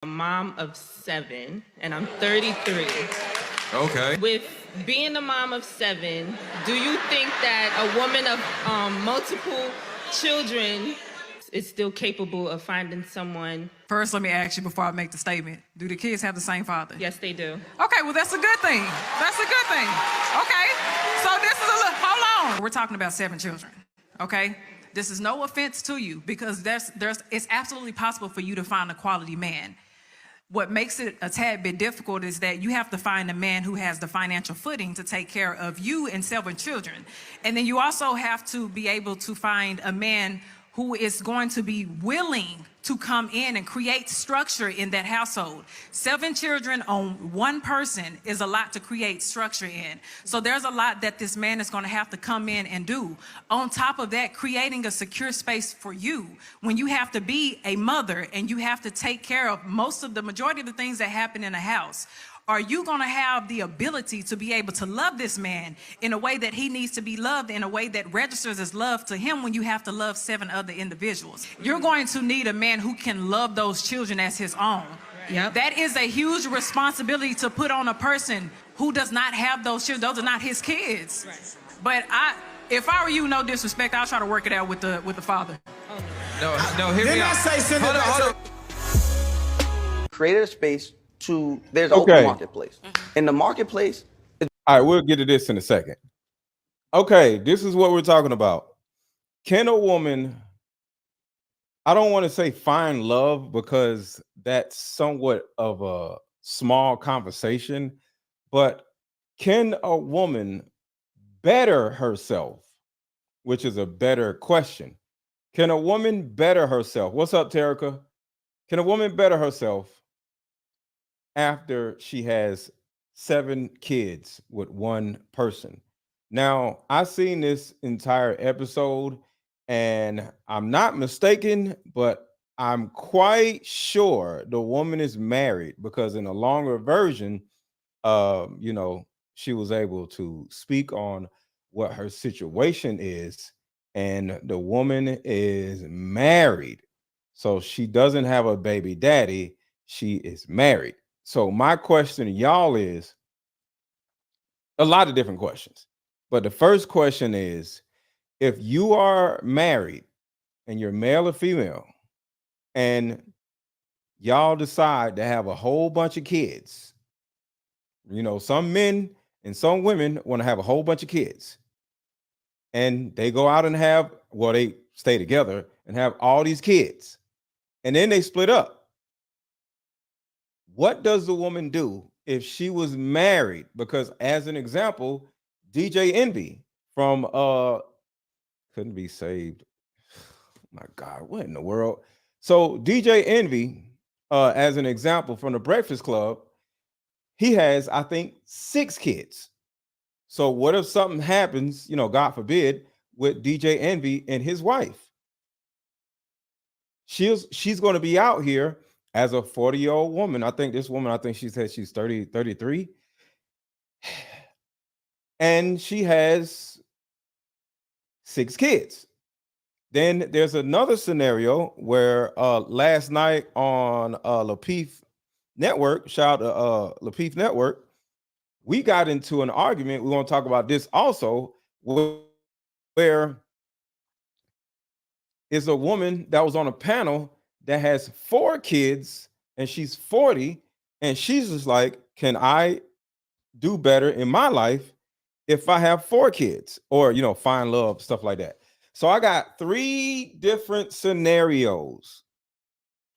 A mom of 7, and I'm 33. Okay. With being a mom of 7, do you think that a woman of multiple children is still capable of finding someone? First, let me ask you before I make the statement. Do the kids have the same father? Yes, they do. Okay, well, that's a good thing. That's a good thing. Okay, so this is a little, hold on. We're talking about 7 children, okay? This is no offense to you because it's absolutely possible for you to find a quality man. What makes it a tad bit difficult is that you have to find a man who has the financial footing to take care of you and 7 children. And then you also have to be able to find a man who is going to be willing to come in and create structure in that household. 7 children on one person is a lot to create structure in. So there's a lot that this man is going to have to come in and do. On top of that, creating a secure space for you when you have to be a mother and you have to take care of the majority of the things that happen in a house. Are you going to have the ability to be able to love this man in a way that he needs to be loved, in a way that registers as love to him when you have to love 7 other individuals? You're going to need a man who can love those children as his own. Yep. That is a huge responsibility to put on a person who does not have those children. Those are not his kids. Right. But if I were you, no disrespect, I'll try to work it out with the father. No, hear me out. Hold on. Created a space there's open marketplace. In the marketplace. All right, we'll get to this in a second. Okay, this is what we're talking about. Can a woman, I don't want to say find love because that's somewhat of a small conversation, but can a woman better herself, which is a better question. Can a woman better herself? What's up, Terica? Can a woman better herself after she has 7 kids with one person? Now, I've seen this entire episode, and I'm not mistaken, but I'm quite sure the woman is married because in a longer version, she was able to speak on what her situation is, and the woman is married. So she doesn't have a baby daddy. She is married. So my question to y'all is a lot of different questions. But the first question is, if you are married and you're male or female, and y'all decide to have a whole bunch of kids, some men and some women want to have a whole bunch of kids, and they go out and they stay together and have all these kids, and then they split up. What does the woman do if she was married? Because as an example, DJ Envy from Couldn't Be Saved. My God, what in the world? So DJ Envy, as an example from the Breakfast Club, he has, I think, 6 kids. So what if something happens, God forbid, with DJ Envy and his wife? She's going to be out here as a 40-year-old woman. I think she said she's 33. And she has 6 kids. Then there's another scenario where last night on Lapeef Network, shout out to Lapeef Network, we got into an argument. We're going to talk about this also, where is a woman that was on a panel that has 4 kids and she's 40, and she's just like, can I do better in my life if I have 4 kids, or find love, stuff like that? So I got 3 different scenarios,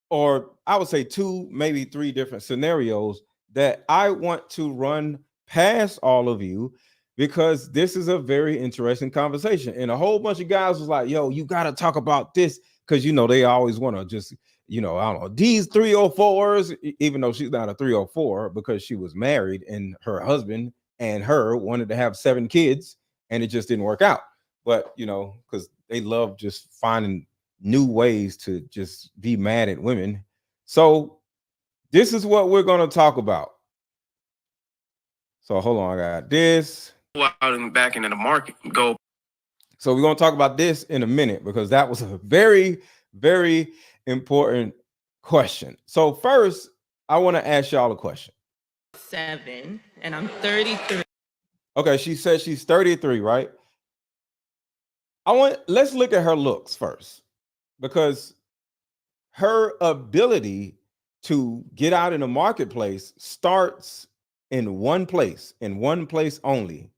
or I would say 2, maybe 3 different scenarios that I want to run past all of you, because this is a very interesting conversation. And a whole bunch of guys was like, yo, you got to talk about this, because they always want to just I don't know, these 304s, even though she's not a 304 because she was married and her husband and her wanted to have 7 kids and it just didn't work out. But because they love just finding new ways to just be mad at women. So this is what we're going to talk about. So hold on, I got this. Out and back into the market, go. So we're going to talk about this in a minute, because that was a very, very important question. So first, I want to ask y'all a question. 7, and I'm 33. Okay, she says she's 33, right? Let's look at her looks first, because her ability to get out in the marketplace starts in one place only: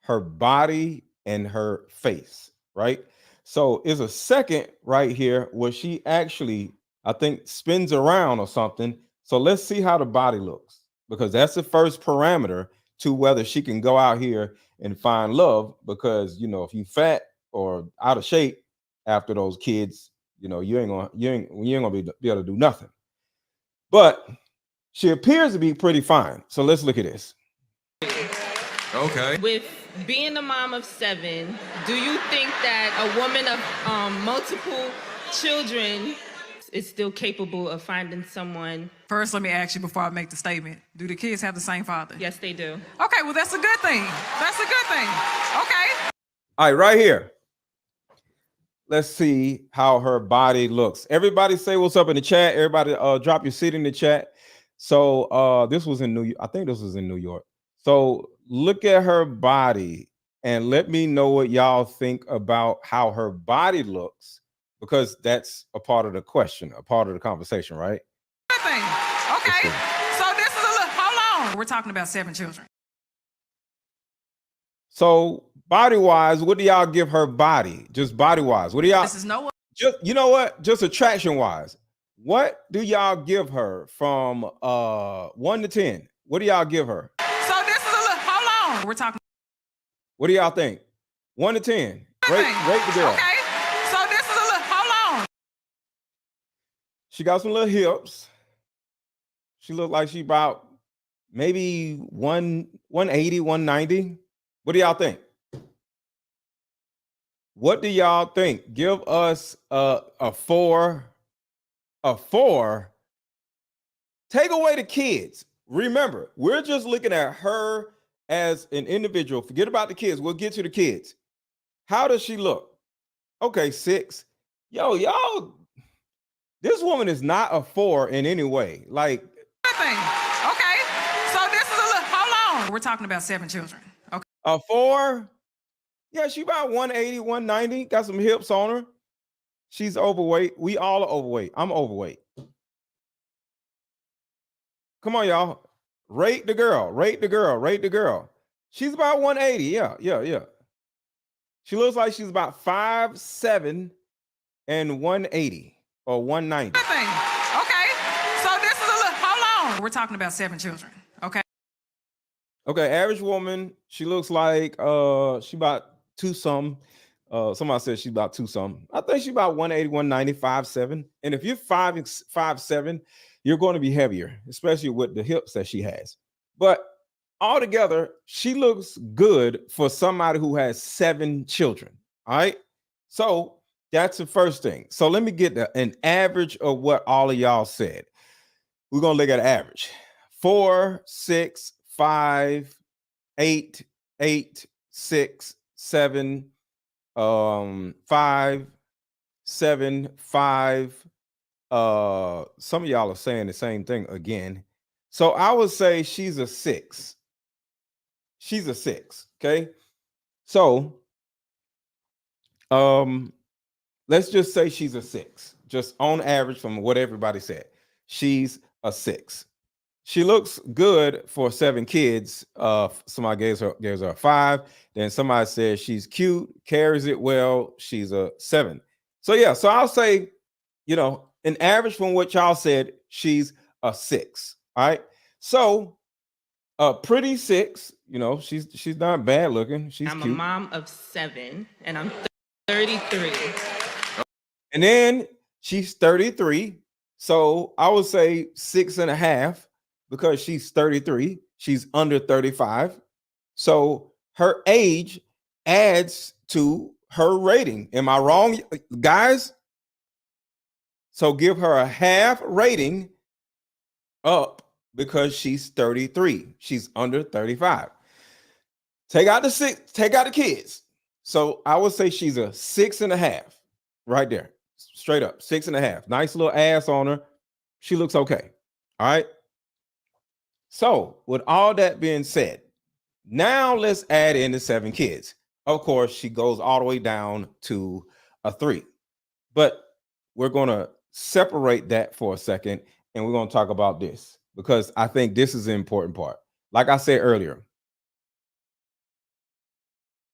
her body and her face, right? So is a second right here where she actually, I think, spins around or something. So let's see how the body looks, because that's the first parameter to whether she can go out here and find love. Because if you fat or out of shape after those kids, you ain't gonna be able to do nothing. But she appears to be pretty fine. So let's look at this. Okay. With being a mom of 7, do you think that a woman of multiple children is still capable of finding someone? First, let me ask you before I make the statement. Do the kids have the same father? Yes, they do. Okay, well, that's a good thing. That's a good thing. Okay. All right, right here. Let's see how her body looks. Everybody say what's up in the chat. Everybody drop your seat in the chat. So this was in New York. I think this was in New York. So look at her body and let me know what y'all think about how her body looks, because that's a part of the question, a part of the conversation, right? Good thing. Okay. So this is a little, hold on. We're talking about 7 children. So body-wise, what do y'all give her body? Just body-wise. What do y'all? This is no. Just, you know what? Just attraction-wise. What do y'all give her from 1 to 10? What do y'all give her? So this is a little, hold on. We're talking. What do y'all think? 1 to 10. Rate the girl. Okay. So this is a little, hold on. She got some little hips. She looked like she about maybe 180, 190. What do y'all think? What do y'all think? Give us a 4. A 4. Take away the kids. Remember, we're just looking at her as an individual. Forget about the kids. We'll get to the kids. How does she look? Okay, 6. Yo, y'all, this woman is not a 4 in any way. Like, Good thing. Okay. So this is a little, hold on. We're talking about 7 children. Okay. a 4? Yeah, she about 180, 190. Got some hips on her. She's overweight. We all are overweight. I'm overweight. Come on, y'all. Rate the girl. Rate the girl. Rate the girl. She's about 180. Yeah. She looks like she's about 5'7" and 180 or 190. Good thing. Okay. So this is a little, hold on. We're talking about 7 children. Okay. Okay, average woman. She looks like she about 2-some. Somebody said she's about 2-some. I think she's about 180, 190, 5'7". And if you're 5'7", you're going to be heavier, especially with the hips that she has. But altogether, she looks good for somebody who has 7 children. All right. So that's the first thing. So let me get an average of what all of y'all said. We're going to look at average. 4, 6, 5, 8, 8, 6, 7, 5, 7, 5. Some of y'all are saying the same thing again. So I would say she's a 6. She's a 6. Okay. So let's just say she's a 6, just on average from what everybody said. She's a 6. She looks good for 7 kids. Somebody gave her a 5. Then somebody said she's cute, carries it well. She's a 7. So yeah, so I'll say, an average from what y'all said, she's a 6. All right. So a pretty 6, she's not bad looking. She's I'm cute. a mom of 7, and I'm 33. And then she's 33. So I would say 6.5, because she's 33. She's under 35. So her age adds to her rating. Am I wrong, guys? So give her a half rating up because she's 33. She's under 35. Take out the 6, take out the kids. So I would say she's a 6.5 right there. Straight up, 6.5. Nice little ass on her. She looks okay. All right. So with all that being said, now let's add in the 7 kids. Of course, she goes all the way down to a 3. But we're going to separate that for a second, and we're going to talk about this because I think this is the important part. Like I said earlier,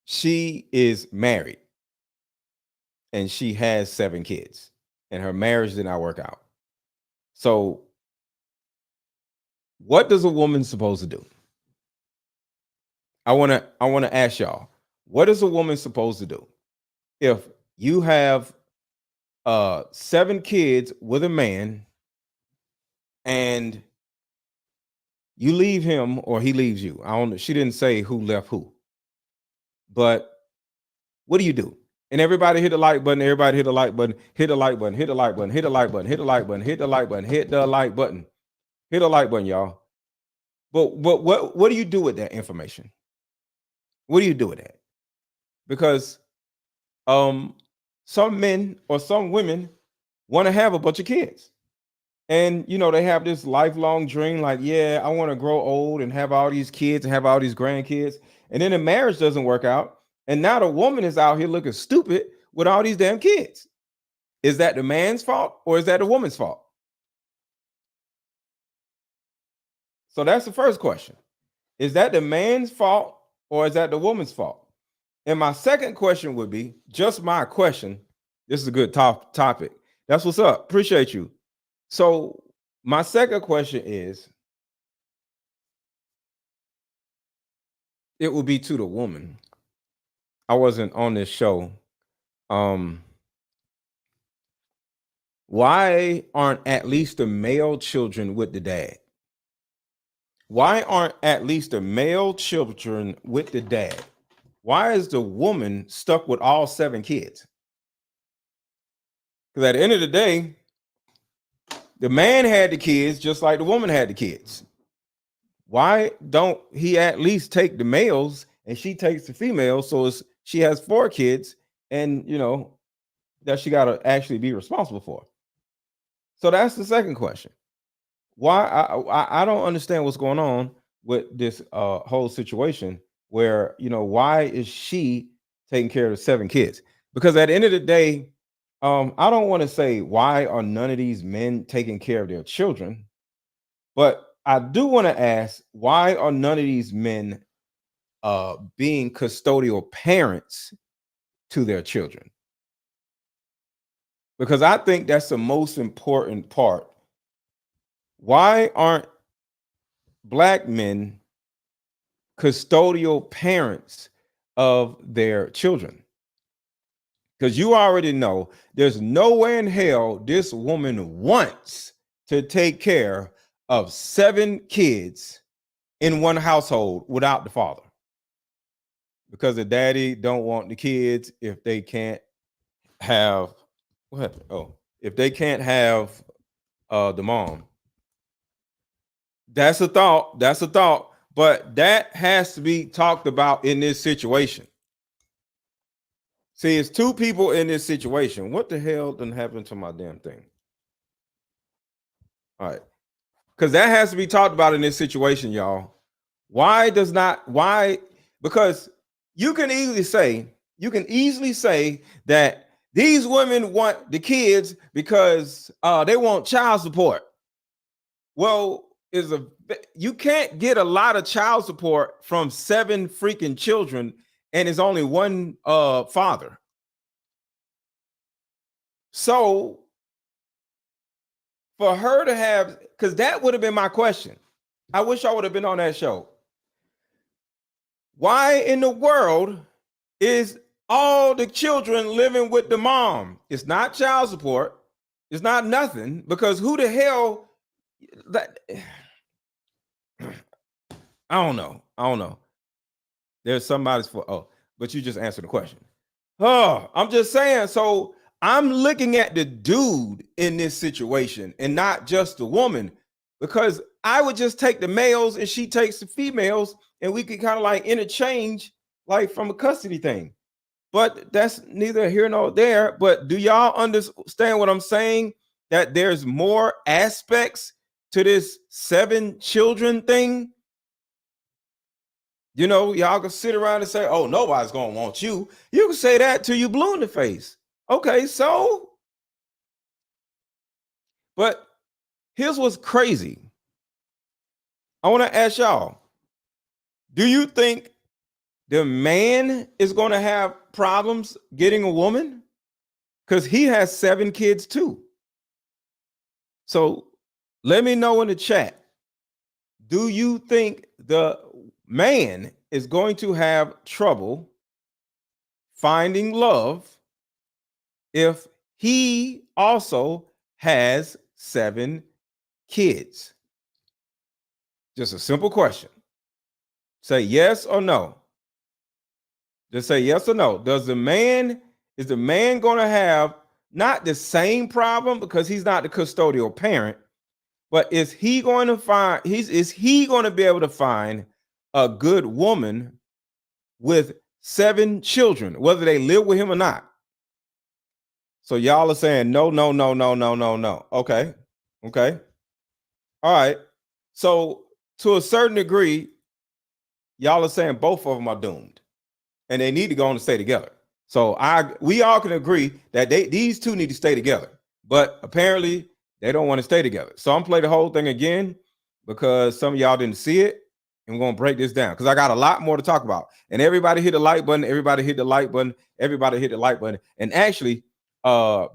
she is married and she has 7 kids, and her marriage did not work out. So what does a woman supposed to do? I want to ask y'all, what is a woman supposed to do if you have 7 kids with a man and you leave him or he leaves you? I don't know. She didn't say who left who. But what do you do? And everybody hit the like button, everybody hit the like button, hit the like button, hit the like button, hit the like button, hit the like button, hit the like button, hit the like button, hit the like button, y'all. But what do you do with that information? What do you do with that? Because some men or some women want to have a bunch of kids. And they have this lifelong dream, like, yeah, I want to grow old and have all these kids and have all these grandkids. And then the marriage doesn't work out. And now the woman is out here looking stupid with all these damn kids. Is that the man's fault or is that the woman's fault? So that's the first question. Is that the man's fault or is that the woman's fault? And my second question would be, just my question. This is a good topic. That's what's up. Appreciate you. So my second question is, it will be to the woman. I wasn't on this show. Why aren't at least the male children with the dad? Why aren't at least the male children with the dad? Why is the woman stuck with all 7 kids? Because at the end of the day, the man had the kids just like the woman had the kids. Why don't he at least take the males and she takes the females? So she has 4 kids and, that she got to actually be responsible for. So that's the second question. Why I don't understand what's going on with this whole situation where, why is she taking care of the 7 kids? Because at the end of the day, I don't want to say why are none of these men taking care of their children, but I do want to ask, why are none of these men being custodial parents to their children? Because I think that's the most important part. Why aren't Black men custodial parents of their children? Because you already know there's nowhere in hell this woman wants to take care of 7 kids in one household without the father. Because the daddy don't want the kids if they can't have if they can't have the mom. That's a thought, but that has to be talked about in this situation. See, it's 2 people in this situation. What the hell done happened to my damn thing? All right. Because that has to be talked about in this situation, y'all. Because you can easily say that these women want the kids because they want child support. Well, you can't get a lot of child support from 7 freaking children and it's only one father. So for her to have, because that would have been my question. I wish I would have been on that show. Why in the world is all the children living with the mom? It's not child support. It's not nothing, because who the hell that I don't know. There's somebody's but you just answered the question. I'm just saying. So I'm looking at the dude in this situation and not just the woman, because I would just take the males and she takes the females and we could kind of like interchange, like from a custody thing. But that's neither here nor there. But do y'all understand what I'm saying? That there's more aspects to this 7 children thing, you know, y'all can sit around and say, oh, nobody's gonna want you. You can say that till you blue in the face. Okay, so, but here's what's crazy. I want to ask y'all, do you think the man is going to have problems getting a woman? Because he has 7 kids too. So let me know in the chat. Do you think the man is going to have trouble finding love if he also has 7 kids? Just a simple question. Say yes or no. Just say yes or no. Is the man going to have not the same problem because he's not the custodial parent, but is he going to be able to find a good woman with 7 children, whether they live with him or not? So y'all are saying no, no, no, no, no, no, no. Okay. Okay. All right. So to a certain degree, y'all are saying both of them are doomed and they need to go on and stay together. So we all can agree that these two need to stay together, but apparently they don't want to stay together. So I'm playing the whole thing again because some of y'all didn't see it. And we're going to break this down because I got a lot more to talk about. And everybody hit the like button. Everybody hit the like button. Everybody hit the like button. And actually,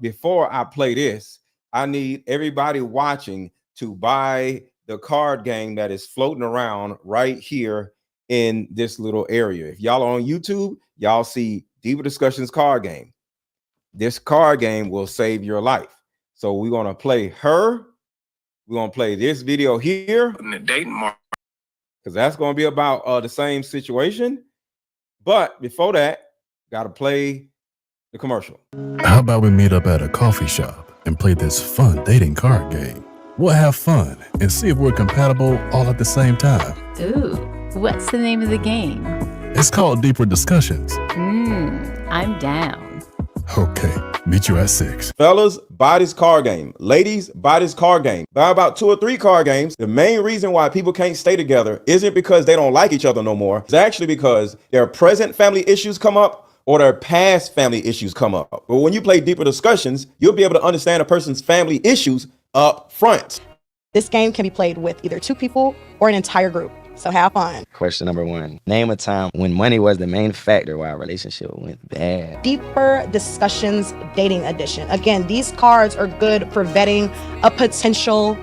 before I play this, I need everybody watching to buy the card game that is floating around right here in this little area. If y'all are on YouTube, y'all see Deeper Discussions card game. This card game will save your life. So we're going to play her. We're going to play this video here. In the dating market. Because that's going to be about the same situation. But before that, got to play the commercial. How about we meet up at a coffee shop and play this fun dating card game? We'll have fun and see if we're compatible all at the same time. Ooh, what's the name of the game? It's called Deeper Discussions. I'm down. Okay, meet you at 6. Fellas, buy this card game. Ladies, buy this card game. Buy about 2 or 3 card games. The main reason why people can't stay together isn't because they don't like each other no more. It's actually because their present family issues come up or their past family issues come up. But when you play Deeper Discussions, you'll be able to understand a person's family issues up front. This game can be played with either 2 people or an entire group. So have fun. Question number 1. Name a time when money was the main factor why a relationship went bad. Deeper Discussions Dating Edition. Again, these cards are good for vetting a potential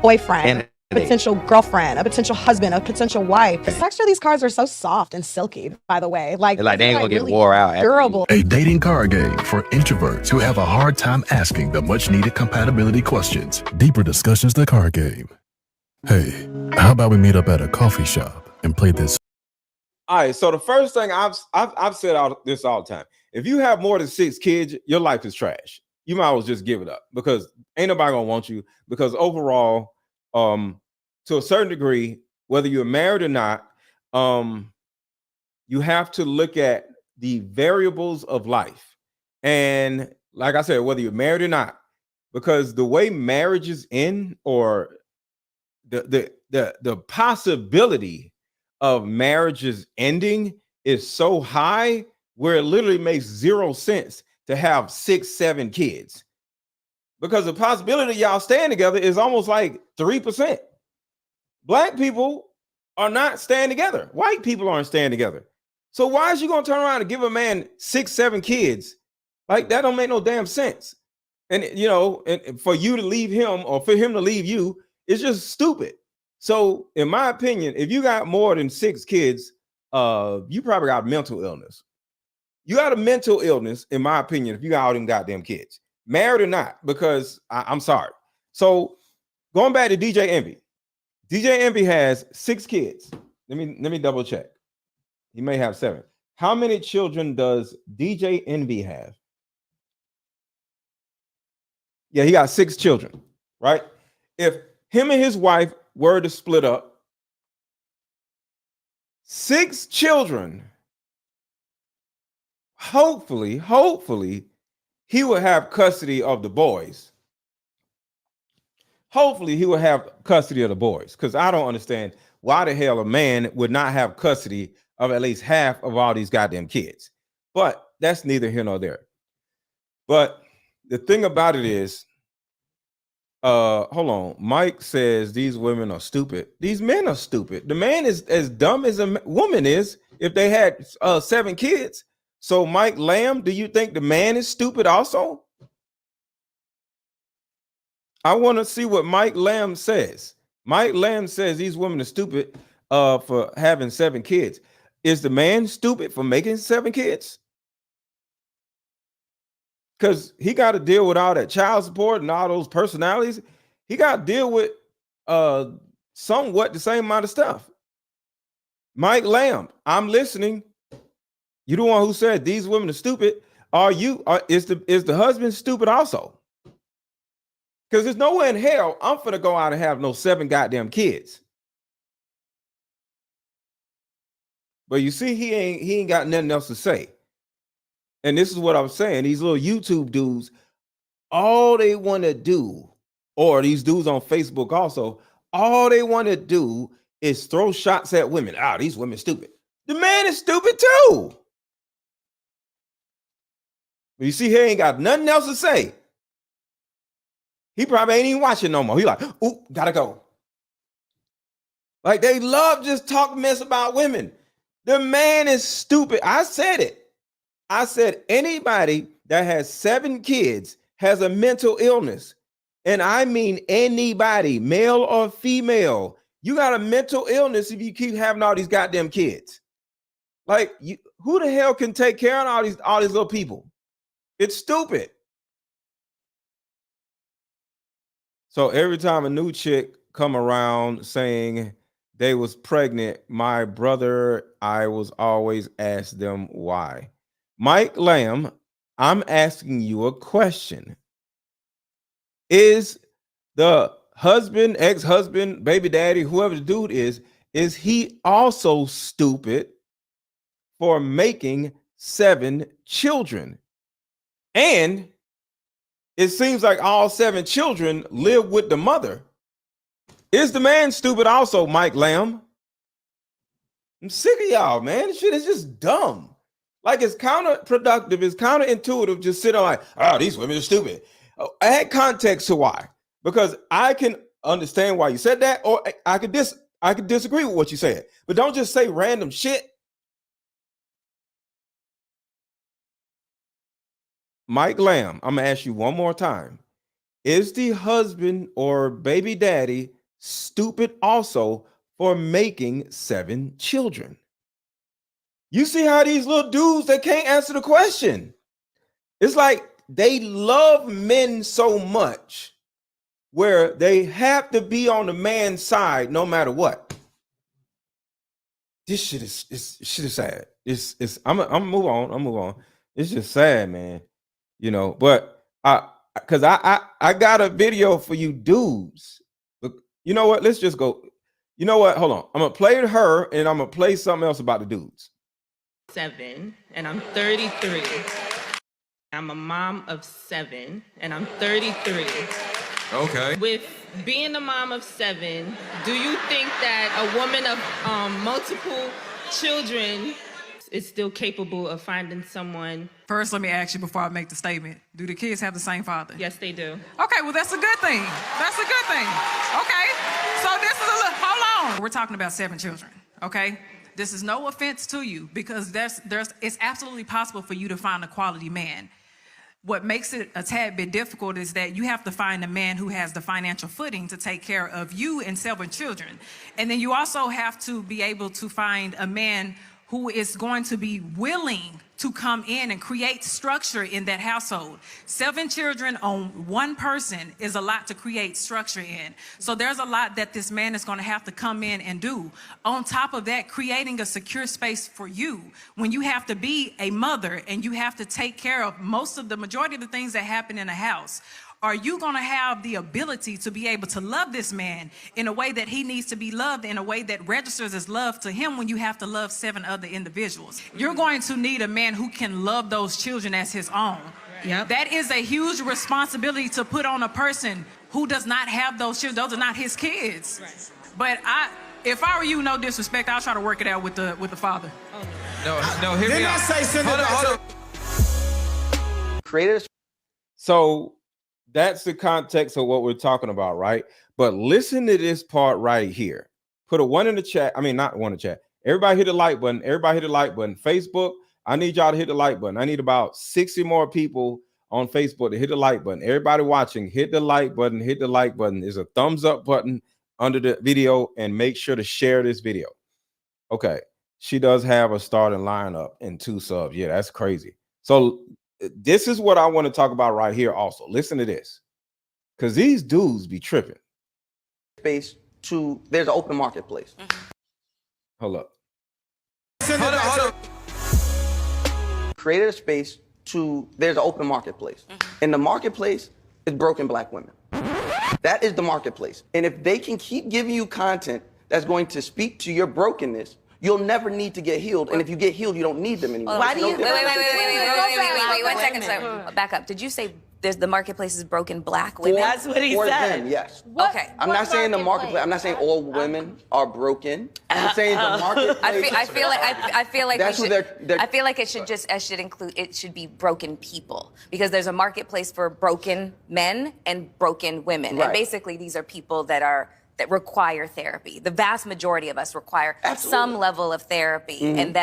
boyfriend, a potential girlfriend, a potential husband, a potential wife. The texture of these cards are so soft and silky, by the way. Like they ain't gonna get really wore out. Durable. A dating card game for introverts who have a hard time asking the much needed compatibility questions. Deeper Discussions, the card game. Hey, how about we meet up at a coffee shop and play this? All right. So the first thing I've said this all the time. If you have more than 6 kids, your life is trash. You might as well just give it up because ain't nobody gonna want you. Because overall, to a certain degree, whether you're married or not, you have to look at the variables of life. And like I said, whether you're married or not, because the way marriages end or the possibility of marriages ending is so high where it literally makes 0 sense to have 6, 7 kids, because the possibility of y'all staying together is almost like 3%. Black people are not staying together. White people aren't staying together. So why is you going to turn around and give a man 6, 7 kids? Like, that don't make no damn sense. And, you know, and for you to leave him or for him to leave you, it's just stupid. So in my opinion, if you got more than 6 kids, you probably got mental illness. You got a mental illness, in my opinion, if you got all them goddamn kids, married or not, because I'm sorry. So going back to DJ Envy. DJ Envy has 6 kids. Let me double check. He may have 7. How many children does DJ Envy have? Yeah, he got 6 children, right? If him and his wife were to split up, 6 children, hopefully he will have custody of the boys. hopefully he will have custody of the boys, because I don't understand why the hell a man would not have custody of at least half of all these goddamn kids. But that's neither here nor there. But the thing about it is, hold on. Mike says these women are stupid. These men are stupid. The man is as dumb as a woman is if they had 7 kids. So Mike Lamb, do you think the man is stupid also? I want to see what Mike Lamb says. Mike Lamb says these women are stupid for having 7 kids. Is the man stupid for making 7 kids? Because he got to deal with all that child support and all those personalities. He got to deal with somewhat the same amount of stuff. Mike Lamb, I'm listening. You the one who said these women are stupid. Is the husband stupid also? Because there's nowhere in hell I'm finna go out and have no 7 goddamn kids. But you see, he ain't got nothing else to say. And this is what I'm saying. These little YouTube dudes, all they want to do, or these dudes on Facebook also, all they want to do is throw shots at women. These women stupid. The man is stupid too. But you see, he ain't got nothing else to say. He probably ain't even watching no more. He like, ooh, gotta go. Like, they love just talk mess about women. The man is stupid. I said it. I said anybody that has 7 kids has a mental illness. And I mean anybody, male or female. You got a mental illness if you keep having all these goddamn kids. Like, who the hell can take care of all these little people? It's stupid. So every time a new chick come around saying they was pregnant, my brother, I was always ask them why. Mike Lamb, I'm asking you a question. Is the husband, ex-husband, baby daddy, whoever the dude is he also stupid for making 7 children? And it seems like all 7 children live with the mother. Is the man stupid also, Mike Lamb? I'm sick of y'all, man. This shit is just dumb. Like, it's counterproductive, it's counterintuitive, just sit on like, these women are stupid. Add context to why. Because I can understand why you said that, or I could disagree with what you said. But don't just say random shit. Mike Lamb, I'm gonna ask you one more time. Is the husband or baby daddy stupid also for making 7 children? You see how these little dudes, they can't answer the question. It's like they love men so much where they have to be on the man's side no matter what. This shit is sad. I'm move on. It's just sad, man. You know, but because I got a video for you dudes. Look, you know what? Let's just go. You know what? Hold on. I'm gonna play her and I'm gonna play something else about the dudes. 7 and I'm 33. I'm a mom of 7 and I'm 33. Okay. With being a mom of 7, do you think that a woman of multiple children is still capable of finding someone? First, let me ask you before I make the statement. Do the kids have the same father? Yes, they do. Okay, well, that's a good thing. That's a good thing. Okay, so this is hold on. We're talking about 7 children, okay? This is no offense to you because it's absolutely possible for you to find a quality man. What makes it a tad bit difficult is that you have to find a man who has the financial footing to take care of you and 7 children. And then you also have to be able to find a man who is going to be willing to come in and create structure in that household. 7 children on 1 person is a lot to create structure in. So there's a lot that this man is gonna have to come in and do. On top of that, creating a secure space for you when you have to be a mother and you have to take care of the majority of the things that happen in a house. Are you going to have the ability to be able to love this man in a way that he needs to be loved, in a way that registers as love to him when you have to love 7 other individuals? You're going to need a man who can love those children as his own. Yep. That is a huge responsibility to put on a person who does not have those children. Those are not his kids. Right. But if I were you, no disrespect, I'll try to work it out with the father. No, hear me out. Hold on. Creators. So that's the context of what we're talking about, right? But listen to this part right here. Put a 1 in the chat. I mean, not 1 in the chat. Everybody hit the like button. Everybody hit the like button. Facebook, I need y'all to hit the like button. I need about 60 more people on Facebook to hit the like button. Everybody watching, hit the like button. Hit the like button. There's a thumbs up button under the video, and make sure to share this video. Okay. She does have a starting lineup and 2 subs. Yeah, that's crazy. So this is what I want to talk about right here also. Listen to this. Because these dudes be tripping. Space to, there's an open marketplace. Hold up. Hold on. Created a space to, there's an open marketplace. And the marketplace is broken Black women. That is the marketplace. And if they can keep giving you content that's going to speak to your brokenness, you'll never need to get healed. And if you get healed, you don't need them anymore. Why do you? Wait, 1 second, sir. Back up. Did you say there's the marketplace is broken Black women? That's what he said. Them, yes. Okay. I'm not saying the marketplace. I'm not saying all women are broken. I'm saying the marketplace. I feel like that's we who should, they're. I feel like it should include. It should be broken people, because there's a marketplace for broken men and broken women, Right. and basically these are people that require therapy. The vast majority of us require some level of therapy, and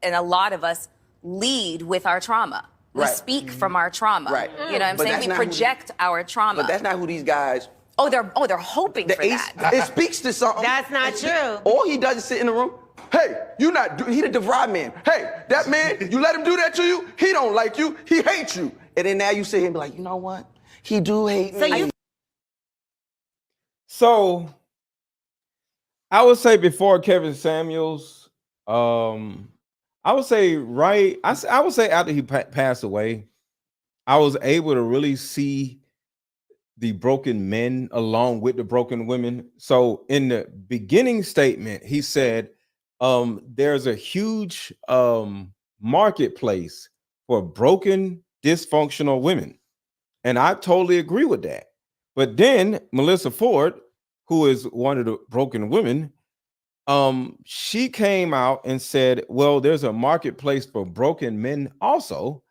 a lot of us lead with our trauma. We speak from our trauma. Right. You know what I'm saying? We project our trauma. But that's not who these guys. They're hoping for that. It speaks to something. That's not true. All he does is sit in the room. Hey, he the DeVry man. Hey, that man, you let him do that to you? He don't like you. He hates you. And then now you sit here and be like, you know what? He do hate me. So I would say before Kevin Samuels, I would say I would say after he passed away, I was able to really see the broken men along with the broken women. So in the beginning statement, he said, there's a huge marketplace for broken, dysfunctional women. And I totally agree with that. But then Melissa Ford, who is one of the broken women, she came out and said, well, there's a marketplace for broken men also,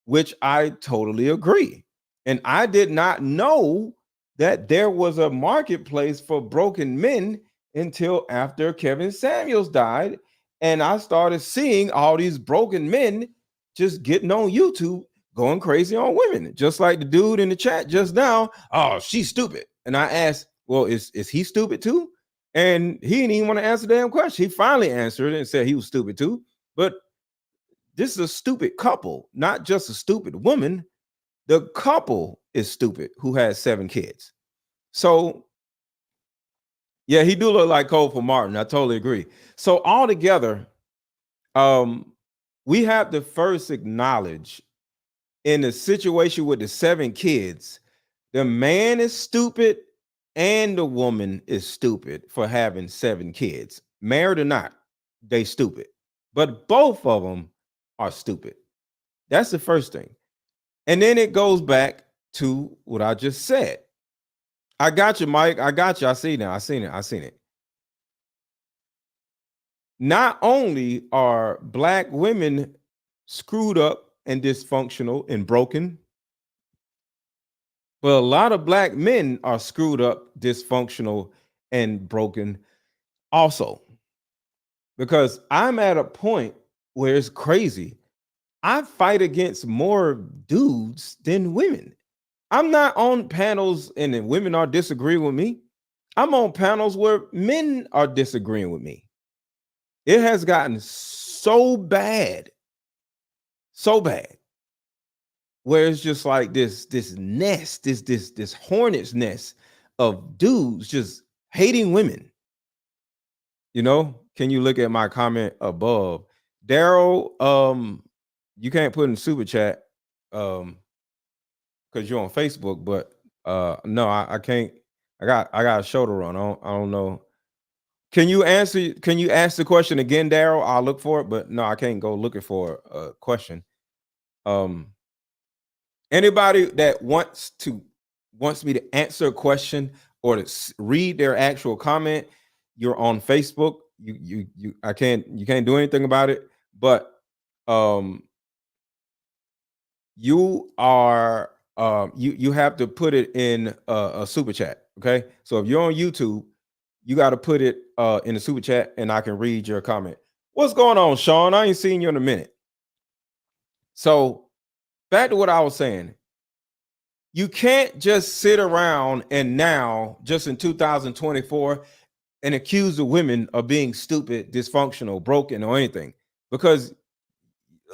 which I totally agree. And I did not know that there was a marketplace for broken men until after Kevin Samuels died. And I started seeing all these broken men just getting on YouTube, going crazy on women, just like the dude in the chat just now. Oh, she's stupid. And I asked, well, is he stupid too? And he didn't even want to answer the damn question. He finally answered and said he was stupid too. But this is a stupid couple, not just a stupid woman. The couple is stupid who has 7 kids. So, yeah, he do look like Cole for Martin. I totally agree. So altogether, we have to first acknowledge in the situation with the 7 kids, the man is stupid and the woman is stupid for having 7 kids. Married or not, they stupid. But both of them are stupid. That's the first thing. And then it goes back to what I just said. I got you, Mike. I got you. I seen it. Not only are Black women screwed up and dysfunctional and broken, but a lot of Black men are screwed up, dysfunctional, and broken also. Because I'm at a point where it's crazy. I fight against more dudes than women. I'm not on panels and then women are disagreeing with me. I'm on panels where men are disagreeing with me. It has gotten so bad, where it's just like this nest, this hornet's nest of dudes just hating women. You know, can you look at my comment above? Daryl, you can't put in super chat because you're on Facebook, but no, I can't. I got a show to run. I don't know. Can you ask the question again, Daryl? I'll look for it, but no, I can't go looking for a question. Anybody that wants to wants me to answer a question or to read their actual comment, you're on Facebook. You can't do anything about it. But you are you have to put it in a super chat. Okay, so if you're on YouTube, you got to put it in the super chat, and I can read your comment. What's going on, Sean? I ain't seen you in a minute. So back to what I was saying. You can't just sit around and now, just in 2024, and accuse the women of being stupid, dysfunctional, broken, or anything, because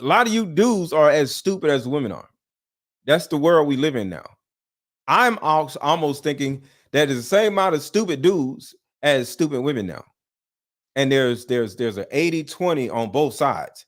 a lot of you dudes are as stupid as women are. That's the world we live in now. I'm almost thinking that there's the same amount of stupid dudes as stupid women now. And there's a 80-20 on both sides.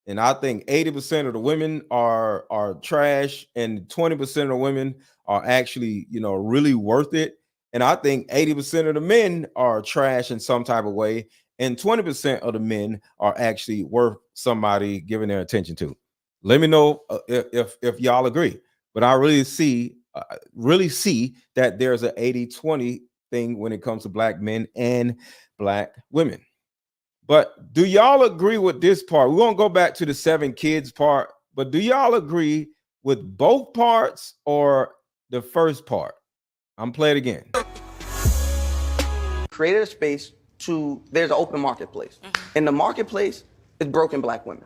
And I think 80% of the women are trash, and 20% of the women are actually, really worth it. And I think 80% of the men are trash in some type of way, and 20% of the men are actually worth somebody giving their attention to. Let me know if y'all agree. But I really see that there's an 80-20 thing when it comes to black men and black women. But do y'all agree with this part? We're gonna go back to the 7 kids part, but do y'all agree with both parts or the first part? I'm playing it again. Created a space there's an open marketplace. In the marketplace, it's broken black women.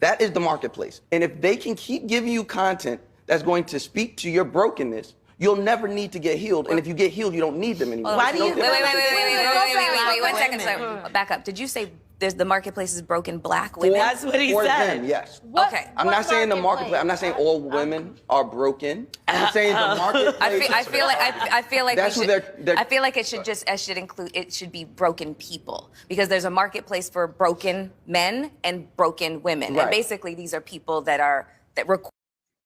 That is the marketplace. And if they can keep giving you content that's going to speak to your brokenness, you'll never need to get healed. And if you get healed, you don't need them anymore. Why do you? Wait, 1 second, sir. Back up. Did you say the marketplace is broken black women? That's what he For said. them, yes. Okay. I'm not saying the marketplace. I'm not saying all women are broken. I'm saying the marketplace. I feel like that's we who should, they're. I feel like it should include, it should be broken people, because there's a marketplace for broken men and broken women. Right. And basically these are people that require.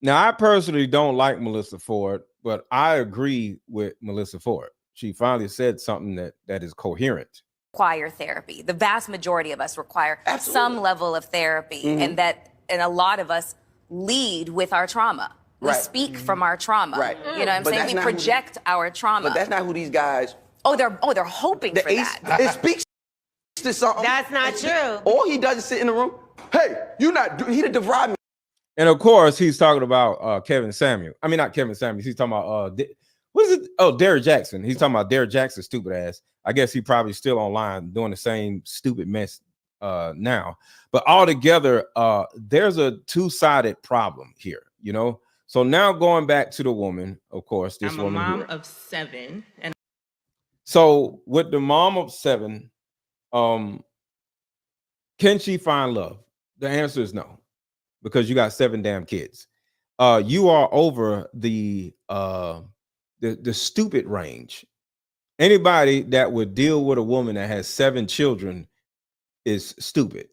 Now, I personally don't like Melissa Ford, but I agree with Melissa Ford. She finally said something that is coherent. Require therapy. The vast majority of us require some level of therapy, and a lot of us lead with our trauma. We speak from our trauma. Right. You know what I'm saying? We project our trauma. But that's not who these guys. They're hoping for that. It speaks to something. That's not true. All he does is sit in the room. Hey, he done deprived me. And of course, he's talking about Kevin Samuel. I mean, not Kevin Samuel. He's talking about what is it? Oh, Derrick Jackson. He's talking about Derrick Jackson's stupid ass. I guess he probably still online doing the same stupid mess now. But altogether, there's a two-sided problem here, So now going back to the woman, of course, this woman. I'm a mom of 7, and so with the mom of 7, can she find love? The answer is no, because you got 7 damn kids. You are over the stupid range. Anybody that would deal with a woman that has 7 children is stupid.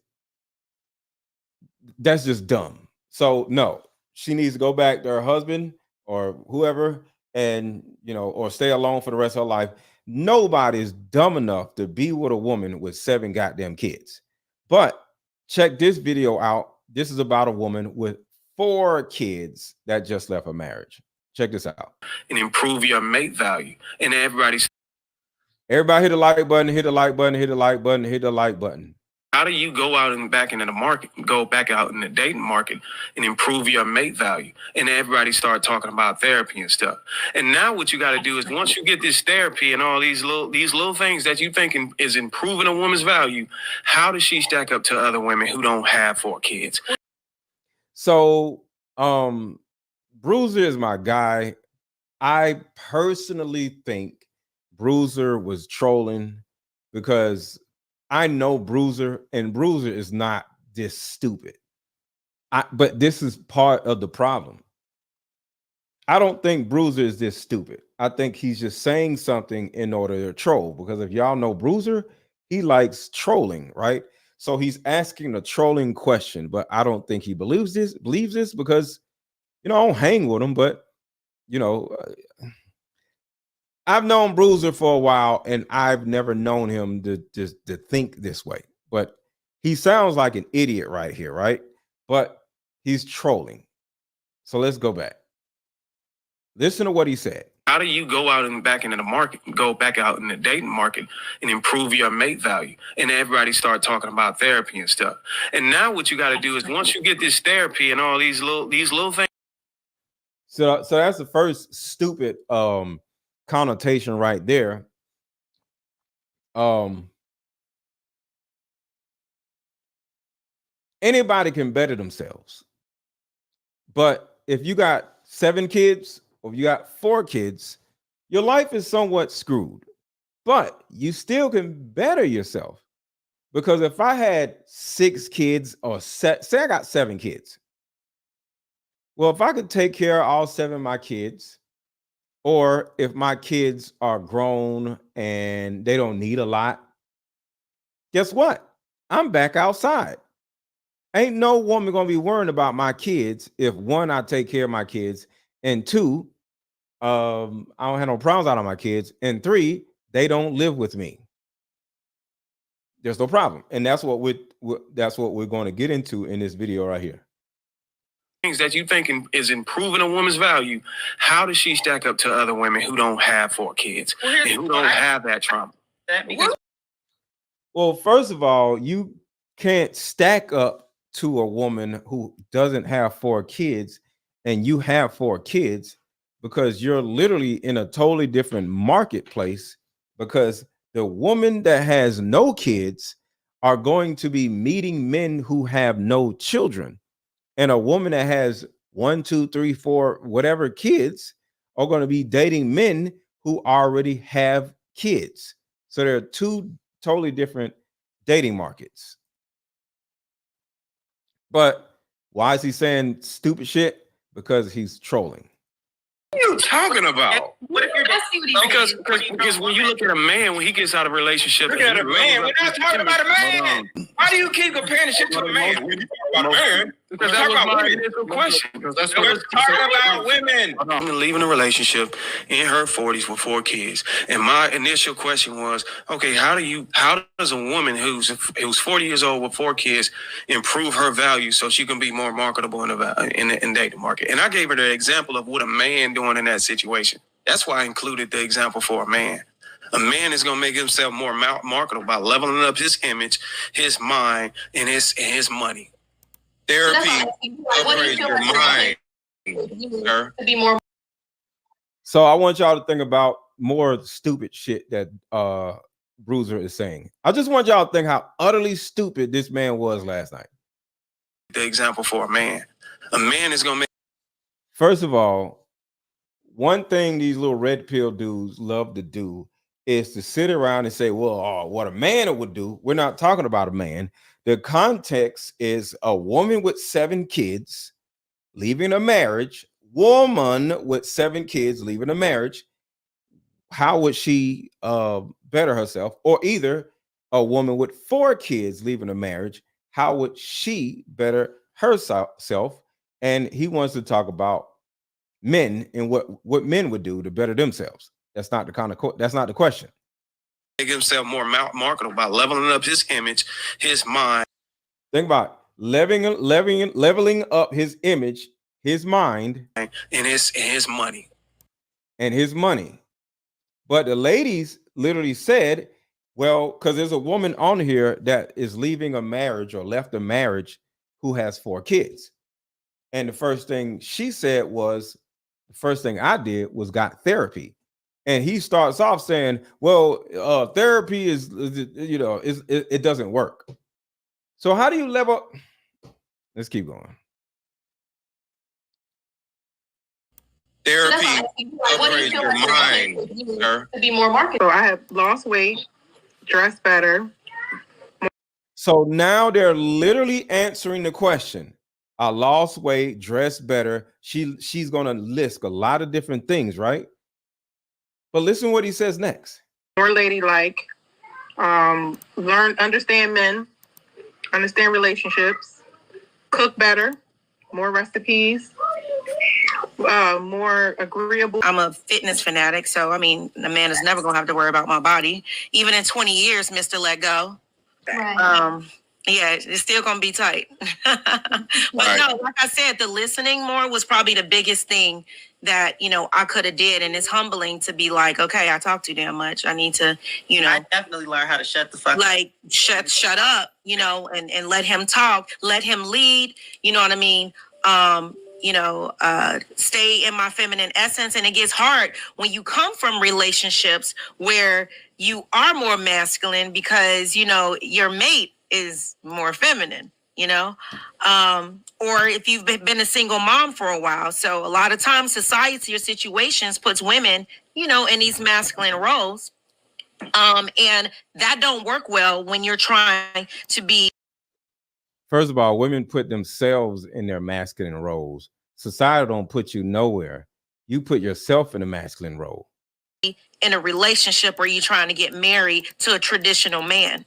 That's just dumb. So no, she needs to go back to her husband or whoever, and or stay alone for the rest of her life. Nobody is dumb enough to be with a woman with 7 goddamn kids. But check this video out. This is about a woman with 4 kids that just left her marriage. Check this out. And improve your mate value. And everybody hit the like button, hit the like button, hit the like button, hit the like button. How do you go out and back into the market, go back out in the dating market and improve your mate value? And everybody start talking about therapy and stuff. And now what you got to do is, once you get this therapy and all these little things that you think is improving a woman's value, how does she stack up to other women who don't have 4 kids? So, Bruiser is my guy. I personally think Bruiser was trolling, because I know Bruiser, and Bruiser is not this stupid. But this is part of the problem. I don't think Bruiser is this stupid. I think he's just saying something in order to troll, because if y'all know Bruiser, he likes trolling, right? So he's asking a trolling question, but I don't think he believes this because, I don't hang with him, but, I've known Bruiser for a while, and I've never known him to think this way. But he sounds like an idiot right here, right? But he's trolling. So let's go back. Listen to what he said. How do you go out and back into the market, go back out in the dating market and improve your mate value? And everybody start talking about therapy and stuff. And now what you got to do is once you get this therapy and all these little things. So that's the first stupid connotation right there. Anybody can better themselves. But if you got 7 kids or you got 4 kids, your life is somewhat screwed. But you still can better yourself. Because if I had 6 kids or say I got 7 kids. Well, if I could take care of all 7 of my kids, or if my kids are grown and they don't need a lot, guess what? I'm back outside. Ain't no woman gonna be worrying about my kids if 1, I take care of my kids, and 2, I don't have no problems out of my kids, and 3, they don't live with me. There's no problem, and that's what we're going to get into in this video right here. Things that you think is improving a woman's value. How does she stack up to other women who don't have 4 kids and who don't have that trauma? Well, first of all, you can't stack up to a woman who doesn't have 4 kids and you have 4 kids, because you're literally in a totally different marketplace, because the woman that has no kids are going to be meeting men who have no children, and a woman that has 1, 2, 3, 4, whatever kids are going to be dating men who already have kids. So there are 2 totally different dating markets. But why is he saying stupid shit? Because he's trolling. What are you talking about? Because when you look at a man, when he gets out of a relationship, look at a man. We're not talking about a man. Why do you keep comparing the shit to a man? When you talk about a man, because that was my initial question. Let's talk about women. I'm leaving a relationship in her 40s with 4 kids, and my initial question was, okay, how does a woman who's 40 years old with 4 kids improve her value so she can be more marketable in the dating market? And I gave her the example of what a man doing in that situation. That's why I included the example for a man. A man is going to make himself more marketable by leveling up his image, his mind, and his money. Therapy upgrades your mind. To be more. So I want y'all to think about more stupid shit that Bruiser is saying. I just want y'all to think how utterly stupid this man was last night. The example for a man is going to make. First of all, one thing these little red pill dudes love to do is to sit around and say, well, what a man would do. We're not talking about a man. The context is a woman with 7 kids leaving a marriage, woman with 7 kids leaving a marriage. How would she better herself? Or either a woman with 4 kids leaving a marriage, how would she better herself? And he wants to talk about men and what men would do to better themselves. That's not the question. Make himself more marketable by leveling up his image, his mind. Think about leveling up his image, his mind, and his money. And his money. But the ladies literally said, well, because there's a woman on here that is leaving a marriage or left a marriage who has 4 kids. And the first thing she said was, the first thing I did was got therapy. And he starts off saying, well, therapy is, it doesn't work. So how do you level? Let's keep going. Therapy upgrades your mind, sir. To be more marketable. So I have lost weight, dressed better. So now they're literally answering the question. I lost weight, dressed better. She's gonna list a lot of different things, right? But listen what he says next. More ladylike, understand men, understand relationships, cook better, more recipes, more agreeable. I'm a fitness fanatic, so I mean, a man is never gonna have to worry about my body. Even in 20 years, MrLetGo. Right. Yeah, it's still gonna be tight. But no, like I said, the listening more was probably the biggest thing that, you know, I could have did. And it's humbling to be like, okay, I talk too damn much. I need to, you know, I definitely learned how to shut the fuck up. Like shut up, you know, and let him talk, let him lead, you know what I mean? Stay in my feminine essence. And it gets hard when you come from relationships where you are more masculine because, you know, your mate is more feminine, you know, or if you've been a single mom for a while. So a lot of times society or situations puts women, you know, in these masculine roles. And that don't work well when you're trying to be. First of all, women put themselves in their masculine roles. Society don't put you nowhere. You put yourself in a masculine role. In a relationship where you're trying to get married to a traditional man.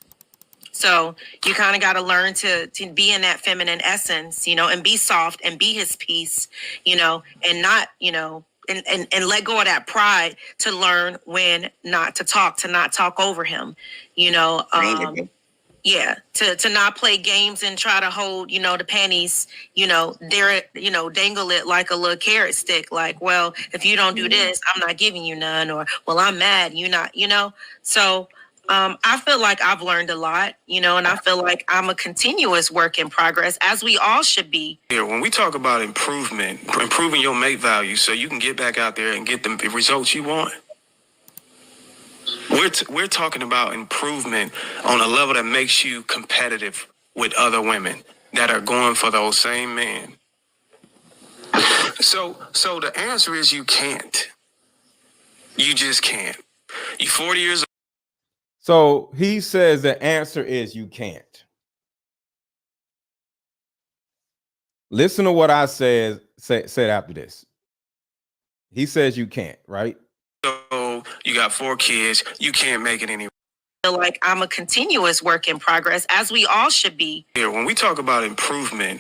So you kind of got to learn to be in that feminine essence, you know, and be soft and be his peace, you know, and not, you know, and let go of that pride to learn when not to not talk over him, you know. Yeah, to not play games and try to hold, you know, the panties, you know, dangle it like a little carrot stick. Like, well, if you don't do this, I'm not giving you none, or, well, I'm mad, you not, you know. So I feel like I've learned a lot, you know, and I feel like I'm a continuous work in progress, as we all should be. Here, when we talk about improving your mate value so you can get back out there and get the results you want, we're talking about improvement on a level that makes you competitive with other women that are going for those same men. So the answer is you can't. You just can't. You're 40 years old. So he says the answer is you can't. Listen to what I said after this. He says you can't, right? So you got 4 kids. You can't make it any. Like I'm a continuous work in progress, as we all should be. Here, when we talk about improving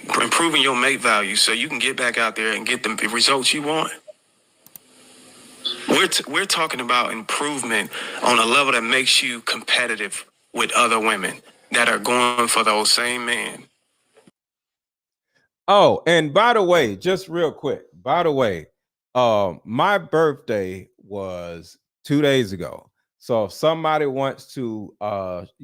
your mate value so you can get back out there and get the results you want, we're talking about improvement on a level that makes you competitive with other women that are going for those same men. Oh, and by the way, just real quick, my birthday was 2 days ago. So if somebody wants to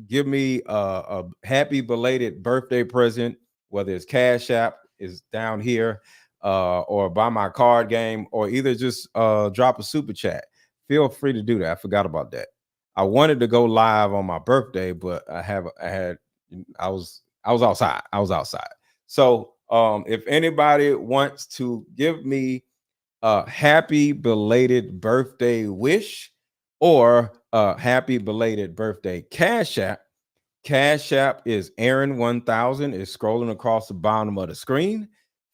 give me a happy belated birthday present, whether it's Cash App is down here, or buy my card game, or either just drop a super chat, feel free to do that. I forgot about that. I wanted to go live on my birthday, but I was outside. So if anybody wants to give me a happy belated birthday wish or a happy belated birthday Cash App is Aaron1000. Is scrolling across the bottom of the screen.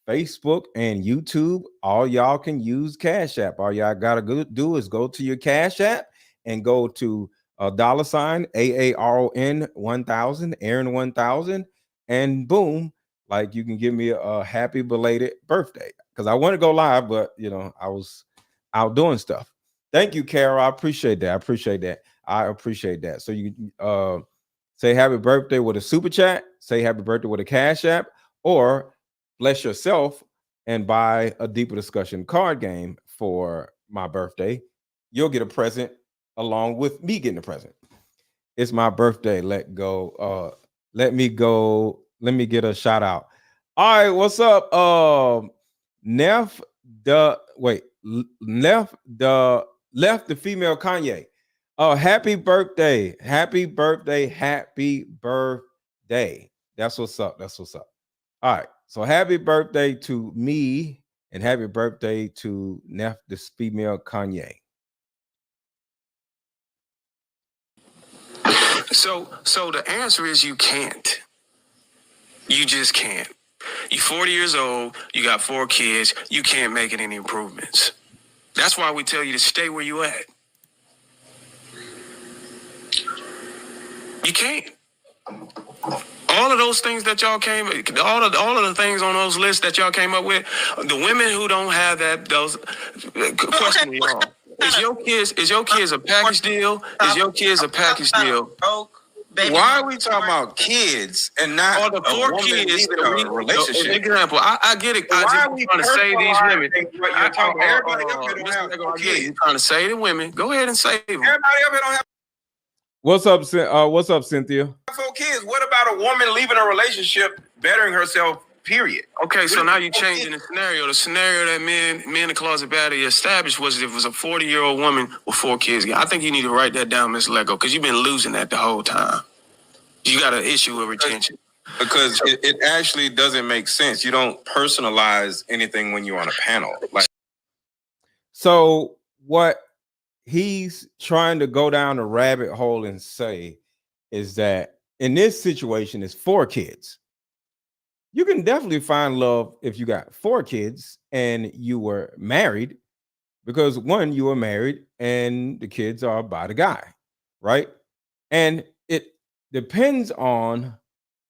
Facebook and YouTube, all y'all can use Cash App. All y'all gotta do is go to your Cash App and go to $AARON 1000, Aaron1000, and boom, like you can give me a happy belated birthday. Because I want to go live, but you know, I was out doing stuff. Thank you, Carol. I appreciate that. So you say happy birthday with a super chat, say happy birthday with a Cash App, or bless yourself and buy a Deeper Discussion card game for my birthday. You'll get a present along with me getting a present. It's my birthday. Let me get a shout out. All right, what's up? Left the female Kanye. Oh, happy birthday. That's what's up. All right. So happy birthday to me and happy birthday to Neff, this female Kanye. So the answer is you can't. You just can't. You're 40 years old. You got 4 kids. You can't make it any improvements. That's why we tell you to stay where you at. You can't. All of those things that y'all all of the things on those lists that y'all came up with, the women who don't have those question y'all. Is your kids a package deal? Is your kids a package deal? Why are we talking about kids and not Or the four kids that we relationship? Example, I get it. Why are we trying to say these women? You're talking everybody up here don't have kids. You're trying to say the women. Go ahead and say them. Everybody up here don't have. What's up, Cynthia? 4 kids. What about a woman leaving a relationship, bettering herself? Period. Okay, so now you're changing the scenario. The scenario that men in the closet baddie established was if it was a 40-year-old woman with 4 kids. I think you need to write that down, MrLetGo, because you've been losing that the whole time. You got an issue with retention. Because it actually doesn't make sense. You don't personalize anything when you're on a panel. So what he's trying to go down the rabbit hole and say is that in this situation, it's 4 kids. You can definitely find love if you got 4 kids and you were married, because 1, you were married and the kids are by the guy, right? And it depends on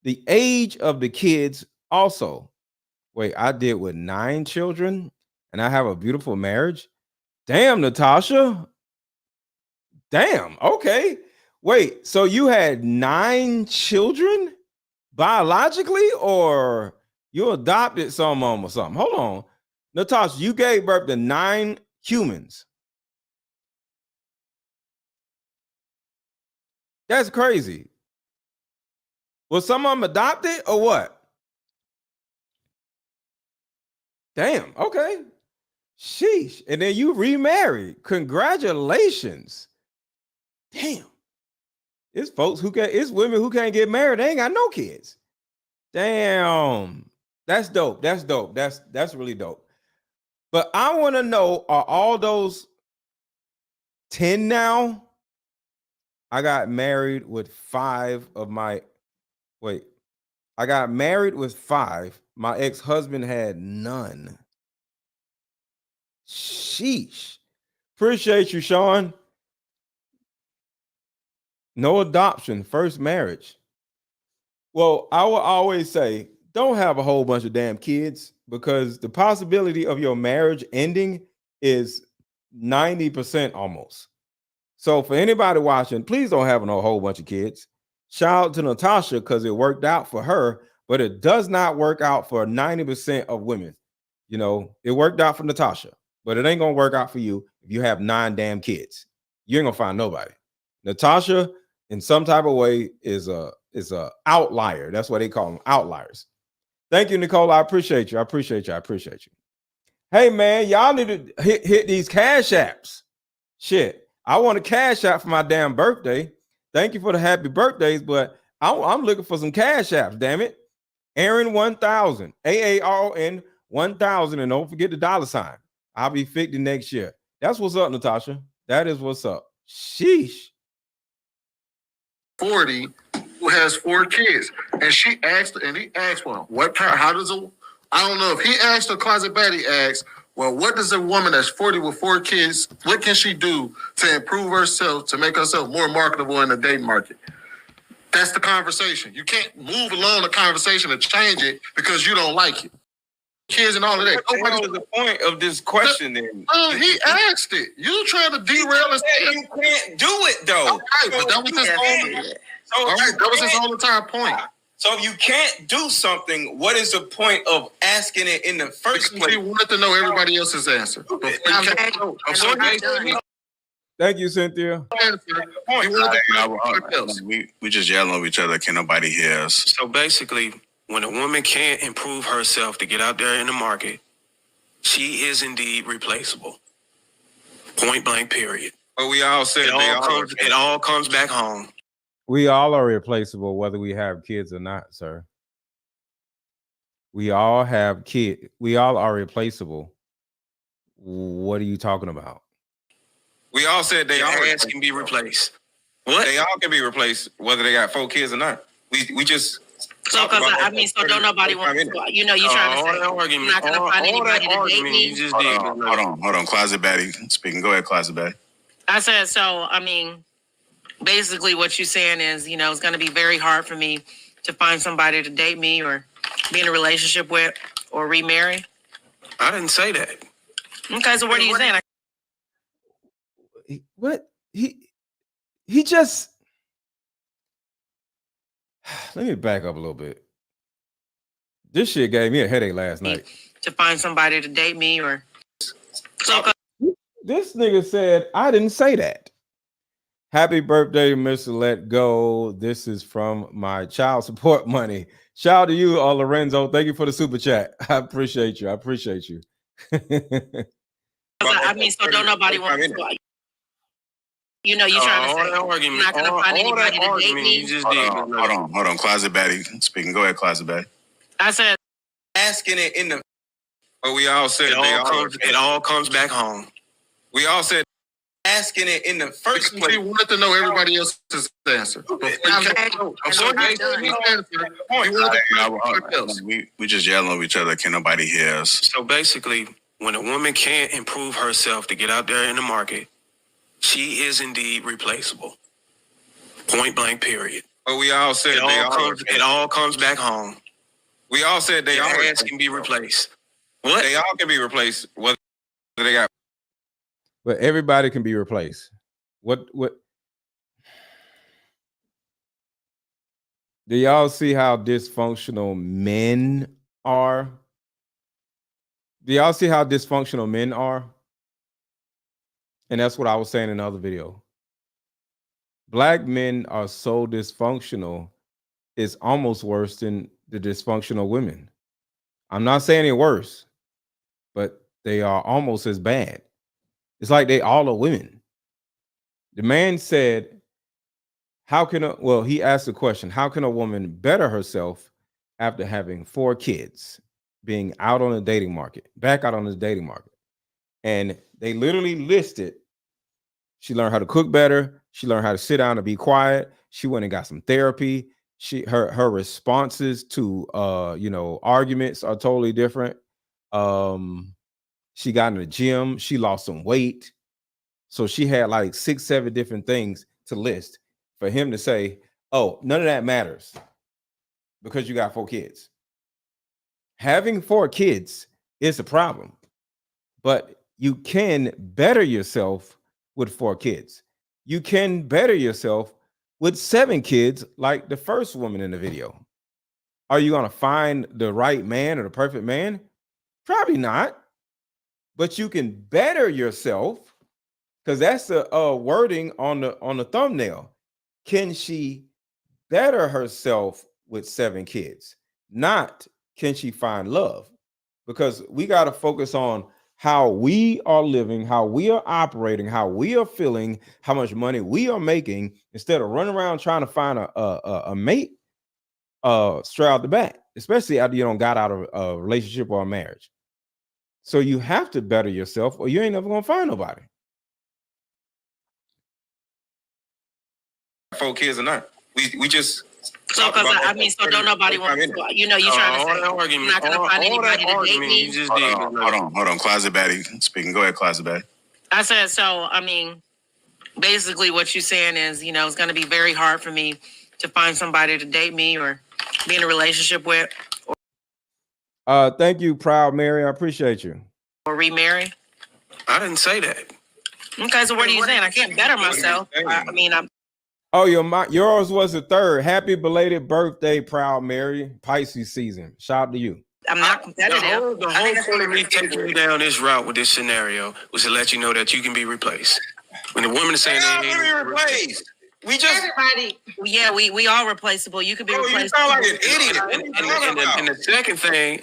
the age of the kids also. Wait, I did with 9 children and I have a beautiful marriage. Damn, Natasha. Damn. Okay. Wait, so you had 9 children biologically, or you adopted some of them or something? Hold on. Natasha, you gave birth to 9 humans. That's crazy. Was some of them adopted or what? Damn. Okay. Sheesh. And then you remarried. Congratulations. Damn. It's folks who can't, it's women who can't get married. They ain't got no kids. Damn. That's dope. That's dope. That's really dope. But I want to know, are all those 10 now? I got married with 5 of my, I got married with 5. My ex-husband had none. Sheesh. Appreciate you, Sean. No adoption, first marriage. Well, I will always say, don't have a whole bunch of damn kids, because the possibility of your marriage ending is 90% almost. So for anybody watching, please don't have a whole bunch of kids. Shout out to Natasha, because it worked out for her, but it does not work out for 90% of women. You know, it worked out for Natasha, but it ain't gonna work out for you if you have 9 damn kids. You ain't gonna find nobody. Natasha, in some type of way, is a outlier. That's what they call them, outliers. Thank you, Nicole. I appreciate you. I appreciate you. I appreciate you. Hey, man, y'all need to hit these cash apps. Shit, I want a cash app for my damn birthday. Thank you for the happy birthdays, but I'm looking for some cash apps, damn it. Aaron 1000, AARON 1000, and don't forget the $. I'll be 50 next year. That's what's up, Natasha. That is what's up. Sheesh. 40 who has 4 kids, and he asked one, what kind, how does I don't know if he asked or Closet Baddie asked, well, what does a woman that's 40 with 4 kids, what can she do to improve herself, to make herself more marketable in the dating market? That's the conversation. You can't move along the conversation and change it because you don't like it. Kids and all of that. What was the point of this question then? He asked it. You trying to derail us. You can't do it though. Okay, but that was his whole entire point. So if you can't do something, what is the point of asking it in the first place? We wanted to know everybody else's answer. Thank you, Cynthia. We just yell over each other. Can nobody hear us? So basically, when a woman can't improve herself to get out there in the market, she is indeed replaceable. Point blank, period. But we all said it all comes back home. We all are replaceable, whether we have kids or not, sir. We all have kids. We all are replaceable. What are you talking about? We all said they all can be replaced. What? They all can be replaced, whether they got 4 kids or not. We just. So, because don't nobody want to, you know, you're trying to say, you're not going to find anybody to date me. Hold on. Closet Baddie speaking. Go ahead, Closet Baddie. I said, so, basically what you're saying is, it's going to be very hard for me to find somebody to date me or be in a relationship with or remarry. I didn't say that. Okay, so what are you saying? What? He just. Let me back up a little bit. This shit gave me a headache last night. To find somebody to date me or so. This nigga said, I didn't say that. Happy birthday, MrLetGo. This is from my child support money. Shout out to you, Lorenzo. Thank you for the super chat. I appreciate you. I appreciate you. I mean, so don't nobody want to. You know, you're trying to say, you're not going to find anybody to date me. You just did. Hold on. Closet Batty speaking. Go ahead, Closet Batty. I said, Asking it in the. But we all said it all comes back home. We all said Asking it in the first place. We wanted to know everybody else's answer. We just yelling over each other. Can nobody hear us? So basically, when a woman can't improve herself to get out there in the market, she is indeed replaceable. Point blank, period. But we all said it all comes back home. We all said their ass can be replaced. What? They all can be replaced. Whether they got. But everybody can be replaced. What? Do y'all see how dysfunctional men are? Do y'all see how dysfunctional men are? And that's what I was saying in another video. Black men are so dysfunctional, it's almost worse than the dysfunctional women. I'm not saying it worse, but they are almost as bad. It's like they all are women. The man said, he asked the question, how can a woman better herself after having 4 kids, being out on the dating market, back out on the dating market? And they literally listed, she learned how to cook better. She learned how to sit down and be quiet. She went and got some therapy. Her responses to arguments are totally different. She got in the gym. She lost some weight. So she had like 6, 7 different things to list for him to say, oh, none of that matters because you got 4 kids. Having 4 kids is a problem, but you can better yourself with 4 kids. You can better yourself with 7 kids like the first woman in the video. Are you going to find the right man or the perfect man? Probably not. But you can better yourself, because that's the wording on the thumbnail. Can she better herself with 7 kids? Not can she find love? Because we got to focus on how we are living, how we are operating, how we are feeling, how much money we are making, instead of running around trying to find a mate straight out the bat, especially after you don't got out of a relationship or a marriage. So you have to better yourself or you ain't never gonna find nobody. 4 kids or not. We just so because I mean, so don't nobody want to. You know, you're trying to say you're not going to find anybody to date me. You just did. Hold on. Closet Batty speaking. Go ahead, Closet Batty. I said, so I mean, basically what you're saying is, you know, it's going to be very hard for me to find somebody to date me or be in a relationship with. Thank you, Proud Mary. I appreciate you. Or remarry. I didn't say that. Okay, so what are you saying? I can't better myself. I mean, I'm. Oh, yours was the 3rd. Happy belated birthday, Proud Mary. Pisces season. Shout out to you. I'm not competitive. The whole point of me taking you down this route with this scenario was to let you know that you can be replaced. When the woman is saying they ain't be replaced, we just everybody. Yeah, we all replaceable. You can be replaced. You sound like an idiot. And the second thing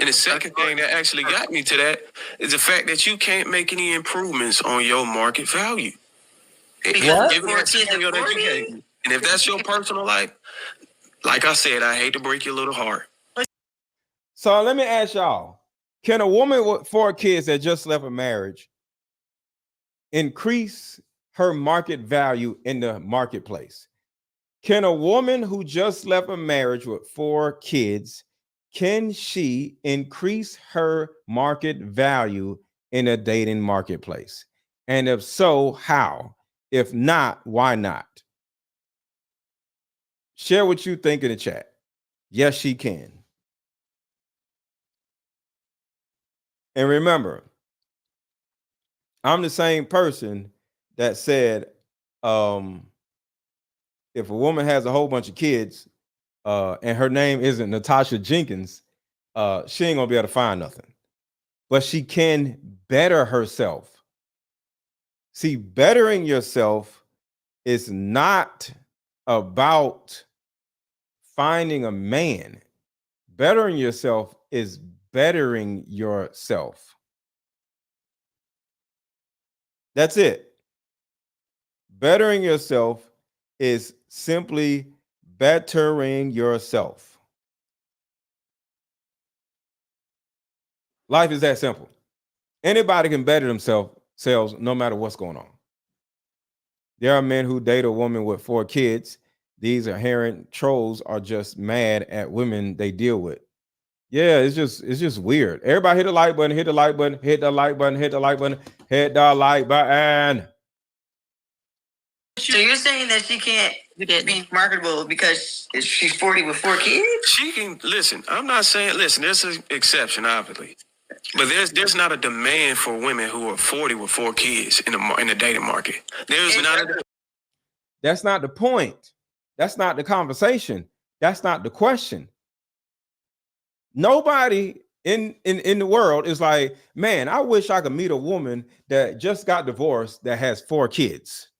that actually got me to that is the fact that you can't make any improvements on your market value. And if that's your personal life, like I said, I hate to break your little heart. So let me ask y'all, can a woman with 4 kids that just left a marriage increase her market value in the marketplace? Can a woman who just left a marriage with 4 kids, can she increase her market value in a dating marketplace? And if so, how? If not, why not? Share what you think in the chat. Yes, she can. And remember, I'm the same person that said, if a woman has a whole bunch of kids, and her name isn't Natasha Jenkins, she ain't gonna be able to find nothing. But she can better herself. See, bettering yourself is not about finding a man. Bettering yourself is bettering yourself. That's it. Bettering yourself is simply bettering yourself. Life is that simple. Anybody can better themselves no matter what's going on. There are men who date a woman with 4 kids. These inherent trolls are just mad at women they deal with. Yeah, it's just weird. Everybody hit the like button, hit the like button, hit the like button, hit the like button, hit the like button. So you're saying that she can't be marketable because she's 40 with 4 kids? She can listen. I'm not saying listen. There's an exception, obviously, but there's not a demand for women who are 40 with 4 kids in the dating market. There's not. That's not the point. That's not the conversation. That's not the question. Nobody in the world is like, man, I wish I could meet a woman that just got divorced that has 4 kids.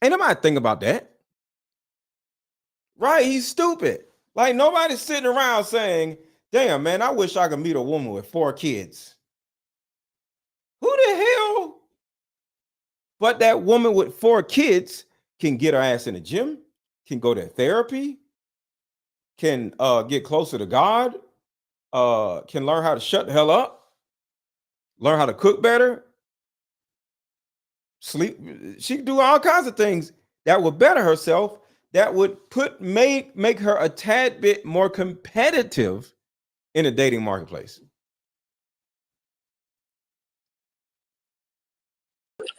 Ain't nobody think about that. Right? He's stupid. Like nobody's sitting around saying, damn, man, I wish I could meet a woman with 4 kids. Who the hell? But that woman with 4 kids can get her ass in the gym, can go to therapy, can get closer to God, can learn how to shut the hell up, learn how to cook better, sleep. She can do all kinds of things that would better herself, that would make her a tad bit more competitive in the dating marketplace.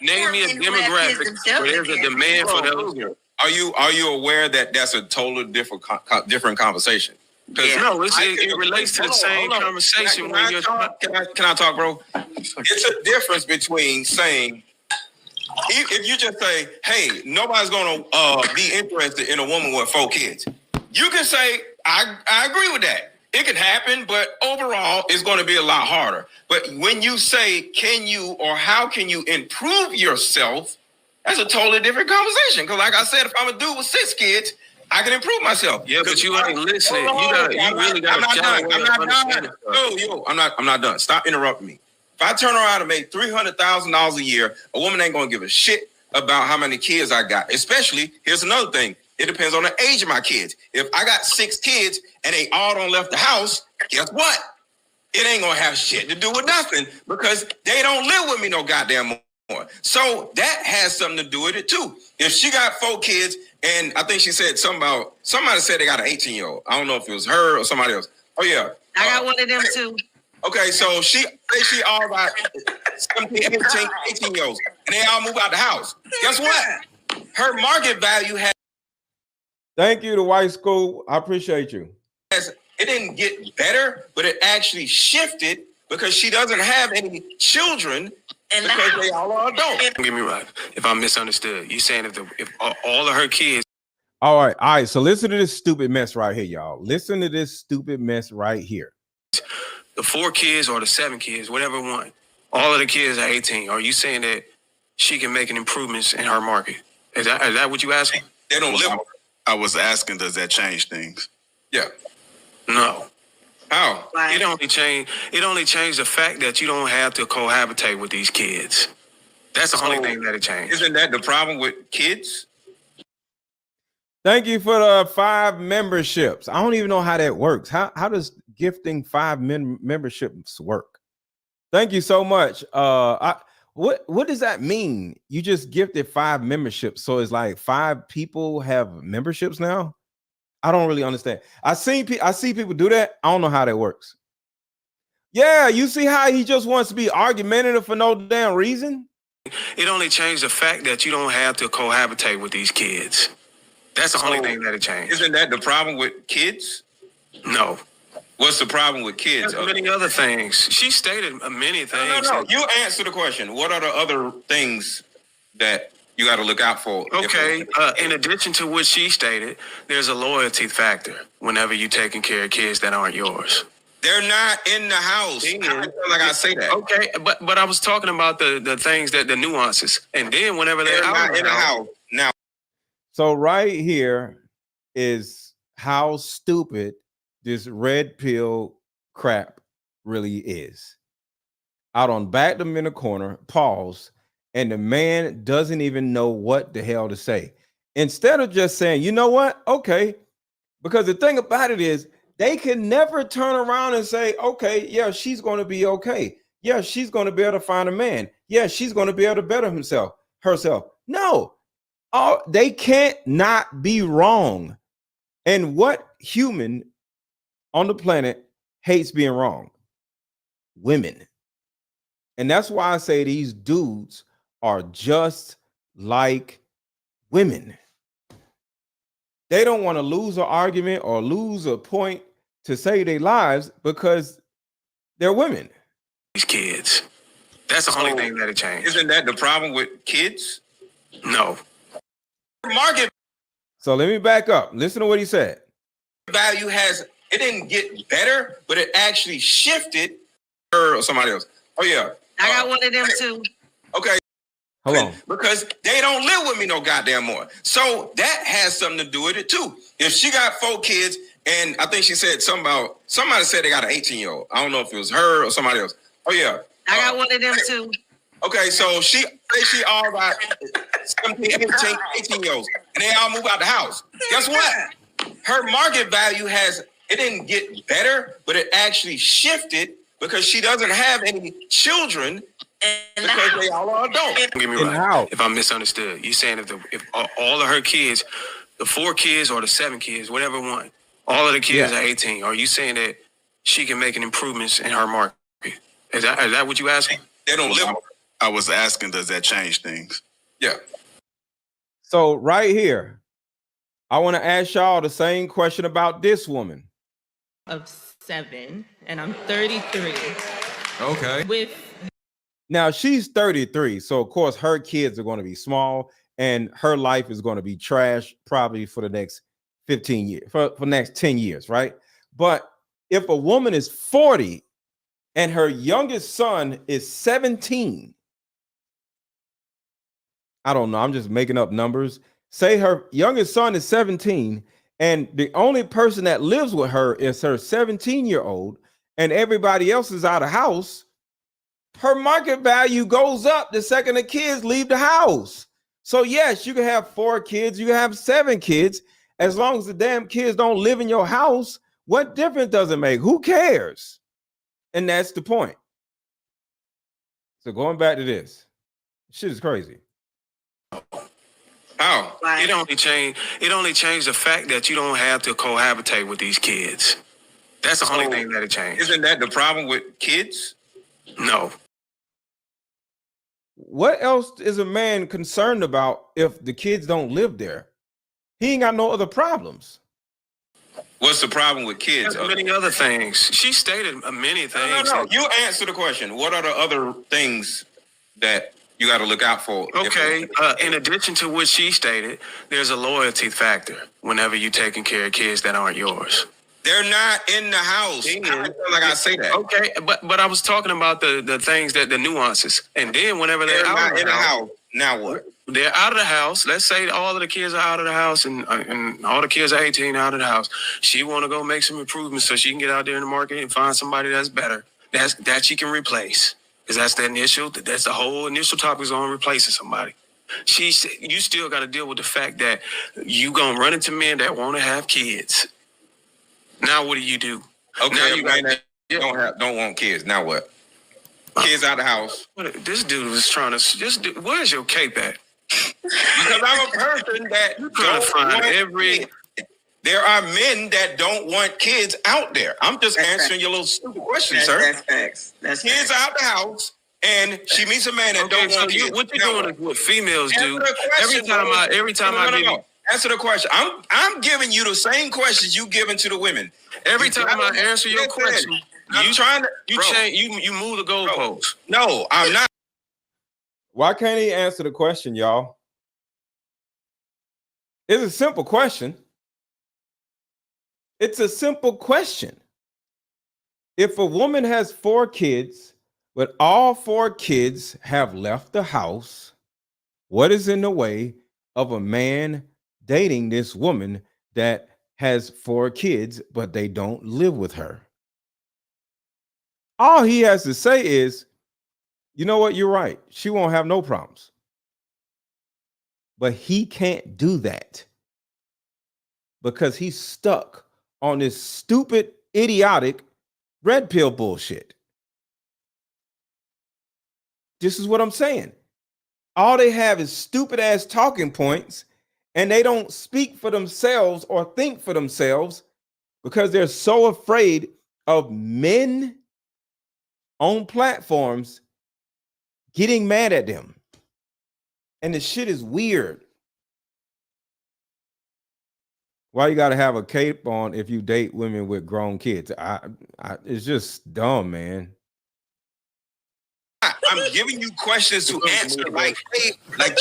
Name me a demographic where there's a demand for those. Are you aware that that's a totally different conversation? No, it relates to the same conversation. Can I talk, bro? It's a difference between saying, if you just say, hey, nobody's going to be interested in a woman with 4 kids. You can say, I agree with that. It can happen, but overall, it's going to be a lot harder. But when you say, can you or how can you improve yourself, that's a totally different conversation. Because like I said, if I'm a dude with 6 kids, I can improve myself. Yeah, but you ain't listening. You really got to. I'm not done. Stop interrupting me. If I turn around and make $300,000 a year, a woman ain't going to give a shit about how many kids I got. Especially, here's another thing. It depends on the age of my kids. If I got 6 kids and they all don't left the house, guess what? It ain't gonna have shit to do with nothing because they don't live with me no goddamn more. So that has something to do with it too. If she got 4 kids, and I think she said something about, somebody said they got an 18-year-old. I don't know if it was her or somebody else. Oh yeah. I got one of them too. Okay, so she all got 17, 18-year-olds, and they all move out the house. Guess what? Her market value has. Thank you to White School. I appreciate you. It didn't get better, but it actually shifted because she doesn't have any children and because they all are adults. Don't get me right. If I misunderstood, you saying if all of her kids. All right. So listen to this stupid mess right here, y'all. Listen to this stupid mess right here. The 4 kids or the 7 kids, whatever one, all of the kids are 18. Are you saying that she can make an improvements in her market? Is that what you asking? They don't live. I was asking, does that change things? Yeah. No. How? It only changed the fact that you don't have to cohabitate with these kids. That's the only thing that it changed. Isn't that the problem with kids? Thank you for the 5 memberships. I don't even know how that works. How does gifting 5 memberships work? Thank you so much. What does that mean? You just gifted 5 memberships, so it's like 5 people have memberships now. I don't really understand. I see people do that. I don't know how that works. Yeah, you see how he just wants to be argumentative for no damn reason. It only changed the fact that you don't have to cohabitate with these kids. That's the only thing that it changed. Isn't that the problem with kids? No. What's the problem with kids? There's many other things. She stated many things. No. You answer the question. What are the other things that you got to look out for. Okay. In addition to what she stated, there's a loyalty factor whenever you're taking care of kids that aren't yours. They're not in the house. Like I say that. Okay, but I was talking about the things that the nuances, and then whenever they're out not in the house now. So right here is how stupid this red pill crap really is. Out on back them in the corner, pause, and the man doesn't even know what the hell to say. Instead of just saying, you know what? Okay. Because the thing about it is, they can never turn around and say, okay, yeah, she's going to be okay. Yeah, she's going to be able to find a man. Yeah, she's going to be able to better herself. No, they can't not be wrong. And what human on the planet hates being wrong? Women. And that's why I say these dudes are just like women. They don't want to lose an argument or lose a point to save their lives because they're women. These kids. That's the only thing that'll change. Isn't that the problem with kids? No. Market So let me back up. Listen to what he said. value it didn't get better, but it actually shifted her or somebody else. Oh yeah. I got one of them too. Okay. Hold on. Because they don't live with me no goddamn more. So that has something to do with it too. If she got 4 kids, and I think she said something about, somebody said they got an 18-year-old. I don't know if it was her or somebody else. Oh yeah. I got one of them too. Okay, so she all got 17, 18-year-olds, and they all move out the house. Guess what? Her market value it didn't get better, but it actually shifted because she doesn't have any children because they all are adults. Don't get me right. If I'm misunderstood, you're saying if all of her kids, the 4 kids or the 7 kids, whatever one, all of the kids are 18, are you saying that she can make an improvements in her market? Is that what you asking? They don't live. I was asking, does that change things? Yeah. So right here, I want to ask y'all the same question about this woman. Of 7, and I'm 33. Okay. Now she's 33, so of course her kids are going to be small, and her life is going to be trash probably for the next 15 years, for the next 10 years, right? But if a woman is 40 and her youngest son is 17, I don't know, I'm just making up numbers. Say her youngest son is 17, and the only person that lives with her is her 17-year-old, and everybody else is out of house. Her market value goes up the second the kids leave the house. So yes, you can have 4 kids, you can have 7 kids, as long as the damn kids don't live in your house. What difference does it make? Who cares? And that's the point. So going back to this, shit is crazy. How? It only changed the fact that you don't have to cohabitate with these kids. That's the only thing that'll change. Isn't that the problem with kids? No. What else is a man concerned about if the kids don't live there? He ain't got no other problems. What's the problem with kids? There's many other things. She stated many things. No. You answer the question. What are the other things that you got to look out for? Okay. In addition to what she stated, there's a loyalty factor whenever you're taking care of kids that aren't yours. They're not in the house. Like I say that. Okay, but I was talking about the things that the nuances, and then whenever they're out not of in the house, now what? They're out of the house. Let's say all of the kids are out of the house, and all the kids are 18 out of the house. She want to go make some improvements so she can get out there in the market and find somebody that's better, that she can replace. Because that's the whole initial topic is on replacing somebody. You still got to deal with the fact that you gonna run into men that want to have kids. Now what do you do? Okay, now you don't want kids. Now what? Kids out of the house. This dude was trying to. Where's your cape at? Because I'm a person that trying to find There are men that don't want kids out there. I'm just answering your little stupid question, sir. That's facts. Kids out the house, and she meets a man that don't want kids. What you doing is what females do. Every time I give you. Answer the question. I'm giving you the same questions you giving to the women. Every time I answer your question, you move the goalposts. No, I'm not. Why can't he answer the question, y'all? It's a simple question. It's a simple question. If a woman has 4 kids, but all 4 kids have left the house, what is in the way of a man dating this woman that has 4 kids, but they don't live with her? All he has to say is, you know what, you're right. She won't have no problems. But he can't do that because he's stuck on this stupid, idiotic red pill bullshit. This is what I'm saying. All they have is stupid ass talking points, and they don't speak for themselves or think for themselves because they're so afraid of men on platforms getting mad at them. And the shit is weird. Why you gotta have a cape on if you date women with grown kids? It's just dumb, man. I'm giving you questions to answer like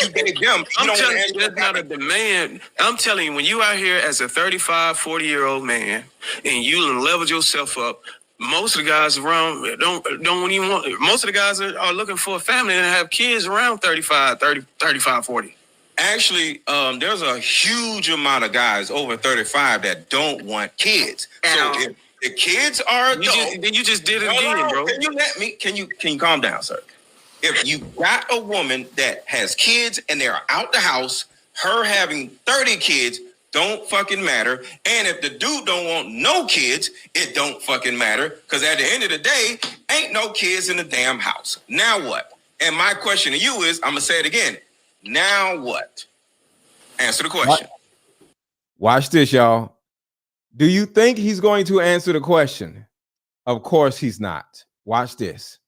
you gave them. I'm telling you, that's not a demand. I'm telling you, when you out here as a 35, 40-year-old man and you leveled yourself up, most of the guys around don't even want. Most of the guys are looking for a family and have kids around 35, 40. Actually, there's a huge amount of guys over 35 that don't want kids. So if the kids are adults, then you just did it again, bro. Can you let me? Can you calm down, sir? If you got a woman that has kids and they're out the house, her having 30 kids don't fucking matter. And if the dude don't want no kids, it don't fucking matter. Because at the end of the day, ain't no kids in the damn house. Now what? And my question to you is, I'm going to say it again. Now what? Answer the question. Watch this, y'all. Do you think he's going to answer the question? Of course he's not. Watch this.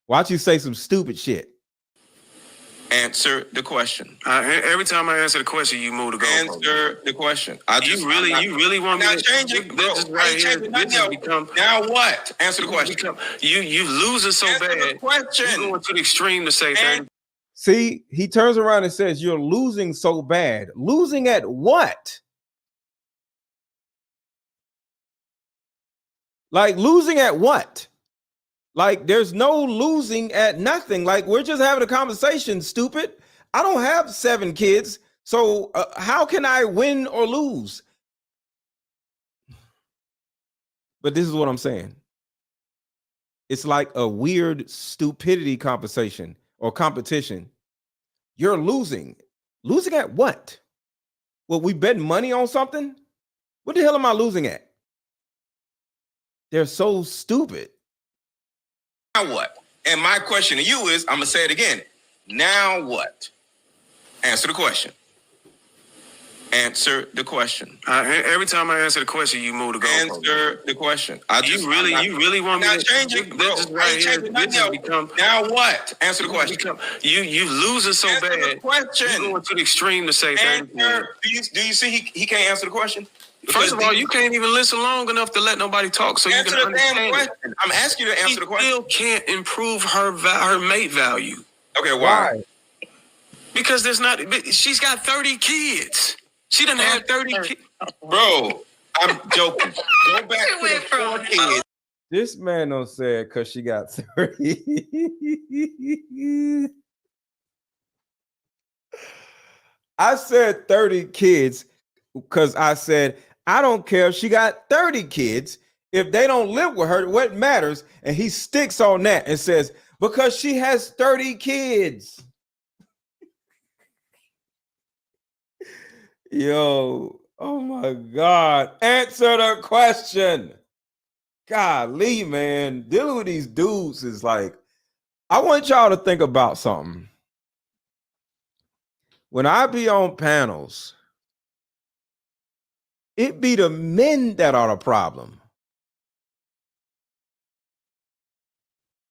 Watch you say some stupid shit. Answer the question. Every time I answer the question, you move the goalpost. Answer the question. You really want me to change it? This is right here. This has become. Now what? Answer the question. You losing so bad. The question. You're going to the extreme to say 30. See, he turns around and says, you're losing so bad. Losing at what? Like, losing at what? Like, there's no losing at nothing. Like, we're just having a conversation, stupid. I don't have 7 kids. So how can I win or lose? But this is what I'm saying. It's like a weird stupidity conversation or competition. You're losing. Losing at what? Well, we bet money on something? What the hell am I losing at? They're so stupid. Now what? And my question to you is, I'm going to say it again. Now what? Answer the question. Answer the question. Every time I answer the question, you move the goalpost. Answer the question. You really want me to change it? This is right here. This has become. Now what? Answer the question. You losing so bad. The question. You're going to the extreme to say 30. Do you see he can't answer the question? First of all, you can't even listen long enough to let nobody talk, so you can understand it. I'm asking you to answer the question. Still can't improve her mate value. Okay, why? Because she's got 30 kids. She done had 30 kids. Bro, I'm joking. Go back to the 4 kids. This man don't say it because she got 30. I said 30 kids because I said, I don't care if she got 30 kids. If they don't live with her, what matters? And he sticks on that and says, because she has 30 kids. Yo, oh my God. Answer the question. Golly, man. Dealing with these dudes is like, I want y'all to think about something. When I be on panels, it be the men that are the problem.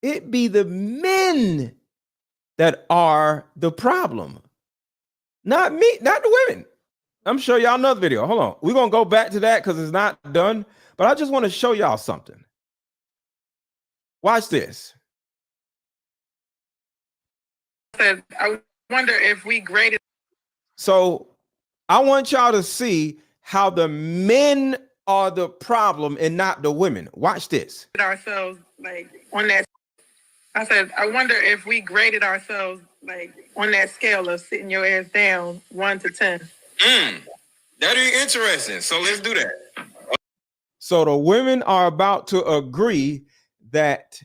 It be the men that are the problem. Not me, not the women. I'm sure y'all another video. Hold on. We're going to go back to that because it's not done. But I just want to show y'all something. Watch this. I wonder if we graded. So I want y'all to see how the men are the problem and not the women. Watch this. Ourselves like on that. I said, I wonder if we graded ourselves like on that scale of sitting your ass down 1 to 10. That'd be interesting. So let's do that. So the women are about to agree that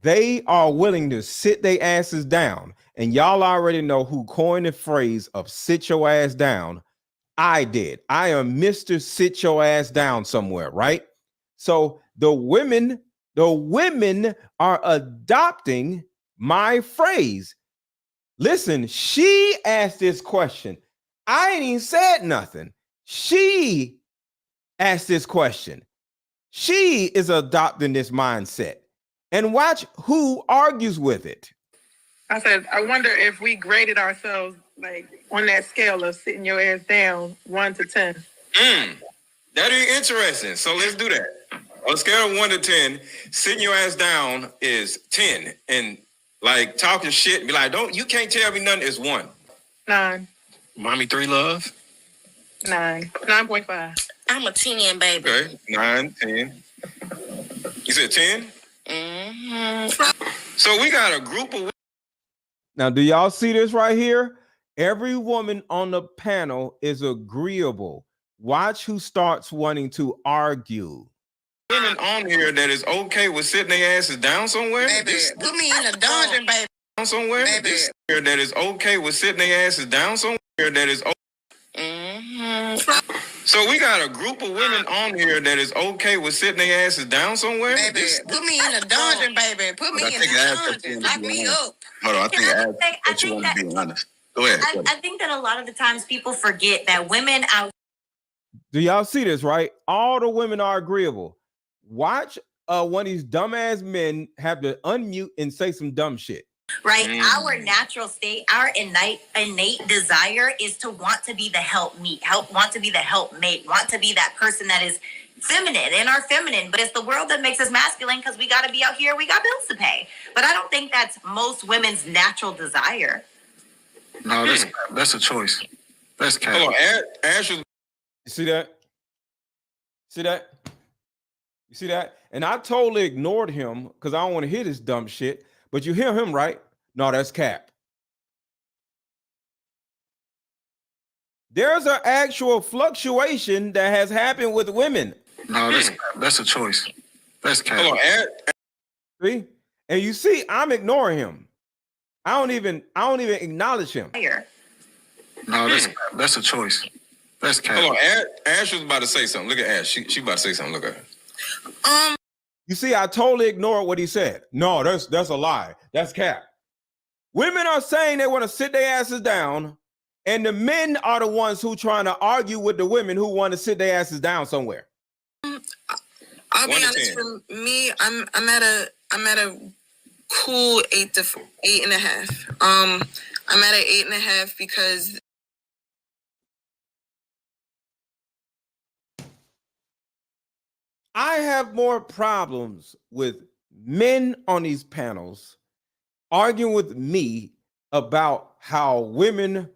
they are willing to sit their asses down. And y'all already know who coined the phrase of sit your ass down. I did. I am Mr. Sit your ass down somewhere, right? So the women are adopting my phrase. Listen, she asked this question. I ain't even said nothing. She asked this question. She is adopting this mindset. And watch who argues with it. I said, I wonder if we graded ourselves like on that scale of sitting your ass down 1 to 10. That'd be interesting. So let's do that. On a scale of 1 to 10, sitting your ass down is 10. And like talking shit, be like, you can't tell me nothing is 1. 9. Mommy 3 love? 9. 9.5. I'm a 10, baby. Okay, 9, 10. You said 10? So we got a group of. Now, do y'all see this right here? Every woman on the panel is agreeable. Watch who starts wanting to argue. Women on here that is okay with sitting their asses down somewhere. Baby, put me in a dungeon, baby. Down somewhere. Baby. Here that is okay with sitting their asses down somewhere. That is. So we got a group of women on here that is okay with sitting their asses down somewhere. Baby, put me in a dungeon, baby. Put me in a dungeon. Lock me up. Hold on, I think I you want think to be honest. Go ahead. I think that a lot of the times people forget that women out. Do y'all see this, right? All the women are agreeable. Watch one of these dumbass men have to unmute and say some dumb shit. Right? Our natural state, our innate desire is to want to be the helpmate, want to be the helpmate, want to be that person that is feminine and are feminine. But it's the world that makes us masculine because we got to be out here. We got bills to pay. But I don't think that's most women's natural desire. No, that's a choice. That's cat. Hold on, Ash. You see that? See that? You see that? And I totally ignored him because I don't want to hear this dumb shit. But you hear him, right? No, that's cap. There's an actual fluctuation that has happened with women. No, that's a choice. That's cat. Hold on, See? And you see, I'm ignoring him. I don't even acknowledge him. No, that's a choice. That's cat. Hold on, Ash was about to say something. Look at Ash. She about to say something. Look at her. You see, I totally ignored what he said. No, that's a lie. That's cap. Women are saying they want to sit their asses down, and the men are the ones who trying to argue with the women who want to sit their asses down somewhere. I'll be honest. For me, I'm at a cool 8.5. I'm at an 8.5 because. I have more problems with men on these panels arguing with me about how women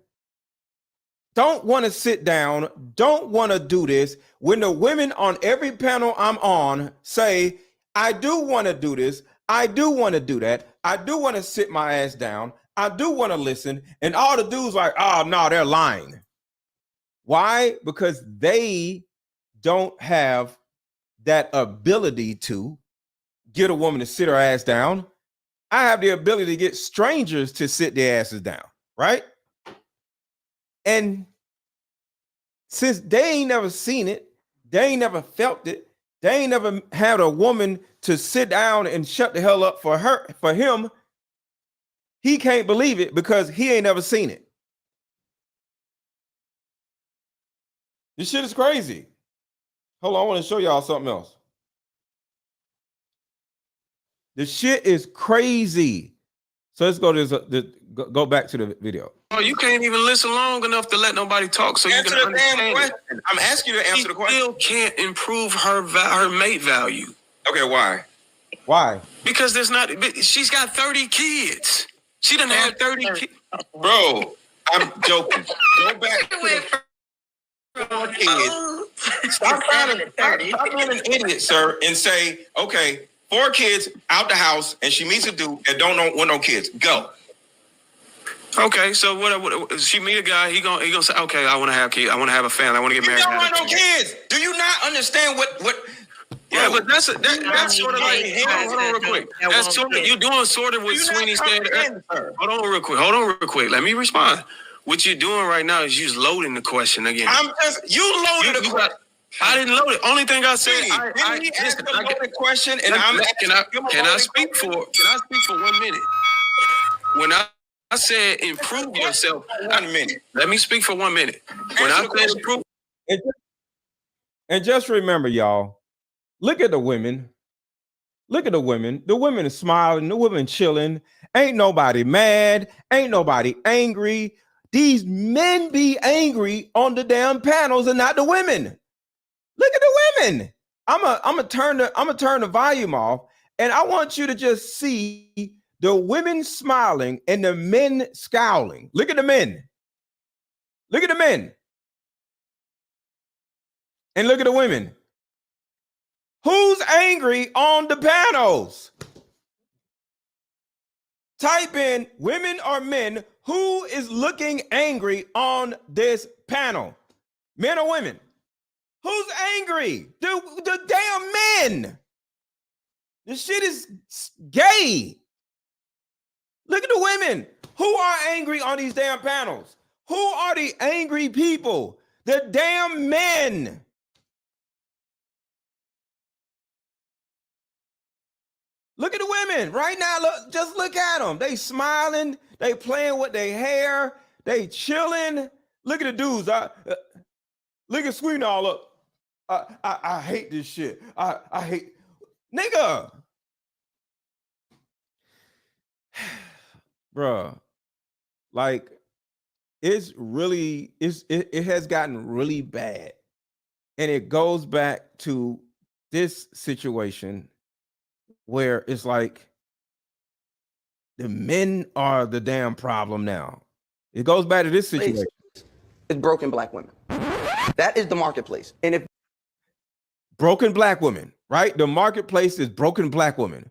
don't want to sit down, don't want to do this, when the women on every panel I'm on say, I do want to do this, I do want to do that, I do want to sit my ass down, I do want to listen, and all the dudes like, oh, no, they're lying. Why? Because they don't have that ability to get a woman to sit her ass down. I have the ability to get strangers to sit their asses down, right? And since they ain't never seen it, they ain't never felt it, they ain't never had a woman to sit down and shut the hell up for him, he can't believe it because he ain't never seen it. This shit is crazy. Hold on, I want to show y'all something else. The shit is crazy. So let's go back to the video. Oh, you can't even listen long enough to let nobody talk, so you can understand it. I'm asking you to answer the question. Still can't improve her mate value. Okay, why? Why? Because she's got 30 kids. She done had 30 kids. Bro, I'm joking. Go back to the 4 kids. Stop being an idiot, sir, and say, okay, 4 kids out the house, and she meets a dude that don't want no kids. Go. Okay, so what she meet a guy, he gonna say, okay, I want to have kids, I want to have a family, I want to get married. You don't want no kids. Do you not understand what? Yeah, but that's sort of like, hold on real quick. That's sort of, you're doing sort of what Sweeney said. Hold on real quick. Let me respond. What you're doing right now is you just loading the question again. You loaded the question. I didn't load it. Only thing I said, I asked the loaded question, and can I speak for 1 minute? When I said improve yourself, 1 minute. Let me speak for 1 minute. When I said improve, and just remember, y'all. Look at the women. Look at the women. The women are smiling. The women chilling. Ain't nobody mad. Ain't nobody angry. These men be angry on the damn panels and not the women. Look at the women. I'm gonna turn the volume off, and I want you to just see the women smiling and the men scowling. Look at the men. Look at the men. And look at the women. Who's angry on the panels? Type in women or men. Who is looking angry on this panel? Men or women? Who's angry? The damn men. This shit is gay. Look at the women. Who are angry on these damn panels? Who are the angry people? The damn men. Look at the women right now. Look, just look at them. They smiling. They playing with their hair. They chilling. Look at the dudes. Look at Squealing all up. I hate this shit. I hate, nigga. Bruh, like it has gotten really bad, and it goes back to this situation where it's like the men are the damn problem now. It goes back to this situation. It's broken black women. That is the marketplace. And if broken black women, right? The marketplace is broken black women.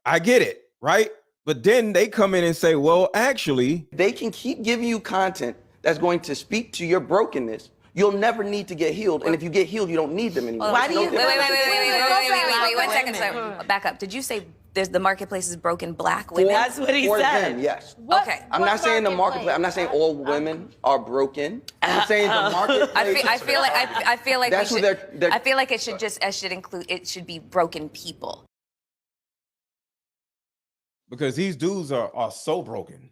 I get it, right? But then they come in and say, well, actually, they can keep giving you content that's going to speak to your brokenness. You'll never need to get healed. And if you get healed, you don't need them anymore. Why do you? Wait, 1 second, sir. Back up. Did you say the marketplace is broken black women? That's what he said. Them, yes. Okay. I'm not saying the marketplace. I'm not saying all women are broken. I'm saying the marketplace. I feel like that's we what should, I feel like it should be broken people. Because these dudes are so broken.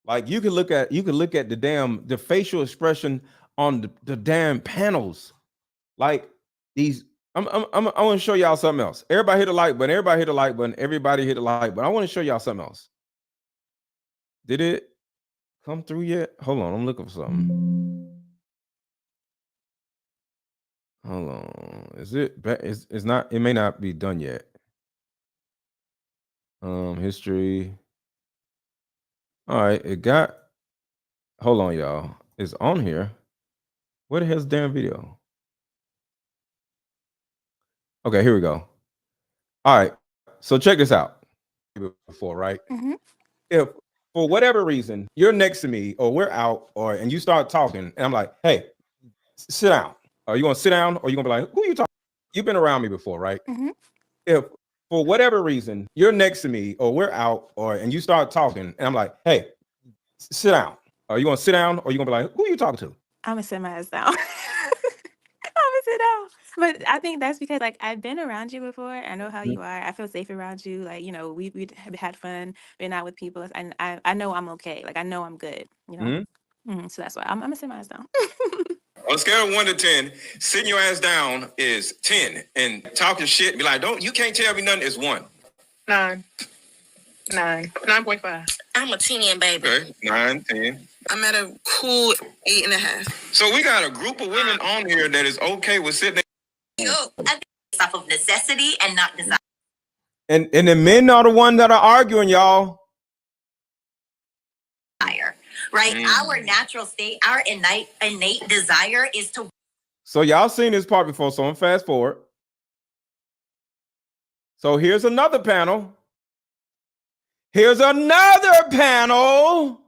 Like you can look at the facial expression on the damn panels. Like these, I want to show y'all something else. Everybody hit the like button. Everybody hit the like button. Everybody hit the like button. I want to show y'all something else. Did it come through yet? Hold on, I'm looking for something. Hold on. Is it? It's not. It may not be done yet. History. All right, it got. Hold on, y'all. It's on here. Where the hell's the damn video? Okay, here we go. All right, so check this out. Before, right? Mm-hmm. If for whatever reason you're next to me, or we're out, and you start talking, and I'm like, "Hey, sit down." Are you gonna sit down, or you gonna be like, "Who are you talking?" You've been around me before, right? Mm-hmm. If for whatever reason you're next to me, or we're out, and you start talking, and I'm like, "Hey, sit down." Are you gonna sit down, or you gonna be like, "Who are you talking to?" I'm gonna sit my ass down. I'm gonna sit down. But I think that's because like I've been around you before. I know how you are. I feel safe around you. Like, you know, we have had fun being out with people. And I know I'm okay. Like I know I'm good. You know. So that's why I'm gonna sit my ass down. On a scale of 1 to 10, sitting your ass down is 10, and talking shit, be like, you can't tell me nothing is 1. 9. 9.5. I'm a 10, baby. Okay, 9, 10. I'm at a cool 8.5. So we got a group of women on here that is okay with sitting. I think it's off of necessity and not desire. And the men are the ones that are arguing, y'all. right? Our natural state, our innate desire is to. So y'all seen this part before, so I'm fast forward. So here's another panel. Here's another panel.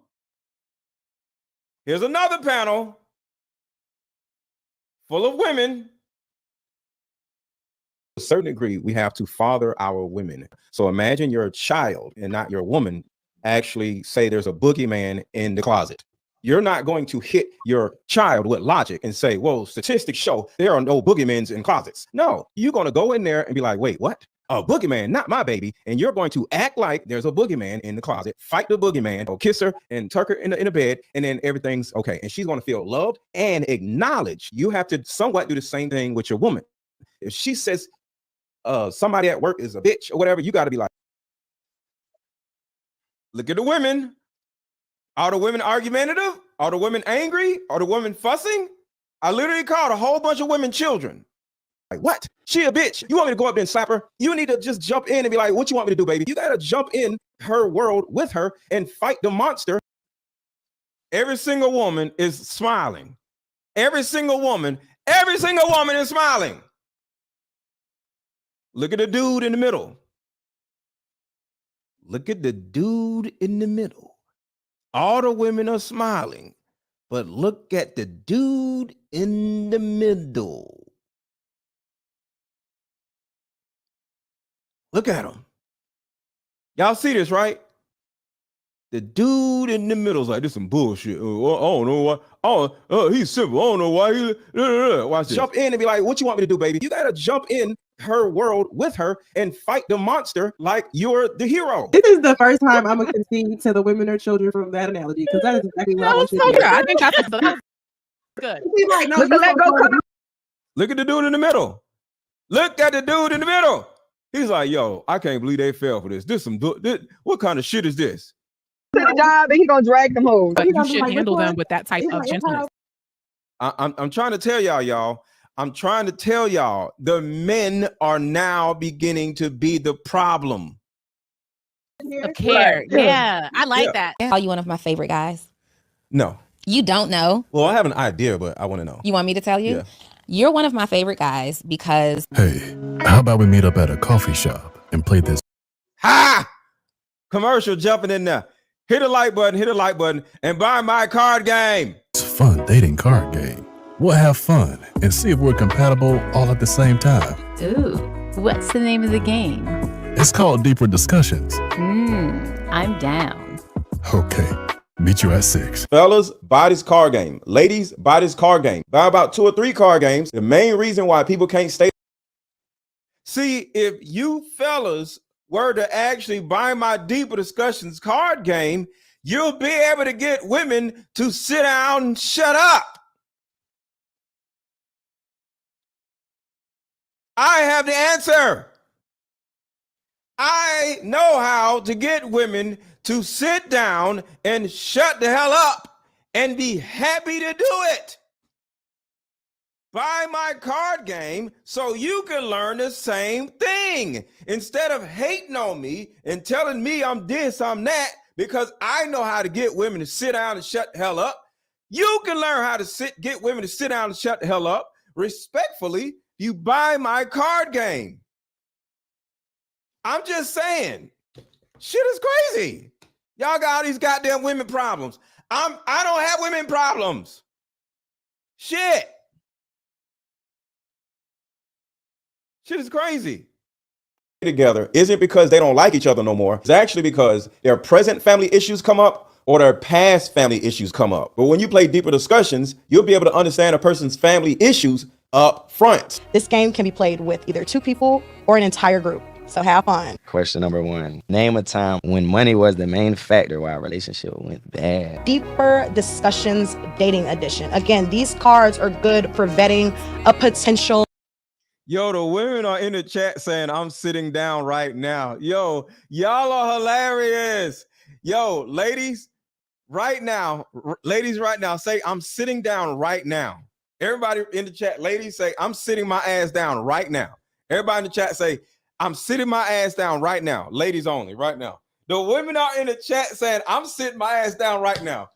Here's another panel full of women. To a certain degree, we have to father our women. So imagine your child and not your woman actually say there's a boogeyman in the closet. You're not going to hit your child with logic and say, well, statistics show there are no boogeymans in closets. No, you're going to go in there and be like, wait, what? A boogeyman, not my baby. And you're going to act like there's a boogeyman in the closet, fight the boogeyman, or kiss her and tuck her in the bed, and then everything's okay. And she's going to feel loved and acknowledged. You have to somewhat do the same thing with your woman. If she says somebody at work is a bitch or whatever, you got to be like, look at the women. Are the women argumentative? Are the women angry? Are the women fussing? I literally called a whole bunch of women children. Like, what? She a bitch. You want me to go up there and slap her? You need to just jump in and be like, what you want me to do, baby? You got to jump in her world with her and fight the monster. Every single woman is smiling. Every single woman is smiling. Look at the dude in the middle. Look at the dude in the middle. All the women are smiling, but look at the dude in the middle. Look at him. Y'all see this, right? The dude in the middle is like, this is some bullshit. I don't know why. Oh, he's simple. I don't know why. Watch this. Jump in and be like, what you want me to do, baby? You got to jump in her world with her and fight the monster like you're the hero. This is the first time I'm going to concede to the women or children from that analogy, because that is exactly what I want you to do. I think that's good. Like, no, Look at the dude in the middle. Look at the dude in the middle. He's like, yo, I can't believe they fell for this. What kind of shit is this? To the job and he gonna drag them home. But you should handle them with that type of gentleness. I'm trying to tell y'all. I'm trying to tell y'all, the men are now beginning to be the problem. Of care. Yeah, I like that. Are you one of my favorite guys? No. You don't know? Well, I have an idea, but I want to know. You want me to tell you? Yeah. You're one of my favorite guys because... Hey, how about we meet up at a coffee shop and play this? Ha! Commercial jumping in there. Hit the like button, and buy my card game. It's a fun dating card game. We'll have fun and see if we're compatible all at the same time. Ooh, what's the name of the game? It's called Deeper Discussions. I'm down. Okay, meet you at 6. Fellas, buy this card game. Ladies, buy this card game. Buy about 2 or 3 card games. The main reason why people can't stay. See, if you fellas were to actually buy my Deeper Discussions card game, you'll be able to get women to sit down and shut up. I have the answer. I know how to get women to sit down and shut the hell up and be happy to do it. Buy my card game so you can learn the same thing. Instead of hating on me and telling me I'm this, I'm that, because I know how to get women to sit down and shut the hell up. You can learn how to get women to sit down and shut the hell up respectfully. You buy my card game. I'm just saying, shit is crazy. Y'all got all these goddamn women problems. I don't have women problems. Shit is crazy. Together isn't because they don't like each other no more. It's actually because their present family issues come up or their past family issues come up. But when you play Deeper Discussions, you'll be able to understand a person's family issues up front. This game can be played with either 2 people or an entire group. So have fun. Question number 1. Name a time when money was the main factor why a relationship went bad. Deeper Discussions Dating Edition. Again, these cards are good for vetting a potential. Yo, the women are in the chat saying, I'm sitting down right now. Yo, y'all are hilarious. Yo, ladies, right now, say, I'm sitting down right now. Everybody in the chat, ladies, say, I'm sitting my ass down right now. Everybody in the chat say, I'm sitting my ass down right now. Ladies only, right now. The women are in the chat saying, I'm sitting my ass down right now.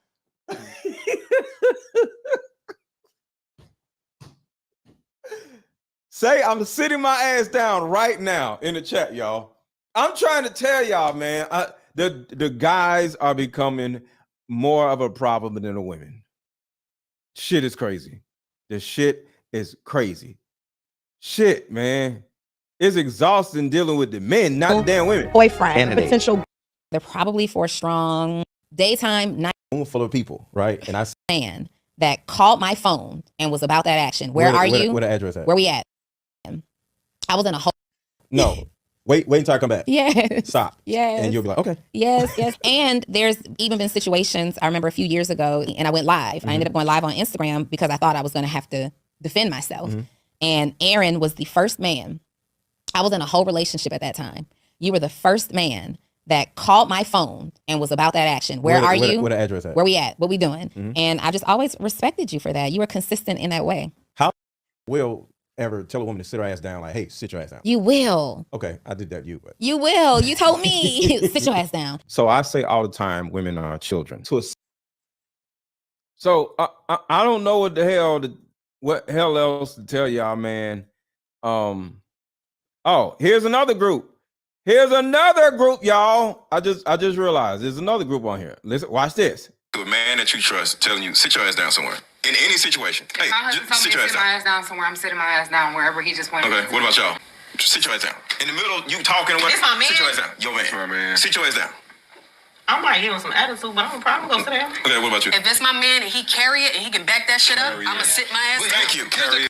Say I'm sitting my ass down right now in the chat, y'all. I'm trying to tell y'all, man. The guys are becoming more of a problem than the women. Shit is crazy. The shit is crazy. Shit, man. It's exhausting dealing with the men, not the damn women. Boyfriend, potential. They're probably for strong daytime night Room full of people, right? And I man that called my phone and was about that action. Where are you? Where the address at? Where we at? I was in a whole. No. Wait until I come back. Yes. Stop. Yes. And you'll be like, okay. Yes. And there's even been situations, I remember a few years ago, and I went live. I ended up going live on Instagram because I thought I was going to have to defend myself. And Aaron was the first man. I was in a whole relationship at that time. You were the first man that called my phone and was about that action. Where are you? Where the address at? Where we at? What we doing? And I just always respected you for that. You were consistent in that way. How will ever tell a woman to sit her ass down like, hey, sit your ass down? You will. Okay, I did that to you, but You will. You told me. Sit your ass down. So I say all the time, women are children. So I don't know what hell else to tell y'all, man. Oh, here's another group. Here's another group, y'all. I just realized there's another group on here. Listen, watch this. To a man that you trust telling you, sit your ass down somewhere. In any situation. Hey, just sit your ass down. Somewhere, I'm sitting my ass down wherever he just went. Okay, what about y'all? Just sit your ass down. In the middle, you talking. This my man. Sit your ass down. Your man. This my man. Sit your ass down. I might give him some attitude, but I'm probably gonna sit down. Okay, what about you? If it's my man and he carry it and he can back that shit up, I'm gonna sit my ass down. Thank you, Carrie.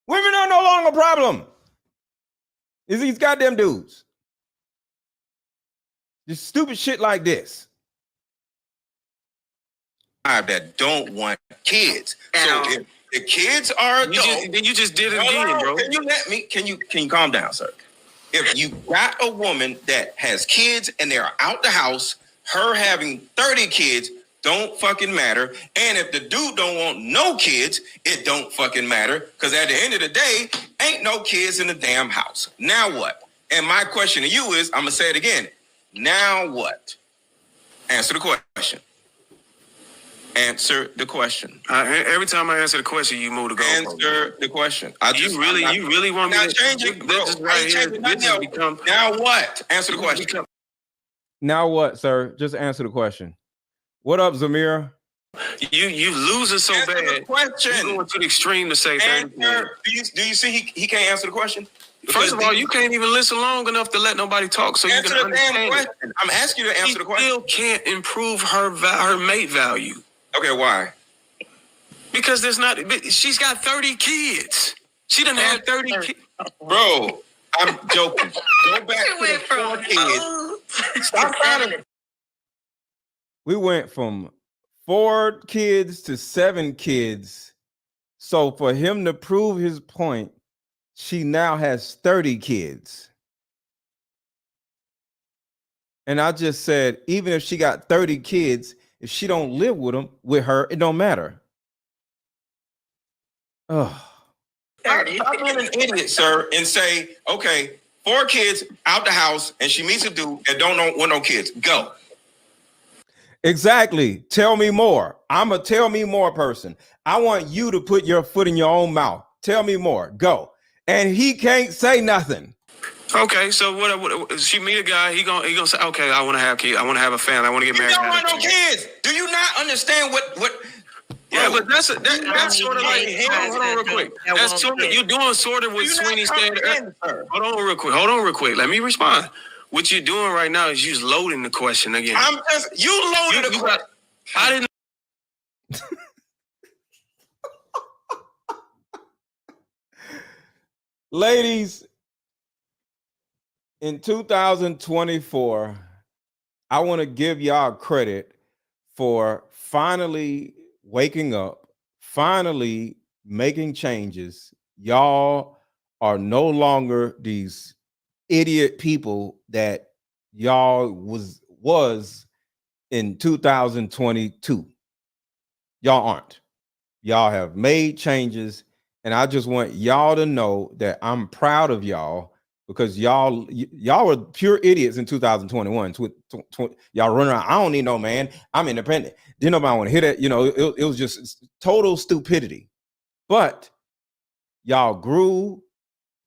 Women are no longer a problem. It's these goddamn dudes. Just stupid shit like this. That don't want kids. So if the kids are adult, You just did it again, bro. Can you let me? Can you calm down, sir? If you got a woman that has kids and they're out the house, her having 30 kids don't fucking matter. And if the dude don't want no kids, it don't fucking matter. Because at the end of the day, ain't no kids in the damn house. Now what? And my question to you is, I'm going to say it again. Now what? Answer the question. Answer the question. Every time I answer the question, you move the goalpost. Answer the question. You really want me to change it, bro? This is right here. This has become. Now what? Answer the question. Now what, sir? Just answer the question. What up, Zamira? You losing so Answer bad. the question. You going to the extreme to say 30. Do you see he can't answer the question? First of all, you can't even listen long enough to let nobody talk, so you Answer can the damn understand. question. I'm asking you to answer the question. Still can't improve her mate value. Okay, why? Because she's got 30 kids. She done had 30 kids. Bro, I'm joking. Go back to the 4 kids. Stop trying to. We went from 4 kids to 7 kids. So for him to prove his point, she now has 30 kids. And I just said, even if she got 30 kids, if she don't live with her, it don't matter. Oh. Stop being an idiot, sir, and say, okay, 4 kids out the house, and she meets a dude that don't want no kids. Go. Exactly. Tell me more. I'm a tell me more person. I want you to put your foot in your own mouth. Tell me more. Go. And he can't say nothing. Okay, so what she meet a guy, he gonna say, okay, I want to have kids, I want to have a family, I want to get married. You don't want no kids. Do you not understand what? Yeah, but that's sort of like, hold on real quick. That's sort of, you're doing sort of what Sweeney said. Hold on real quick. Let me respond. What you're doing right now is you just loading the question again. You loaded the question. I didn't. Ladies, in 2024, I want to give y'all credit for finally waking up, finally making changes. Y'all are no longer these idiot people that y'all was in 2022. Y'all aren't. Y'all have made changes, and I just want y'all to know that I'm proud of y'all because y'all were pure idiots in 2021. Y'all run around, I don't need no man, I'm independent. Didn't nobody want to hear that. You know, it was just total stupidity. But y'all grew,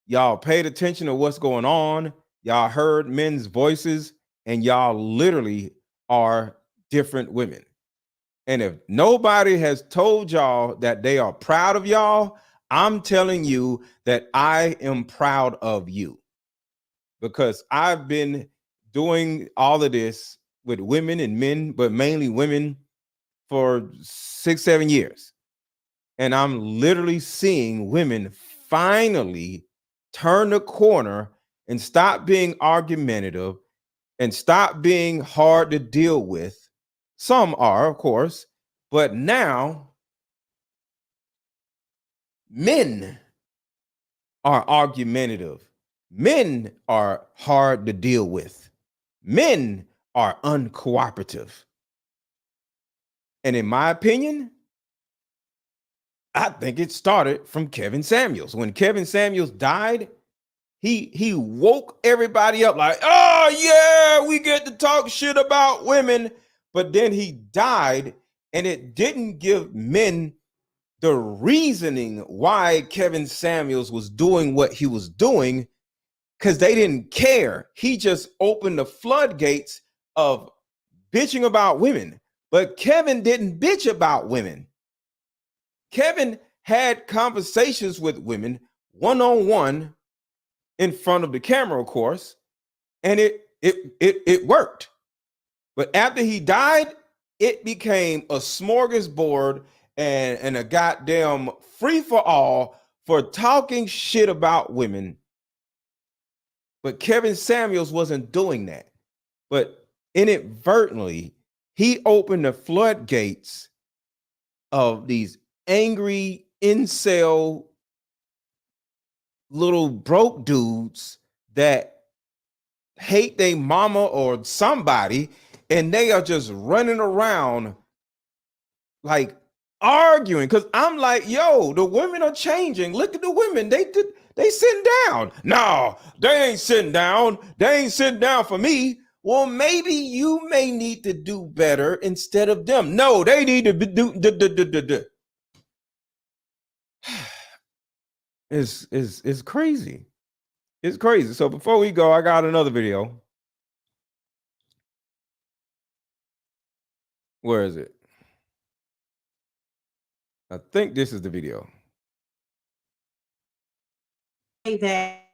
y'all paid attention to what's going on, y'all heard men's voices, and y'all literally are different women. And if nobody has told y'all that they are proud of y'all, I'm telling you that I am proud of you, because I've been doing all of this with women and men, but mainly women, for 6-7 years. And I'm literally seeing women finally turn the corner and stop being argumentative and stop being hard to deal with. Some are, of course, but now men are argumentative. Men are hard to deal with. Men are uncooperative. And in my opinion, I think it started from Kevin Samuels. When Kevin Samuels died, he woke everybody up like, oh yeah, we get to talk shit about women. But then he died, and it didn't give men the reasoning why Kevin Samuels was doing what he was doing, because they didn't care. He just opened the floodgates of bitching about women. But Kevin didn't bitch about women. Kevin had conversations with women one-on-one in front of the camera, of course, and it worked. But after he died, it became a smorgasbord and a goddamn free-for-all for talking shit about women. But Kevin Samuels wasn't doing that. But inadvertently, he opened the floodgates of these angry incel little broke dudes that hate their mama or somebody, and they are just running around like arguing. Because I'm like, yo, the women are changing. Look at the women. They sitting down. No, they ain't sitting down. They ain't sitting down for me. Well, maybe you may need to do better instead of them. No, they need to do. It's crazy. It's crazy. So before we go, I got another video. Where is it? I think this is the video. That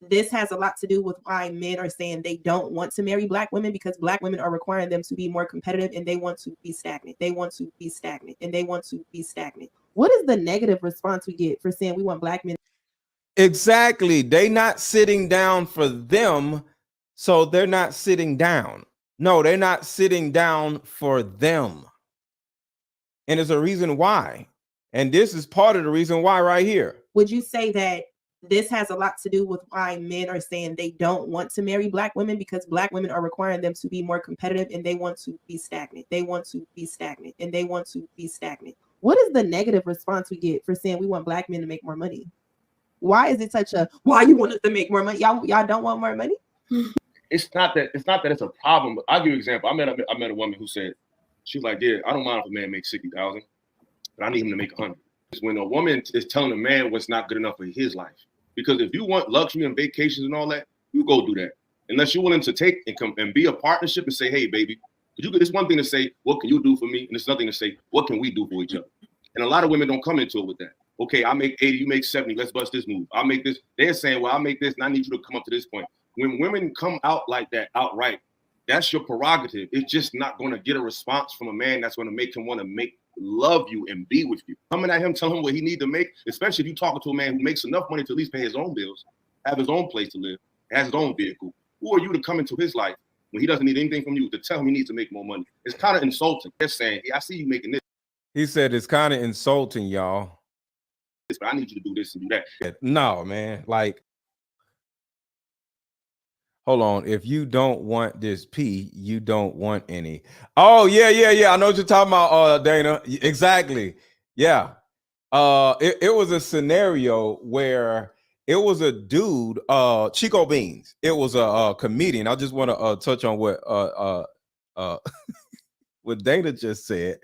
this has a lot to do with why men are saying they don't want to marry Black women, because Black women are requiring them to be more competitive, and they want to be stagnant. They want to be stagnant, and they want to be stagnant. What is the negative response we get for saying we want Black men? Exactly. They not sitting down for them, so they're not sitting down. No, they're not sitting down for them. And there's a reason why. And this is part of the reason why right here. Would you say that this has a lot to do with why men are saying they don't want to marry Black women, because Black women are requiring them to be more competitive, and they want to be stagnant. They want to be stagnant, and they want to be stagnant. What is the negative response we get for saying we want Black men to make more money? Why is it such a, why you want us to make more money? Y'all don't want more money? It's not that it's a problem. I'll give you an example. I met a woman who said, she's like, yeah, I don't mind if a man makes 60,000, but I need him to make 100. It's when a woman is telling a man what's not good enough for his life. Because if you want luxury and vacations and all that, you go do that. Unless you're willing to take and come and be a partnership and say, hey, baby, it's one thing to say, what can you do for me? And it's nothing to say, what can we do for each other? And a lot of women don't come into it with that. Okay, I make 80, you make 70, let's bust this move. I'll make this. They're saying, well, I'll make this, and I need you to come up to this point. When women come out like that outright, that's your prerogative. It's just not going to get a response from a man that's going to make him want to love you and be with you. Coming at him, telling him what he need to make, especially if you're talking to a man who makes enough money to at least pay his own bills, have his own place to live, has his own vehicle. Who are you to come into his life when he doesn't need anything from you to tell him he needs to make more money? It's kind of insulting. They're saying, hey, I see you making this. He said it's kind of insulting, y'all. But I need you to do this and do that. No, man. Like, hold on. If you don't want this P, you don't want any. Oh, yeah. I know what you're talking about, Dana. Exactly. Yeah. It was a scenario where It was a dude, Chico Beans. It was a comedian. I just want to touch on what what Dana just said.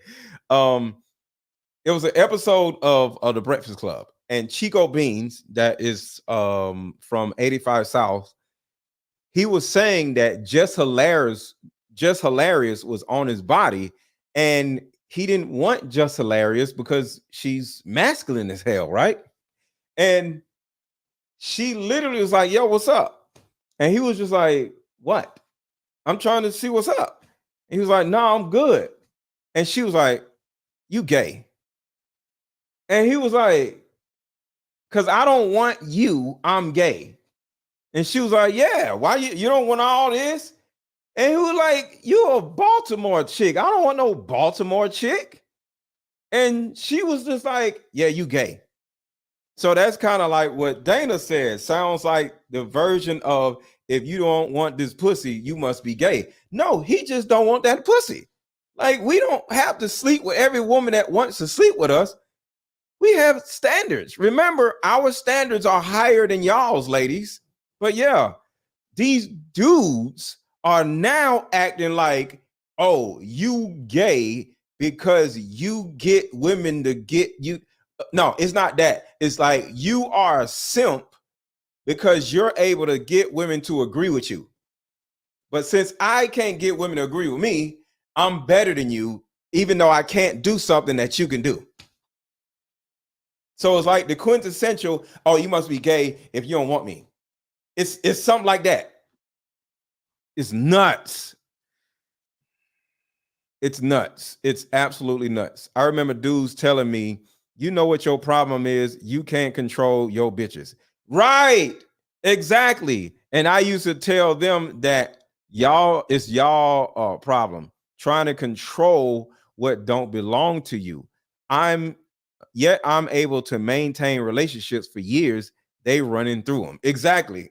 It was an episode of The Breakfast Club, and Chico Beans, that is from 85 South, he was saying that Just Hilarious was on his body, and he didn't want Just Hilarious because she's masculine as hell, right? And she literally was like, yo, what's up? And he was just like, what? I'm trying to see what's up. And he was like, no, I'm good. And she was like, you gay. And he was like, because I don't want you, I'm gay. And she was like, yeah, why you don't want all this? And he was like, you a Baltimore chick. I don't want no Baltimore chick. And she was just like, yeah, you gay. So that's kind of like what Dana said. Sounds like the version of, if you don't want this pussy, you must be gay. No, he just don't want that pussy. Like, we don't have to sleep with every woman that wants to sleep with us. We have standards. Remember, our standards are higher than y'all's, ladies. But yeah, these dudes are now acting like, oh, you gay because you get women to get you. No, it's not that. It's like you are a simp because you're able to get women to agree with you. But since I can't get women to agree with me, I'm better than you, even though I can't do something that you can do. So it's like the quintessential, oh, you must be gay if you don't want me. It's something like that. It's nuts. It's nuts. It's absolutely nuts. I remember dudes telling me, you know what your problem is? You can't control your bitches. Right. Exactly. And I used to tell them that it's y'all problem, trying to control what don't belong to you. I'm able to maintain relationships for years. They running through them. Exactly,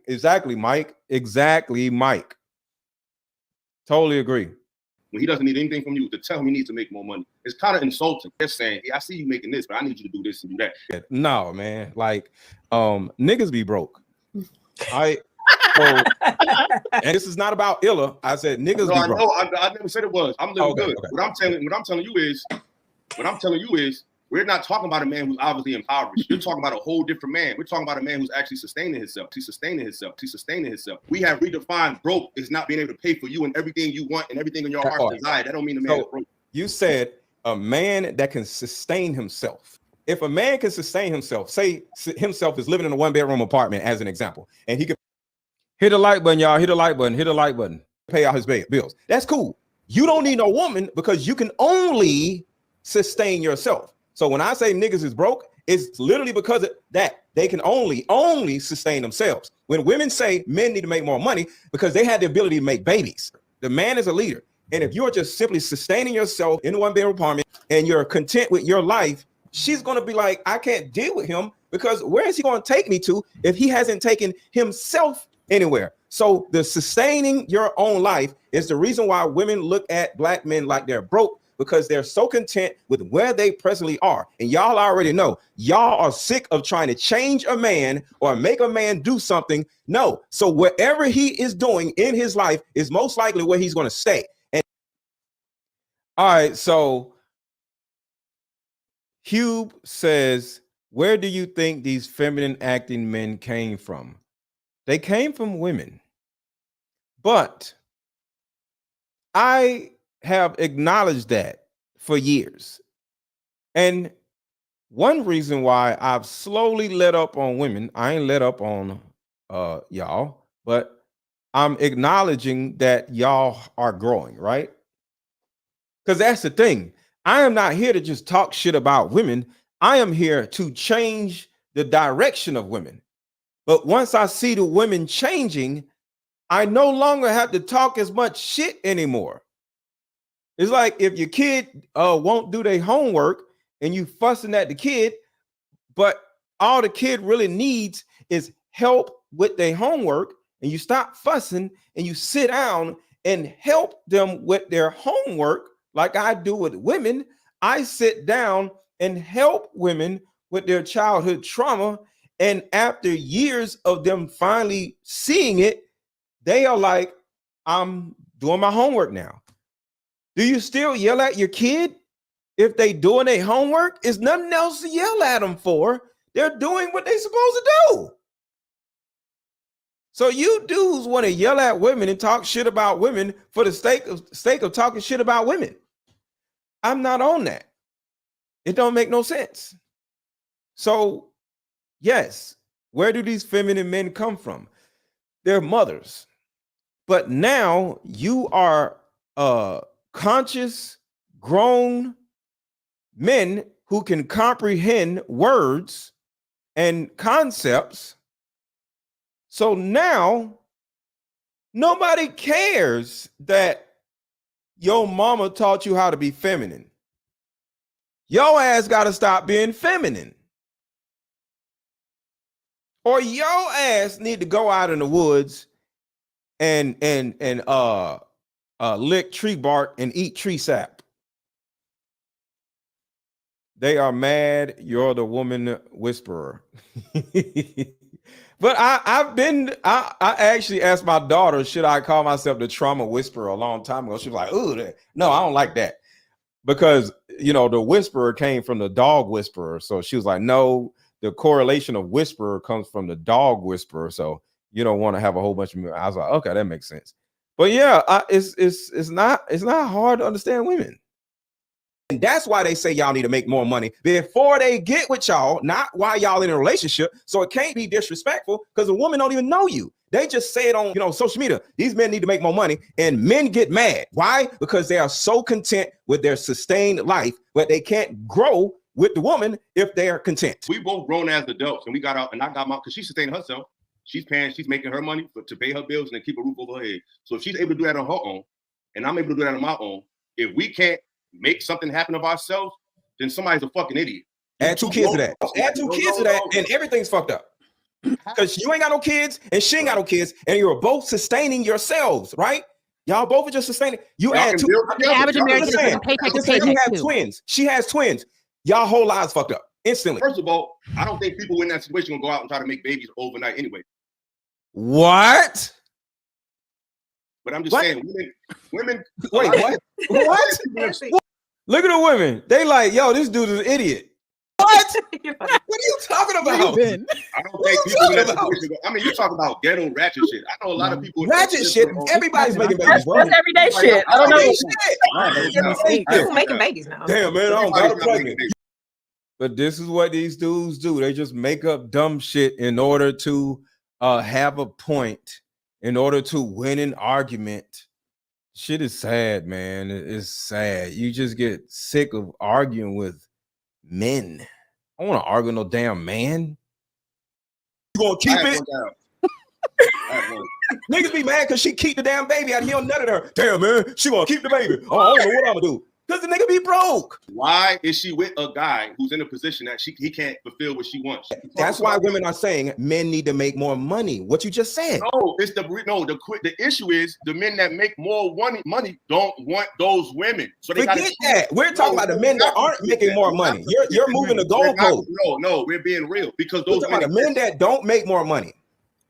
Mike. Exactly, Mike. Totally agree. When he doesn't need anything from you, to tell him he needs to make more money, it's kind of insulting. They're saying, yeah, I see you making this, but I need you to do this and do that. No, man. Like, niggas be broke. And this is not about Illa. I said niggas be broke. I never said it was. I'm living good. Okay. What I'm telling you is, we're not talking about a man who's obviously impoverished. You're talking about a whole different man. We're talking about a man who's actually sustaining himself. He's sustaining himself. We have redefined broke is not being able to pay for you and everything you want and everything in your heart desire. That don't mean a man is broke. You said a man that can sustain himself. If a man can sustain himself, say himself is living in a 1-bedroom apartment as an example, and he can hit the like button, y'all, hit the like button, pay out his bills. That's cool. You don't need no woman because you can only sustain yourself. So when I say niggas is broke, it's literally because of that. They can only sustain themselves. When women say men need to make more money because they have the ability to make babies. The man is a leader. And if you're just simply sustaining yourself in a 1-bedroom apartment and you're content with your life, she's going to be like, I can't deal with him because where is he going to take me to if he hasn't taken himself anywhere? So the sustaining your own life is the reason why women look at black men like they're broke, because they're so content with where they presently are. And y'all already know, y'all are sick of trying to change a man or make a man do something. No. So wherever he is doing in his life is most likely where he's going to stay. And all right, so Hugh says, where do you think these feminine acting men came from? They came from women. But I have acknowledged that for years. And one reason why I've slowly let up on women, I ain't let up on y'all, but I'm acknowledging that y'all are growing, right? Because that's the thing. I am not here to just talk shit about women. I am here to change the direction of women. But once I see the women changing, I no longer have to talk as much shit anymore. It's like if your kid won't do their homework and you fussing at the kid, but all the kid really needs is help with their homework, and you stop fussing and you sit down and help them with their homework like I do with women. I sit down and help women with their childhood trauma And after years of them finally seeing it, they are like, I'm doing my homework now. Do you still yell at your kid if they doing their homework? It's nothing else to yell at them for. They're doing what they're supposed to do. So you dudes want to yell at women and talk shit about women for the sake of talking shit about women. I'm not on that. It don't make no sense. So yes, where do these feminine men come from? They're mothers. But now you are conscious, grown men who can comprehend words and concepts. So now nobody cares that your mama taught you how to be feminine. Your ass got to stop being feminine. Or your ass need to go out in the woods and lick tree bark and eat tree sap. They are mad you're the woman whisperer. But I actually asked my daughter, should I call myself the trauma whisperer a long time ago? She was like, ooh, no, I don't like that. Because, you know, the whisperer came from the dog whisperer. So she was like, no, the correlation of whisperer comes from the dog whisperer. So you don't want to have a whole bunch of. I was like, okay, that makes sense. But yeah, it's not hard to understand women. And that's why they say y'all need to make more money before they get with y'all, not while y'all in a relationship. So it can't be disrespectful because a woman don't even know you. They just say it on, social media. These men need to make more money, and men get mad. Why? Because they are so content with their sustained life, but they can't grow with the woman if they are content. We both grown as adults, and we got out, and I got my, because she's sustaining herself. She's making her money to pay her bills and then keep a roof over her head. So if she's able to do that on her own, and I'm able to do that on my own, if we can't make something happen of ourselves, then somebody's a fucking idiot. Add two kids to that. Add two kids to that, and everything's fucked up. Because you ain't got no kids, and she ain't got no kids, and you're both sustaining yourselves, right? Y'all both are just sustaining. You add two. The average American is living paycheck to paycheck. You have twins. She has twins. Y'all whole lives fucked up instantly. First of all, I don't think people in that situation will go out and try to make babies overnight anyway. What? But I'm just saying, women. Wait, what? What? Look at the women. They like, yo, this dude is an idiot. What? What are you talking about? I don't think people in that situation. I mean, you're talking about ghetto ratchet shit. I know a lot of people. Ratchet shit. Everybody's making babies. That's everyday shit. I don't know. People making babies now. Damn, man, I don't got a pregnant. But this is what these dudes do. They just make up dumb shit in order to have a point, in order to win an argument. Shit is sad, man. It's sad. You just get sick of arguing with men. I don't want to argue with no damn man. You gonna keep it? Niggas be mad because she keep the damn baby out. He don't nut at her. Damn, man, she gonna keep the baby. Oh, I don't know what I'm gonna do. Because the nigga be broke. Why is she with a guy who's in a position that he can't fulfill what she wants? That's why women are saying men need to make more money. What you just said. No, the issue is the men that make more money don't want those women. So they forget that. We're talking about the men that aren't making more money. You're moving the goalpost. No, we're being real because those the men that don't make more money.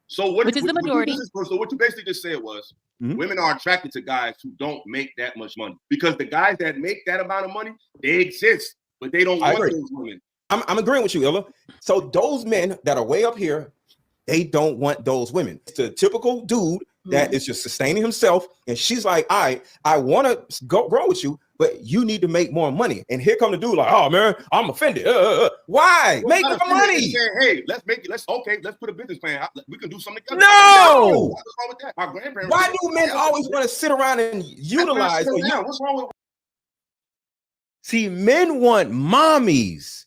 So which is the majority. So what you basically just said was women are attracted to guys who don't make that much money because the guys that make that amount of money, they exist, but they don't want those women. I'm agreeing with you, Illa. So those men that are way up here, they don't want those women. It's a typical dude that is just sustaining himself, and she's like, I want to grow with you, but you need to make more money. And here come the dude like, oh man, I'm offended. Why? Make more money. Saying, hey, let's put a business plan out. We can do something together. No. What's wrong with that? My grandparents. Why do men always want to sit around and utilize? What's wrong with? See, men want mommies.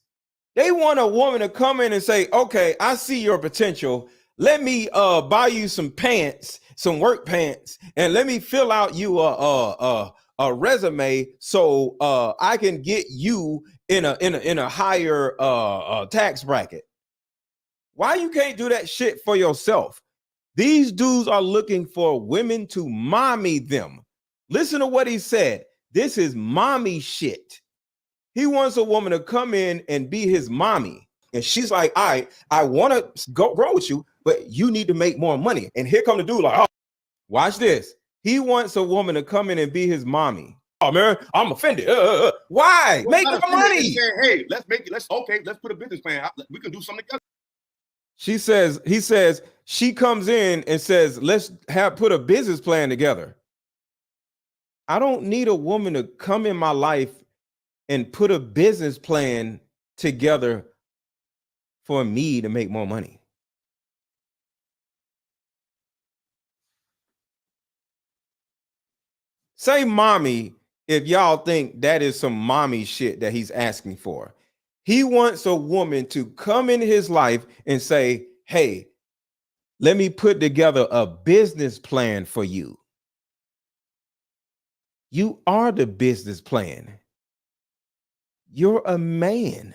They want a woman to come in and say, okay, I see your potential. Let me buy you some pants, some work pants, and let me fill out you a resume so I can get you in a higher tax bracket. Why you can't do that shit for yourself? These dudes are looking for women to mommy them. Listen to what he said. This is mommy shit. He wants a woman to come in and be his mommy. And she's like, all right, I want to grow with you, but you need to make more money. And here come the dude like, oh, watch this. He wants a woman to come in and be his mommy. Oh man, I'm offended. Why? Make more money. Saying, hey, let's put a business plan. We can do something together. He says, she comes in and says, let's put a business plan together. I don't need a woman to come in my life and put a business plan together for me to make more money. Say mommy if y'all think that is some mommy shit that he's asking for. He wants a woman to come in his life and say, hey, let me put together a business plan for you. You are the business plan. You're a man.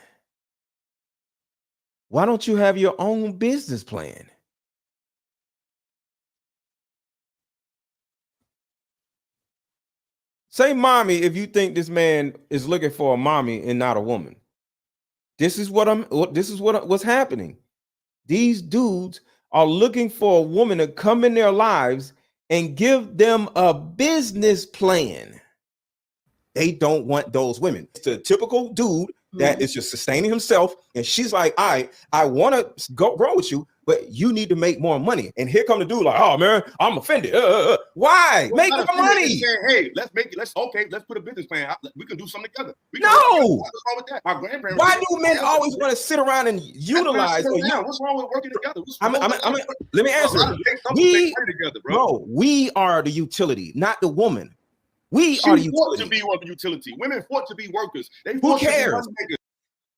Why don't you have your own business plan? Say mommy if you think this man is looking for a mommy and not a woman. This is what's happening. These dudes are looking for a woman to come in their lives and give them a business plan. They don't want those women. It's a typical dude that is just sustaining himself. And she's like, all right, I want to grow with you, but you need to make more money. And here come the dude like, oh man, I'm offended. Why? Make more money. Saying, hey, let's put a business plan. We can do something together. No. What's wrong with that? My grandparents. Why do men always want to sit around and utilize? What's wrong with working together? Let me answer. We are the utility, not the woman. We are the utility. To be the utility. Women fought to be workers. Who cares?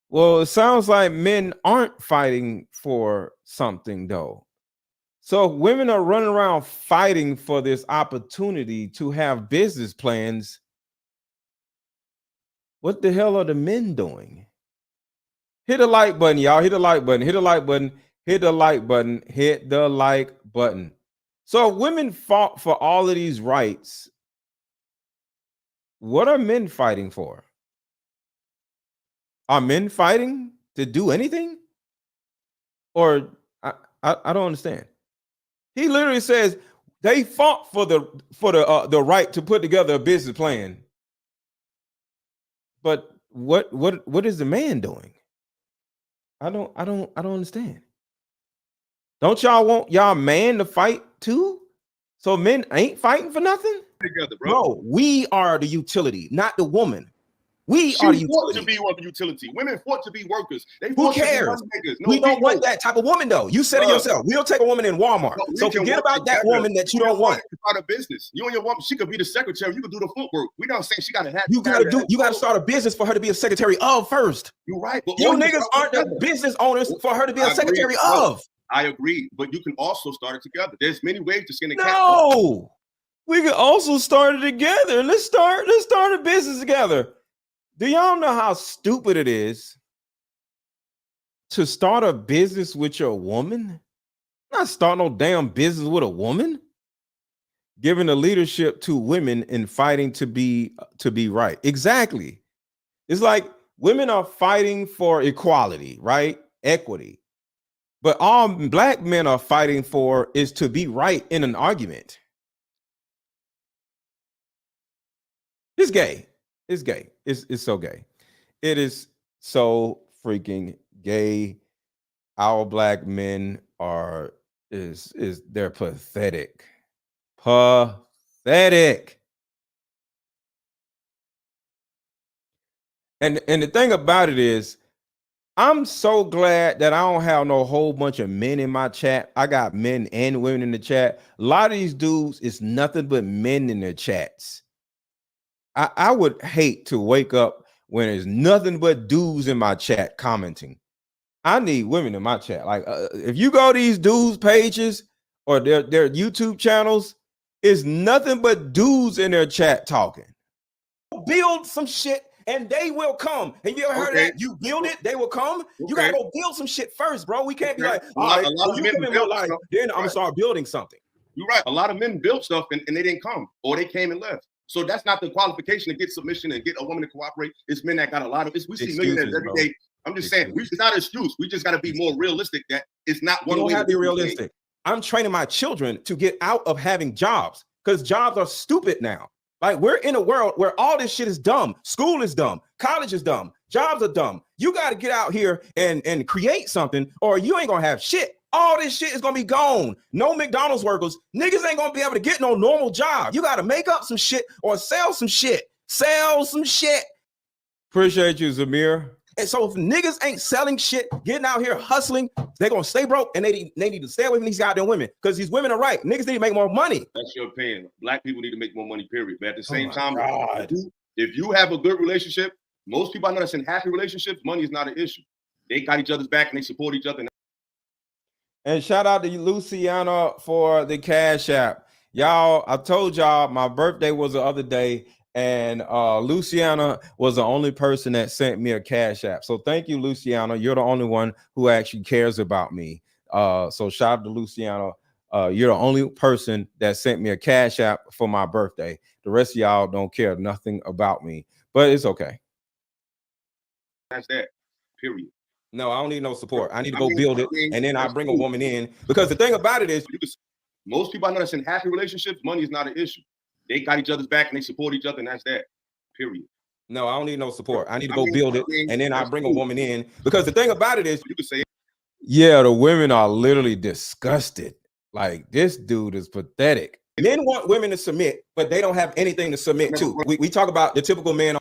Well, it sounds like men aren't fighting for something though. So women are running around fighting for this opportunity to have business plans. What the hell are the men doing? Hit the like button, y'all. Hit the like button. Hit the like button. Hit the like button. Hit the like button. So women fought for all of these rights. What are men fighting for? Are men fighting to do anything? Or I don't understand. He literally says they fought for the right to put together a business plan. But what is the man doing? I don't understand. Don't y'all want y'all man to fight too? So men ain't fighting for nothing? Together, bro. No, we are the utility, not the woman. We are the utility. To be the utility. Women fought to be workers. Who cares? We don't want that type of woman, though. You said it yourself. We'll take a woman in Walmart. So forget about that woman that you don't want. Start a business. You and your woman, she could be the secretary. You could do the footwork. We don't say she got to have. You got to start a business for her to be a secretary of first. You're right. You niggas aren't the business owners for her to be a secretary of. I agree, but you can also start it together. There's many ways to skin a cat. No, we can also start it together. Let's start a business together. Do y'all know how stupid it is to start a business with your woman? Not start no damn business with a woman. Giving the leadership to women in fighting to be right. Exactly. It's like women are fighting for equality, right? Equity. But all black men are fighting for is to be right in an argument. It's gay. It's gay. It's so gay. It is so freaking gay. Our black men they're pathetic. Pathetic. And the thing about it is, I'm so glad that I don't have no whole bunch of men in my chat. I got men and women in the chat. A lot of these dudes, it's nothing but men in their chats. I would hate to wake up when there's nothing but dudes in my chat commenting. I need women in my chat. Like if you go to these dudes' pages or their YouTube channels, it's nothing but dudes in their chat talking. Build some shit and they will come. Have you ever heard of that? You build it, they will come. You gotta go build some shit first, bro. We can't be like, all right, a lot of men build stuff. Then I'm gonna start building something. You're right. A lot of men built stuff and they didn't come, or they came and left. So that's not the qualification to get submission and get a woman to cooperate. It's men that got a lot of. We see millionaires every day I'm just saying, it's not an excuse. We just got to be more realistic that it's not one You way. don't have to be realistic. I'm training my children to get out of having jobs because jobs are stupid now. Like, we're in a world where all this shit is dumb. School is dumb. College is dumb. Jobs are dumb. You got to get out here and create something, or you ain't going to have shit. All this shit is going to be gone. No McDonald's workers. Niggas ain't going to be able to get no normal job. You got to make up some shit or sell some shit. Sell some shit. Appreciate you, Zamir. And so if niggas ain't selling shit, getting out here hustling, they're going to stay broke, and they need to stay away from these goddamn women because these women are right. Niggas need to make more money. That's your opinion. Black people need to make more money, period. But at the same time, God. if you have a good relationship, most people I know that's in happy relationships, money is not an issue. They got each other's back and they support each other. And shout out to Luciana for the Cash App. Y'all, I told y'all my birthday was the other day, and Luciana was the only person that sent me a Cash App. So thank you, Luciana. You're the only one who actually cares about me. So shout out to Luciana. You're the only person that sent me a Cash App for my birthday. The rest of y'all don't care nothing about me, but it's okay. That's that, period. No, I don't need no support. I need to go build it, and then I bring a woman in. Because the thing about it is, most people I know that's in happy relationships, money is not an issue. They got each other's back and they support each other, and that's that, period. No, I don't need no support. I need to go build it, and then I bring a woman in. Because the thing about it is, you can say, yeah, the women are literally disgusted. Like, this dude is pathetic. Men want women to submit, but they don't have anything to submit to. We talk about the typical man.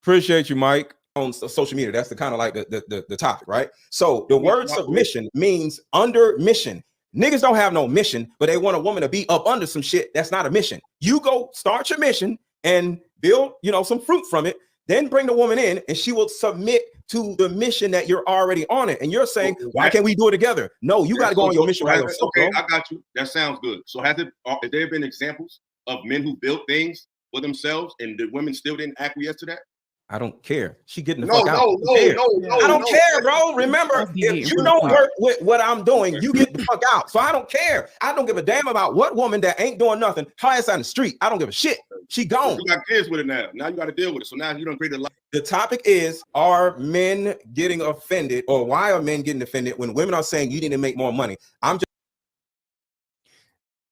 Appreciate you, Mike. On social media, that's the kind of like the topic, right? So the word submission means under mission. Niggas don't have no mission, but they want a woman to be up under some shit. That's not a mission. You go start your mission and build, some fruit from it. Then bring the woman in, and she will submit to the mission that you're already on it. And you're saying, why can't we do it together? No, you got to go on your mission by yourself. Okay, I got you. That sounds good. So have there been examples of men who built things for themselves and the women still didn't acquiesce to that? I don't care. She getting the fuck out. No, I don't care, bro. Remember, if you don't work with what I'm doing, you get the fuck out. So I don't care. I don't give a damn about what woman that ain't doing nothing. Her ass on the street. I don't give a shit. She gone. You got kids with it now. Now you got to deal with it. So now you don't create a life. The topic is, are men getting offended, or why are men getting offended when women are saying you need to make more money?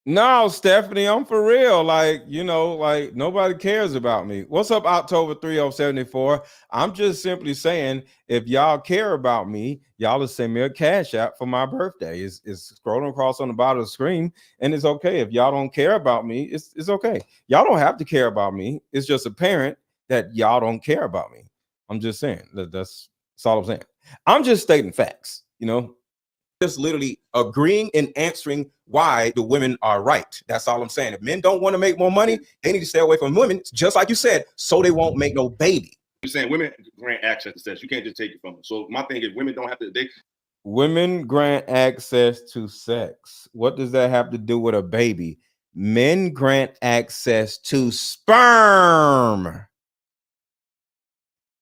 No, Stephanie, I'm for real. Like, like nobody cares about me. What's up, October 3074? I'm just simply saying, if y'all care about me, y'all will send me a Cash App for my birthday. It's scrolling across on the bottom of the screen, and it's okay. If y'all don't care about me, it's okay. Y'all don't have to care about me. It's just apparent that y'all don't care about me. I'm just saying that's all I'm saying. I'm just stating facts, Just literally agreeing and answering why the women are right. That's all I'm saying. If men don't want to make more money, they need to stay away from women, just like you said, so they won't make no baby. You're saying women grant access to sex. You can't just take it from them. So my thing is, women don't have to. Women grant access to sex. What does that have to do with a baby? Men grant access to sperm.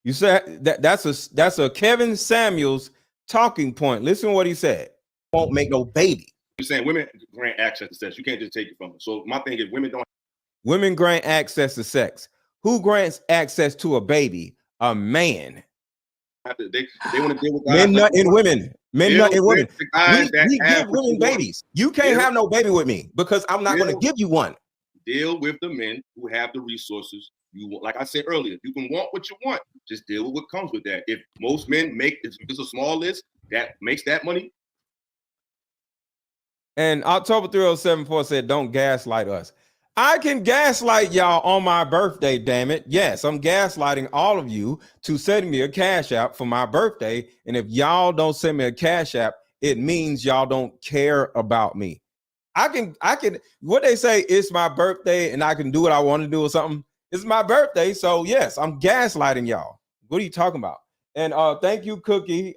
You said that's a Kevin Samuels talking point. Listen to what he said. Won't make no baby. You're saying women grant access to sex. You can't just take it from them. So my thing is, women grant access to sex. Who grants access to a baby? A man. They want to deal with men, nut, and women. Men, nut, and women. We give women babies. You can't have no baby with me because I'm not going to give you one. Deal with the men who have the resources. Like I said earlier, you can want what you want. Just deal with what comes with that. If most men it's a small list that makes that money. And October 3074 said, don't gaslight us. I can gaslight y'all on my birthday, damn it. Yes, I'm gaslighting all of you to send me a Cash App for my birthday. And if y'all don't send me a Cash App, it means y'all don't care about me. I can, what they say, it's my birthday and I can do what I want to do or something. It's my birthday. So yes, I'm gaslighting y'all. What are you talking about? And thank you, Cookie.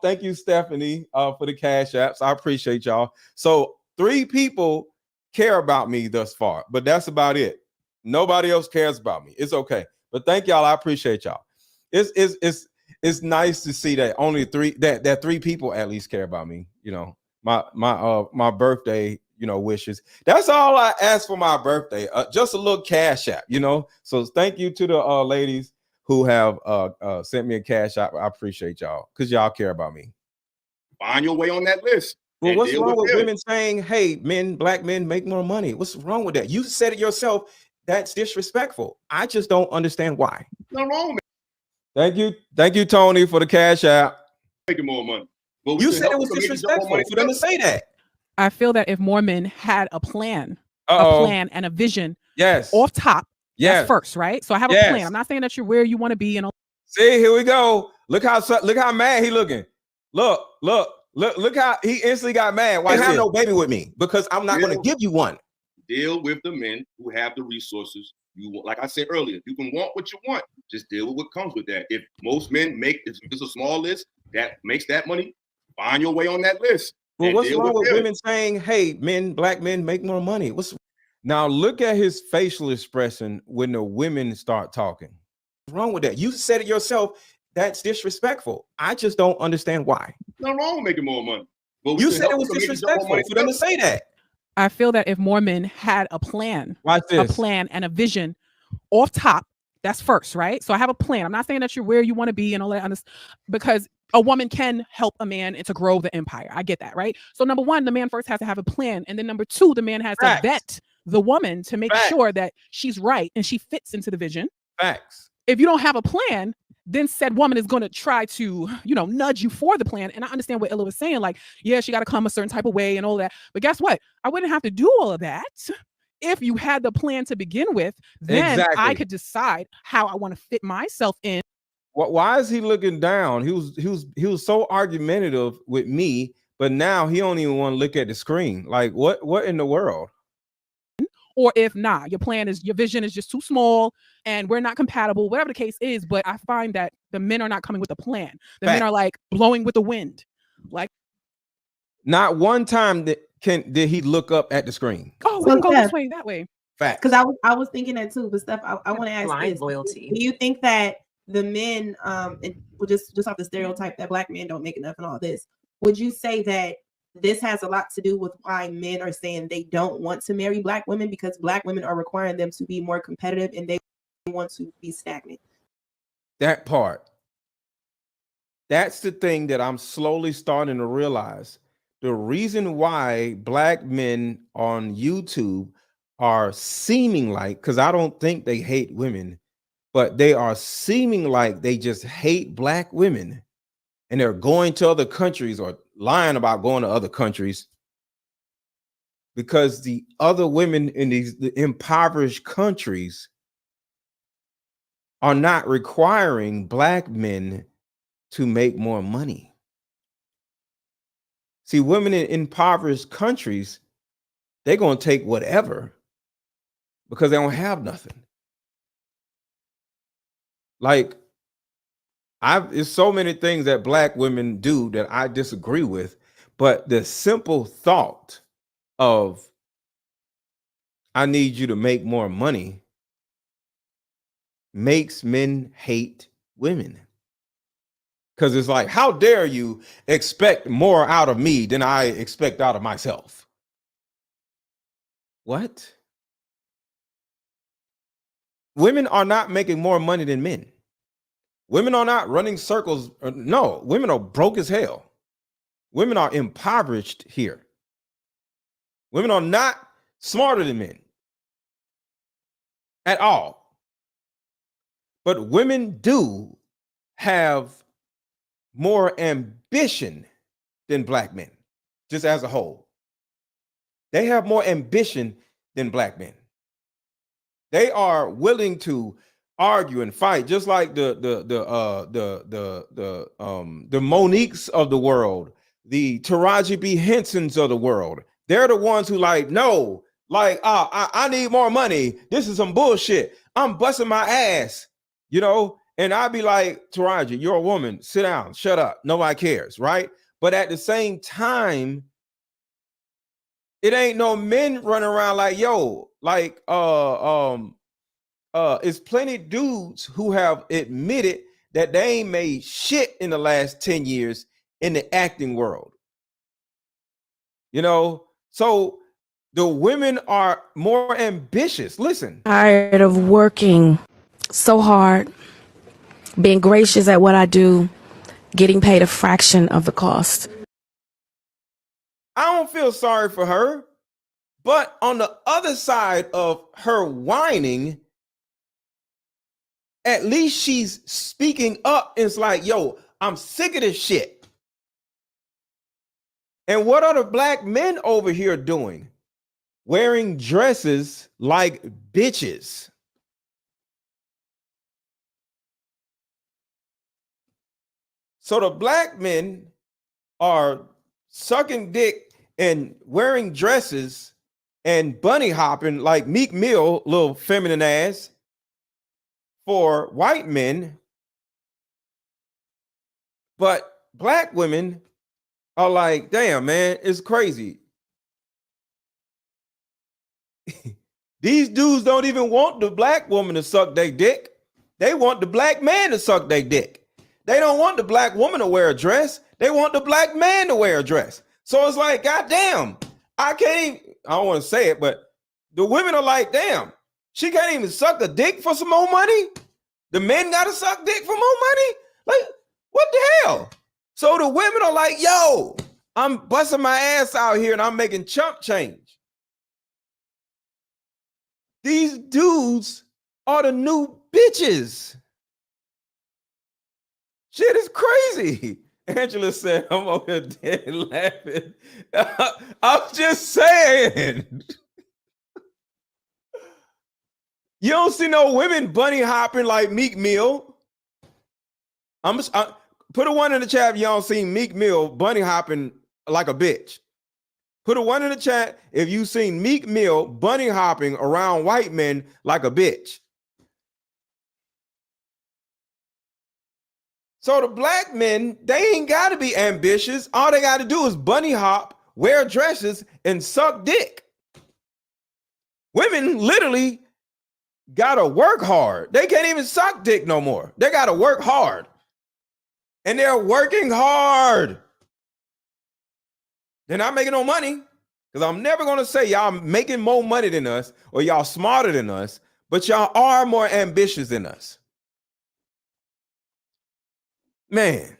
Thank you, Stephanie, for the Cash Apps. I appreciate y'all. So 3 people care about me thus far, but that's about it. Nobody else cares about me. It's okay. But thank y'all. I appreciate y'all. It's nice to see that only 3 that 3 people at least care about me. My birthday, wishes. That's all I asked for my birthday. Just a little Cash App, So thank you to the ladies who have sent me a cash out. I appreciate y'all because y'all care about me. Find your way on that list. Well, what's wrong with women saying, hey, black men make more money? What's wrong with that? You said it yourself. That's disrespectful. I just don't understand why. Nothing wrong with it. Thank you, Tony, for the cash out. Making more money. You said it was disrespectful for them to say that. I feel that if more men had a plan and a vision, off top, that's first, right? So I have a plan. I'm not saying that you're where you want to be and all. See, here we go. Look how mad he looking. Look how he instantly got mad. Why have no baby with me? Because I'm not going to give you one. Deal with the men who have the resources. Like I said earlier, you can want what you want. Just deal with what comes with that. If most men if it's a small list that makes that money, find your way on that list. Well, what's wrong with women saying, hey, black men make more money? Now look at his facial expression when the women start talking. What's wrong with that? You said it yourself. That's disrespectful. I just don't understand why. Nothing wrong with making more money. You said it was disrespectful for them to say that. I feel that if more men had a plan and a vision off top, that's first, right? So I have a plan. I'm not saying that you're where you want to be and all that, because a woman can help a man and to grow the empire. I get that, right? So number one, the man first has to have a plan. And then number two, the man has to vet the woman to make sure that she's right and she fits into the vision. Facts. If you don't have a plan, then said woman is going to try to, nudge you for the plan. And I understand what Illa was saying, like, yeah, she got to come a certain type of way and all that. But guess what? I wouldn't have to do all of that if you had the plan to begin with. Then I could decide how I want to fit myself in. Why is he looking down? He was so argumentative with me, but now he don't even want to look at the screen. Like, what in the world? Or if not, your vision is just too small and we're not compatible, whatever the case is. But I find that the men are not coming with a plan. The men are like blowing with the wind. Like, not one time did he look up at the screen. Oh, we can go this way, that way. Fact. Because I was thinking that too. But Steph, I want to ask this. Loyalty. Do you think that the men, and just off the stereotype that black men don't make enough and all this, would you say that this has a lot to do with why men are saying they don't want to marry black women, because black women are requiring them to be more competitive and they want to be stagnant? That part. That's the thing that I'm slowly starting to realize. The reason why black men on YouTube are seeming like, because I don't think they hate women, but they are seeming like they just hate black women. And they're going to other countries or lying about going to other countries because the other women in the impoverished countries are not requiring black men to make more money. See, women in impoverished countries, they're going to take whatever because they don't have nothing. Like, there's so many things that black women do that I disagree with, but the simple thought of I need you to make more money makes men hate women. Because it's like, how dare you expect more out of me than I expect out of myself? What? Women are not making more money than men. Women are not running circles. No, women are broke as hell. Women are impoverished here. Women are not smarter than men at all. But women do have more ambition than black men, just as a whole. They have more ambition than black men. They are willing to argue and fight, just like the Moniques of the world, the Taraji B. Hensons of the world. They're the ones who I need more money. This is some bullshit. I'm busting my ass, and I'd be like, Taraji, you're a woman. Sit down, shut up. Nobody cares, right? But at the same time, it ain't no men running around like, it's plenty dudes who have admitted that they ain't made shit in the last 10 years in the acting world. So the women are more ambitious. Listen. Tired of working so hard being gracious at what I do, getting paid a fraction of the cost. I don't feel sorry for her, but on the other side of her whining, at least she's speaking up. It's like, yo, I'm sick of this shit. And what are the black men over here doing? Wearing dresses like bitches. So the black men are sucking dick and wearing dresses and bunny hopping like Meek Mill, little feminine ass, for white men. But black women are like, damn, man, it's crazy. These dudes don't even want the black woman to suck their dick. They want the black man to suck their dick. They don't want the black woman to wear a dress. They want the black man to wear a dress. So it's like, goddamn, I don't want to say it, but the women are like, damn, she can't even suck a dick for some more money. The men got to suck dick for more money. Like, what the hell? So the women are like, yo, I'm busting my ass out here and I'm making chump change. These dudes are the new bitches. Shit is crazy. Angela said, I'm over here dead laughing. I'm just saying. You don't see no women bunny hopping like Meek Mill. Put a one in the chat if y'all seen Meek Mill bunny hopping like a bitch. Put a one in the chat if you seen Meek Mill bunny hopping around white men like a bitch. So the black men, they ain't got to be ambitious. All they got to do is bunny hop, wear dresses, and suck dick. Women literally got to work hard. They can't even suck dick no more. They got to work hard. And they're working hard. They're not making no money, because I'm never going to say y'all making more money than us or y'all smarter than us, but y'all are more ambitious than us. Man,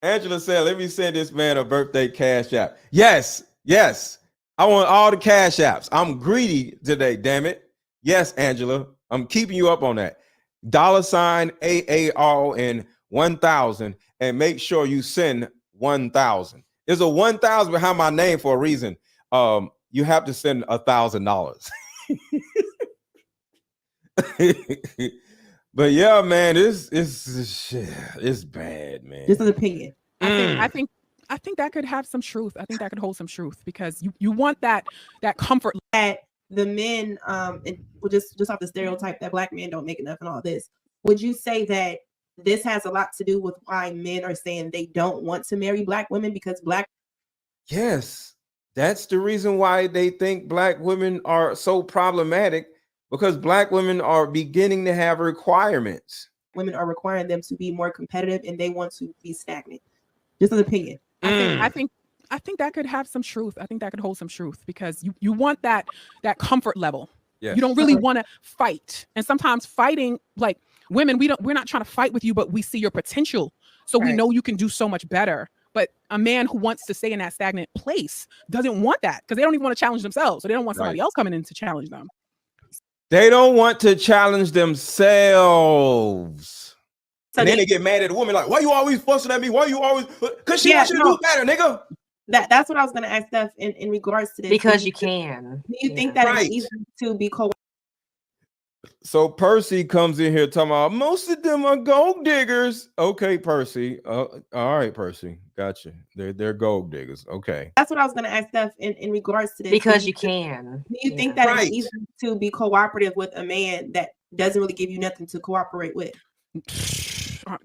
Angela said, let me send this man a birthday cash app. Yes, yes. I want all the cash apps. I'm greedy today, damn it. Yes, Angela, I'm keeping you up on that. $ AARON 1000 and make sure you send 1000. There's a 1000 behind my name for a reason. You have to send $1,000. But yeah, man, it's bad, man. Just an opinion. I think that could have some truth. I think that could hold some truth, because you want that comfort. That the men, and just off the stereotype that black men don't make enough and all this. Would you say that this has a lot to do with why men are saying they don't want to marry black women, because black? Yes, that's the reason why they think black women are so problematic. Because black women are beginning to have requirements. Women are requiring them to be more competitive, and they want to be stagnant. Just an opinion. I think that could have some truth. I think that could hold some truth, because you want that comfort level. Yes. You don't really want to fight. And sometimes fighting, like women, we're not trying to fight with you, but we see your potential. So we know you can do so much better. But a man who wants to stay in that stagnant place doesn't want that, because they don't even want to challenge themselves. So they don't want somebody else coming in to challenge them. They don't want to challenge themselves. So and then they get mad at the woman, like, why you always fussing at me? Why you always? Because she wants you to do better, nigga. That's what I was going to ask Steph in regards to this. Because you can. Do you think that it's easy to be So Percy comes in here talking about most of them are gold diggers. Okay, Percy. All right, Percy. Gotcha. They're gold diggers. Okay. That's what I was going to ask Steph in regards to this. Because you can. Do you think that it's easy to be cooperative with a man that doesn't really give you nothing to cooperate with?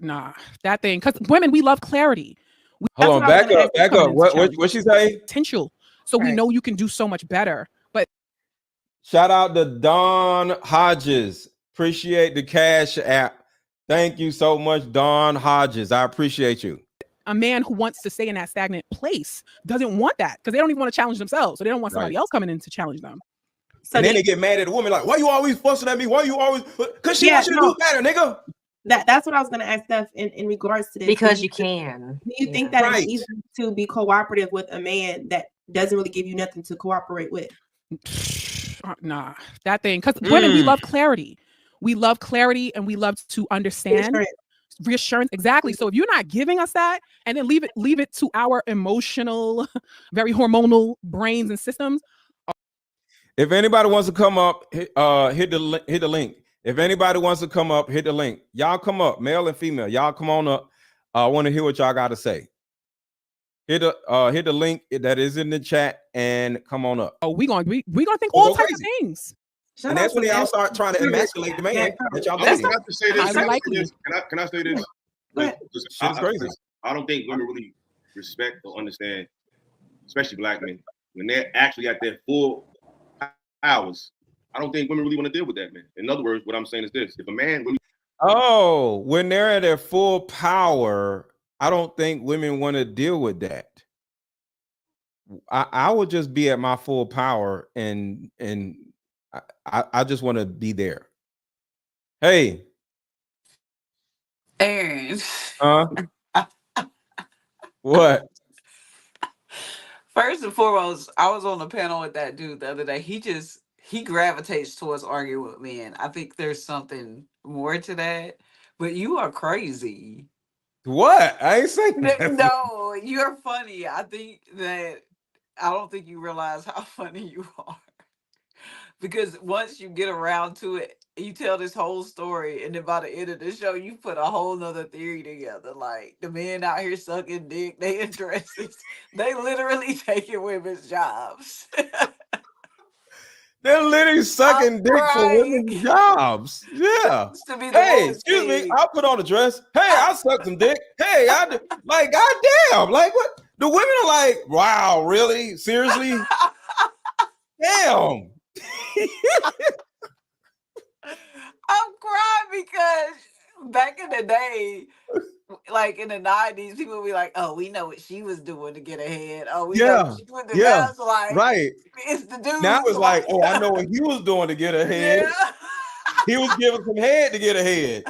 Nah, that thing. Because women, we love clarity. Hold on, back up. What she say? Potential. So we know you can do so much better. But shout out to Don Hodges. Appreciate the cash app. Thank you so much, Don Hodges. I appreciate you. A man who wants to stay in that stagnant place doesn't want that, because they don't even want to challenge themselves. So they don't want somebody else coming in to challenge them. So and then they get mad at the woman, like, why you always fussing at me? Why you always? Because she wants you to do better, nigga. That's what I was going to ask Steph in regards to this. Because you can. Do you think that it's easy to be cooperative with a man that doesn't really give you nothing to cooperate with? Nah, that thing. Because women, we love clarity. We love clarity and we love to understand. Reassurance. Exactly. So if you're not giving us that, and then leave it to our emotional, very hormonal brains and systems. If anybody wants to come up, hit the link. If anybody wants to come up, hit the link. Y'all come up, male and female. Y'all come on up. I want to hear what y'all got to say. Hit the link that is in the chat and come on up. Oh, we gonna think all types of things. And that's when y'all start trying to emasculate the man that y'all That's dating. not to say this. Can I say this? Like, Shit's crazy. I don't think women really respect or understand, especially black men, when they're actually at their full hours. I don't think women really want to deal with that, man. In other words, what I'm saying is this: if a man really when they're at their full power, I don't think women want to deal with that. I would just be at my full power, and I just want to be there. Hey, Aaron. What? First and foremost, I was on a panel with that dude the other day. He gravitates towards arguing with men. I think there's something more to that. But you are crazy. What? I ain't saying that. No, you're funny. I don't think you realize how funny you are. Because once you get around to it, you tell this whole story, and then by the end of the show, you put a whole nother theory together. Like, the men out here sucking dick, they in dresses. They literally taking women's jobs. They're literally sucking dick for women's jobs. Yeah. Hey, excuse me. I'll put on a dress. Hey, I'll suck some dick. Hey, like, goddamn. Like, what? The women are like, wow, really? Seriously? Damn. I'm crying because back in the day, like in the 90s, people would be like, oh, we know what she was doing to get ahead. Oh, we know what she was doing. Now it's like, right. It's the dude. Now it's like, oh, I know what he was doing to get ahead. Yeah. He was giving some head to get ahead.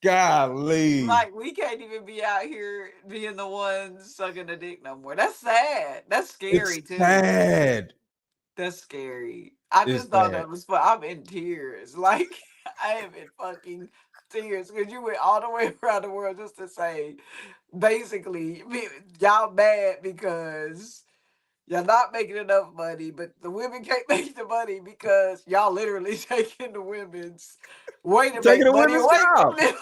Golly. Like, we can't even be out here being the ones sucking the dick no more. That's sad. That's scary, It's too. sad. That's scary. I just thought that was fun. I'm in tears. Like, I am in fucking tears because you went all the way around the world just to say, basically, y'all mad because y'all not making enough money, but the women can't make the money because y'all literally taking the women's way to Taking make the money women's away job. from them.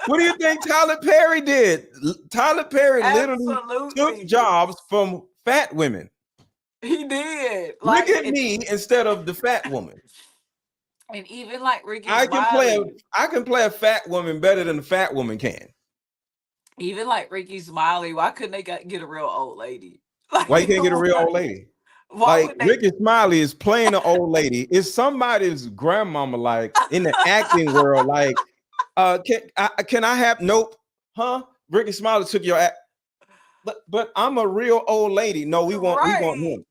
What do you think Tyler Perry did? Tyler Perry literally took jobs from fat women. He did. Look at me instead of the fat woman. And even like Ricky I Smiley. can play a fat woman better than a fat woman can. Even like Ricky Smiley, why couldn't they get a real old lady? Like, Why you can't get a real old lady? Like Ricky Smiley is playing an old lady. Is somebody's grandmama like in the acting world? Like, can I have nope? Huh? Ricky Smiley took your act. But I'm a real old lady. No, we want him.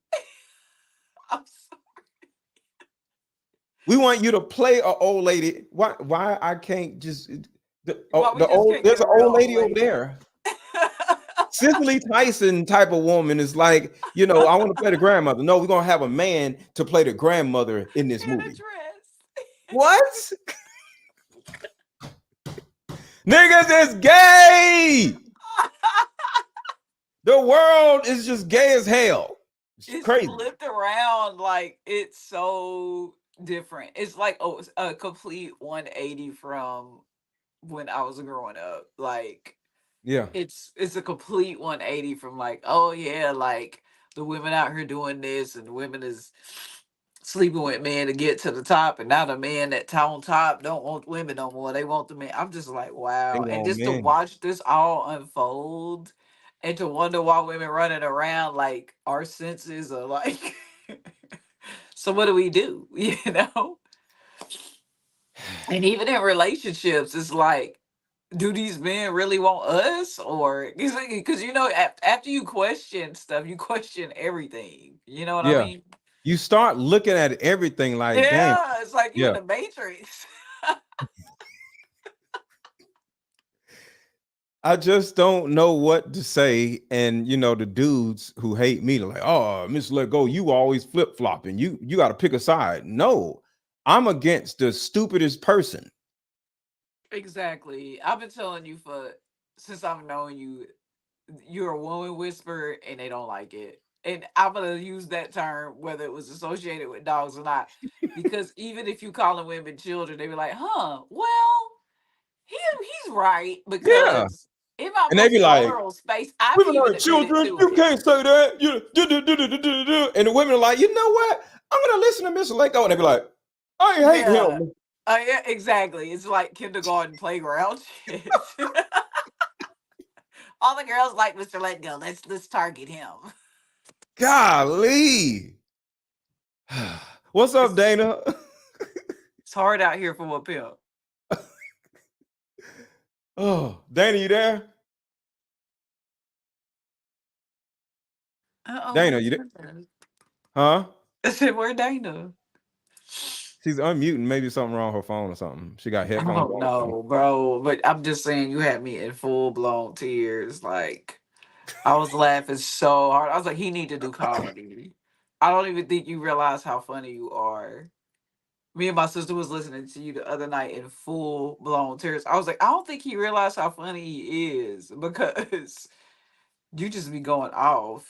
I'm sorry. We want you to play an old lady. Why I can't just there's an old lady over there. Cicely Tyson type of woman is like, I want to play the grandmother. No, we're gonna have a man to play the grandmother in this movie. What? Niggas is gay. The world is just gay as hell. It's crazy. Flipped around like it's so different. It's like a complete 180 from when I was growing up. Like, yeah, it's a complete 180 from like, oh yeah, like the women out here doing this and the women is sleeping with men to get to the top, and now the men that on top don't want women no more. They want the men. I'm just like, wow. And just to watch this all unfold and to wonder why women running around like our senses are like so what do we do? And even in relationships, it's like, do these men really want us? Or because after you question stuff, you question everything. You know what I mean? You start looking at everything like, damn. It's like you're in the Matrix. I just don't know what to say. And you know, the dudes who hate me, they're like, oh, MrLetGo, you always flip-flopping. You got to pick a side. No, I'm against the stupidest person. Exactly. I've been telling you since I've known you, you're a woman whisperer and they don't like it. And I'm gonna use that term whether it was associated with dogs or not. Because even if you calling women children, they be like, huh, well, he's right. Yeah. Because in my And they most be like, vulnerable space, I've women even are admitted children. to You it. can't say that. And the women are like, you know what? I'm gonna listen to MrLetGo. And they be like, I ain't hate Yeah. him. Yeah, exactly. It's like kindergarten playground shit. All the girls like MrLetGo. Let's target him. Golly. What's up, Dana? It's hard out here for a pimp. Oh, Dana, you there? Dana, you there? Huh? I said, where Dana? She's unmuting. Maybe something wrong with her phone or something. She got I headphones don't on or something. know, bro. But I'm just saying, you had me in full blown tears. Like, I was laughing so hard. I was like, he need to do comedy. I don't even think you realize how funny you are. Me and my sister was listening to you the other night in full blown tears. I was like, I don't think he realized how funny he is because you just be going off.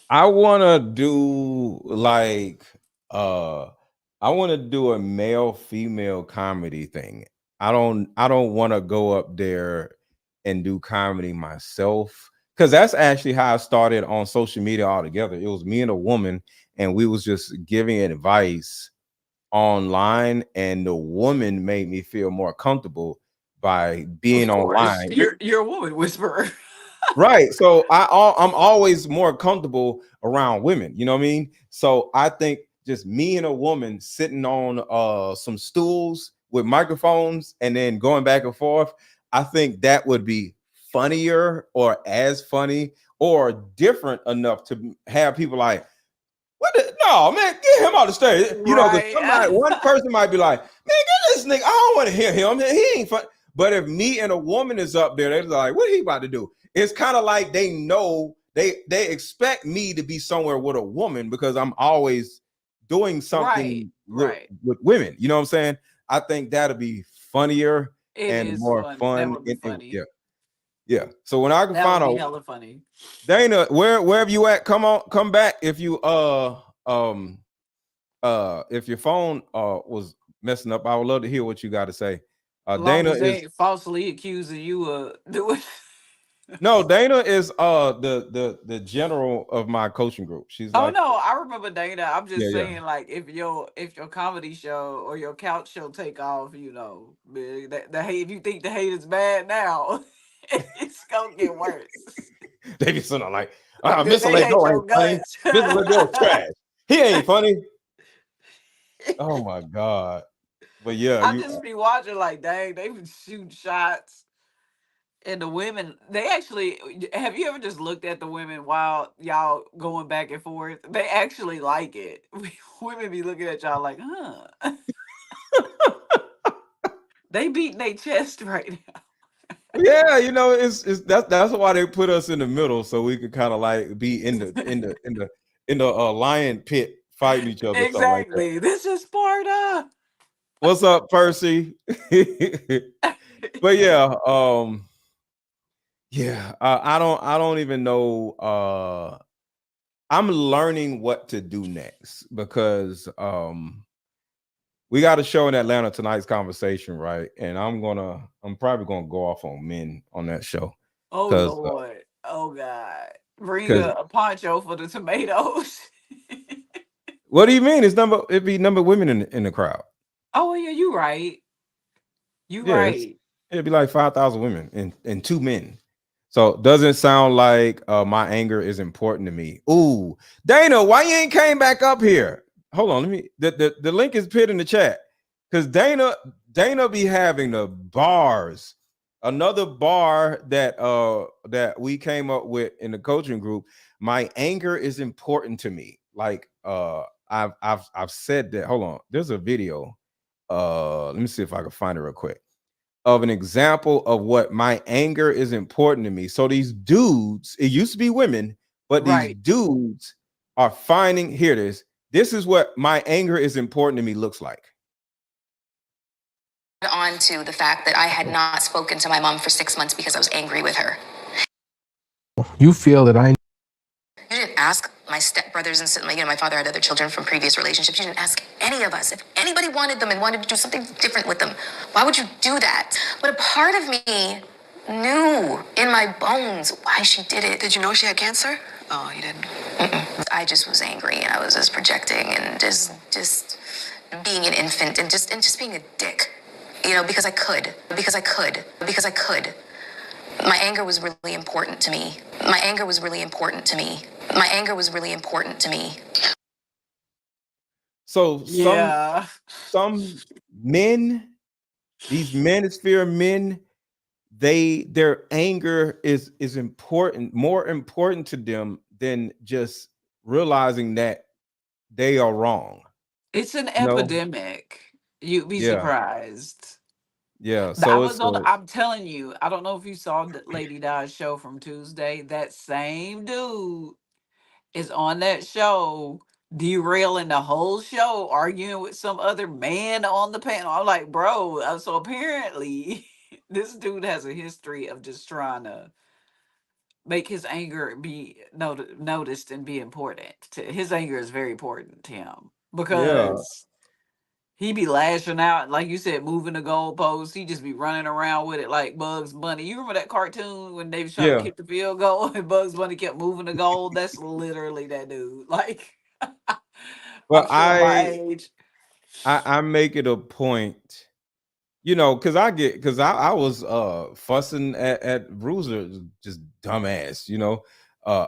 I want to do like I want to do a male female comedy thing. I don't want to go up there and do comedy myself, cuz that's actually how I started on social media altogether. It was me and a woman, and we was just giving advice online, and the woman made me feel more comfortable by being Of course, online. you're a woman whisperer. Right. So I'm always more comfortable around women. You know what I mean? So I think just me and a woman sitting on some stools with microphones and then going back and forth, I think that would be funnier or as funny or different enough to have people like, what the, no, man, get him out the stage. You know, because one person might be like, man, get this nigga. I don't want to hear him. He ain't fun. But if me and a woman is up there, they're like, what he about to do? It's kind of like they know they expect me to be somewhere with a woman because I'm always doing something with women. You know what I'm saying? I think that'll be funnier and more fun. That would be funny. Yeah. Yeah. So when I can find that would be out, hella funny. Dana, wherever you at, come back. If you if your phone was messing up, I would love to hear what you got to say. Dana As they is ain't falsely accusing you of doing. no, Dana is the general of my coaching group. She's Oh like, no, I remember Dana. I'm just yeah. saying, like, if your comedy show or your couch show take off, man, the hate. If you think the hate is bad now, it's gonna get worse. They be sitting like, They hate MrLetGo your ain't funny. guts. MrLetGo is trash. He ain't funny. Oh my god. But yeah, I just be watching like, dang, they be shooting shots. And the women, they actually, have you ever just looked at the women while y'all going back and forth? They actually like it. Women be looking at y'all like, huh? They beating their chest right now. Yeah, you know, it's that's why they put us in the middle so we could kind of like be in the lion pit fighting each other. Exactly. Like this is Sparta. What's up, Percy? But yeah, I don't even know. I'm learning what to do next because we got a show in Atlanta tonight's conversation, right? And I'm probably gonna go off on men on that show. Oh Lord. Oh God. Bring a poncho for the tomatoes. What do you mean? It'd be number of women in the crowd. Oh yeah, you right. Right. It'd be like 5,000 women and 2 men. So doesn't sound like my anger is important to me. Ooh, Dana, why you ain't came back up here? Hold on, let me. The link is pinned in the chat because Dana be having the bars. Another bar that we came up with in the coaching group. My anger is important to me. Like I've said that. Hold on, there's a video. Let me see if I can find it real quick. of an example of what my anger is important to me. So these dudes, it used to be women, but these dudes are finding, here it is. This is what my anger is important to me looks like. On to the fact that I had not spoken to my mom for 6 months because I was angry with her. You feel that I You didn't ask my stepbrothers and my father had other children from previous relationships. You didn't ask any of us if anybody wanted them and wanted to do something different with them. Why would you do that? But a part of me knew in my bones why she did it. Did you know she had cancer? Oh, you didn't. I just was angry and I was just projecting and just being an infant and just being a dick. Because I could. My anger was really important to me. So some men, these manosphere men, their anger is important, more important to them than just realizing that they are wrong. It's an epidemic. You'd be surprised. Yeah, so I'm telling you, I don't know if you saw the Lady Di's show from Tuesday. That same dude is on that show, derailing the whole show, arguing with some other man on the panel. I'm like, bro, so apparently this dude has a history of just trying to make his anger be noticed and be important. His anger is very important to him because he be lashing out, like you said, moving the goalposts. He just be running around with it like Bugs Bunny. You remember that cartoon when they was trying to kick the field goal and Bugs Bunny kept moving the goal? That's literally that dude. Like, well, I'm my age. I make it a point, because I was fussing at Bruiser, just dumbass,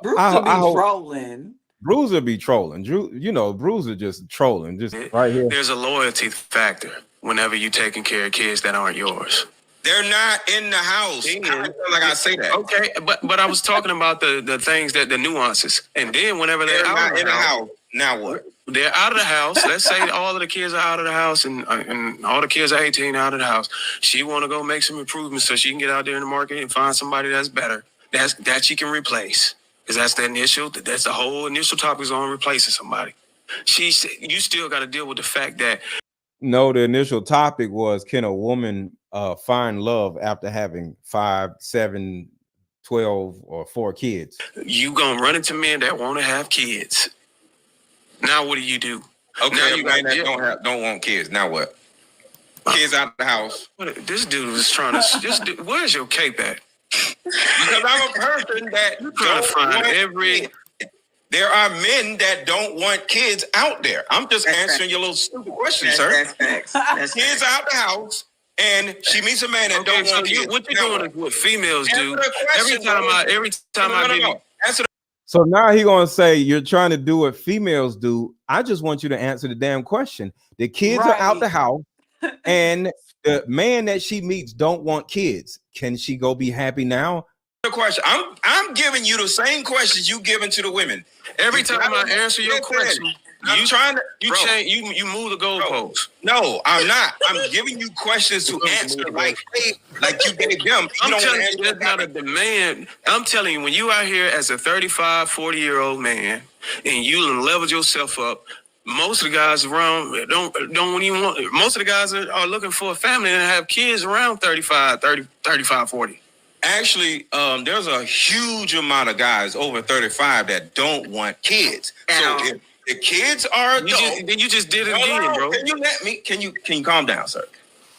Bruiser be trolling. Bruiser be trolling. Bruiser just trolling, just right here. There's a loyalty factor whenever you're taking care of kids that aren't yours. They're not in the house. Like I say that. Okay, but I was talking about the things the nuances. And then whenever they're out of the house, now what? They're out of the house. Let's say all of the kids are out of the house and all the kids are 18 out of the house. She want to go make some improvements so she can get out there in the market and find somebody that's better. That she can replace. Because that's the whole initial topic is on replacing somebody. You still got to deal with the fact that. No, the initial topic was, can a woman find love after having 5, 7, 12, or 4 kids? You gonna run into men that want to have kids. Now what do you do? Okay, now you don't want kids. Now what? Kids out the house. This dude was trying to. Where's your cape at? Because I'm a person that trying to find there are men that don't want kids out there. I'm just answering your little stupid question, sir. That's kids out the house, and she meets a man that don't want kids. What you're doing is what females do. Every time I answer. So now he gonna say you're trying to do what females do. I just want you to answer the damn question. The kids are out the house, and the man that she meets don't want kids. Can she go be happy now? Question. I'm giving you the same questions you giving to the women. Every time I answer your question, you move the goalposts. No, I'm not. I'm giving you questions to answer like you gave them. I'm telling you, that's not a demand. I'm telling you, when you out here as a 35, 40-year-old man and you leveled yourself up, most of the guys around don't even want. Most of the guys are looking for a family and have kids around 35, 40. Actually, there's a huge amount of guys over 35 that don't want kids. So if the kids are adults, then you just did it again, bro. Can you let me? Can you calm down, sir?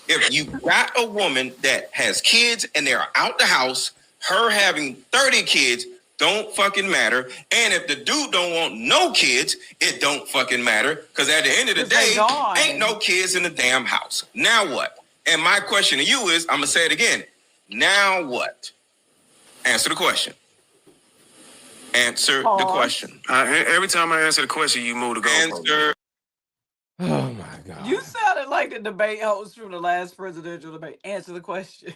If you got a woman that has kids and they're out the house, her having 30 kids don't fucking matter. And if the dude don't want no kids, it don't fucking matter. Because at the end of the day, ain't no kids in the damn house. Now what? And my question to you is, I'm gonna say it again. Now what? Answer the question. Answer the question. Every time I answer the question, you move the goalpost. Answer. Oh my God. You sounded like the debate host from the last presidential debate. Answer the question.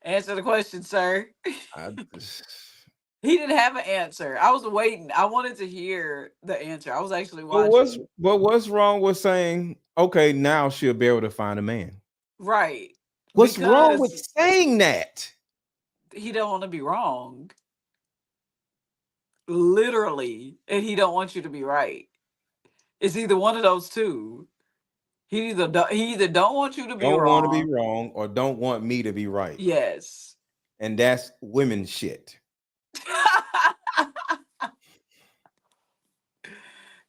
Answer the question, sir. He didn't have an answer. I was waiting. I wanted to hear the answer. I was actually watching. What's wrong with saying, okay, now she'll be able to find a man? Right. What's wrong with Because saying that? he don't want to be wrong. Literally. And he don't want you to be right. It's either one of those two. He either don't want you to be Don't want to be wrong. wrong or don't want me to be right. Yes. And that's women shit.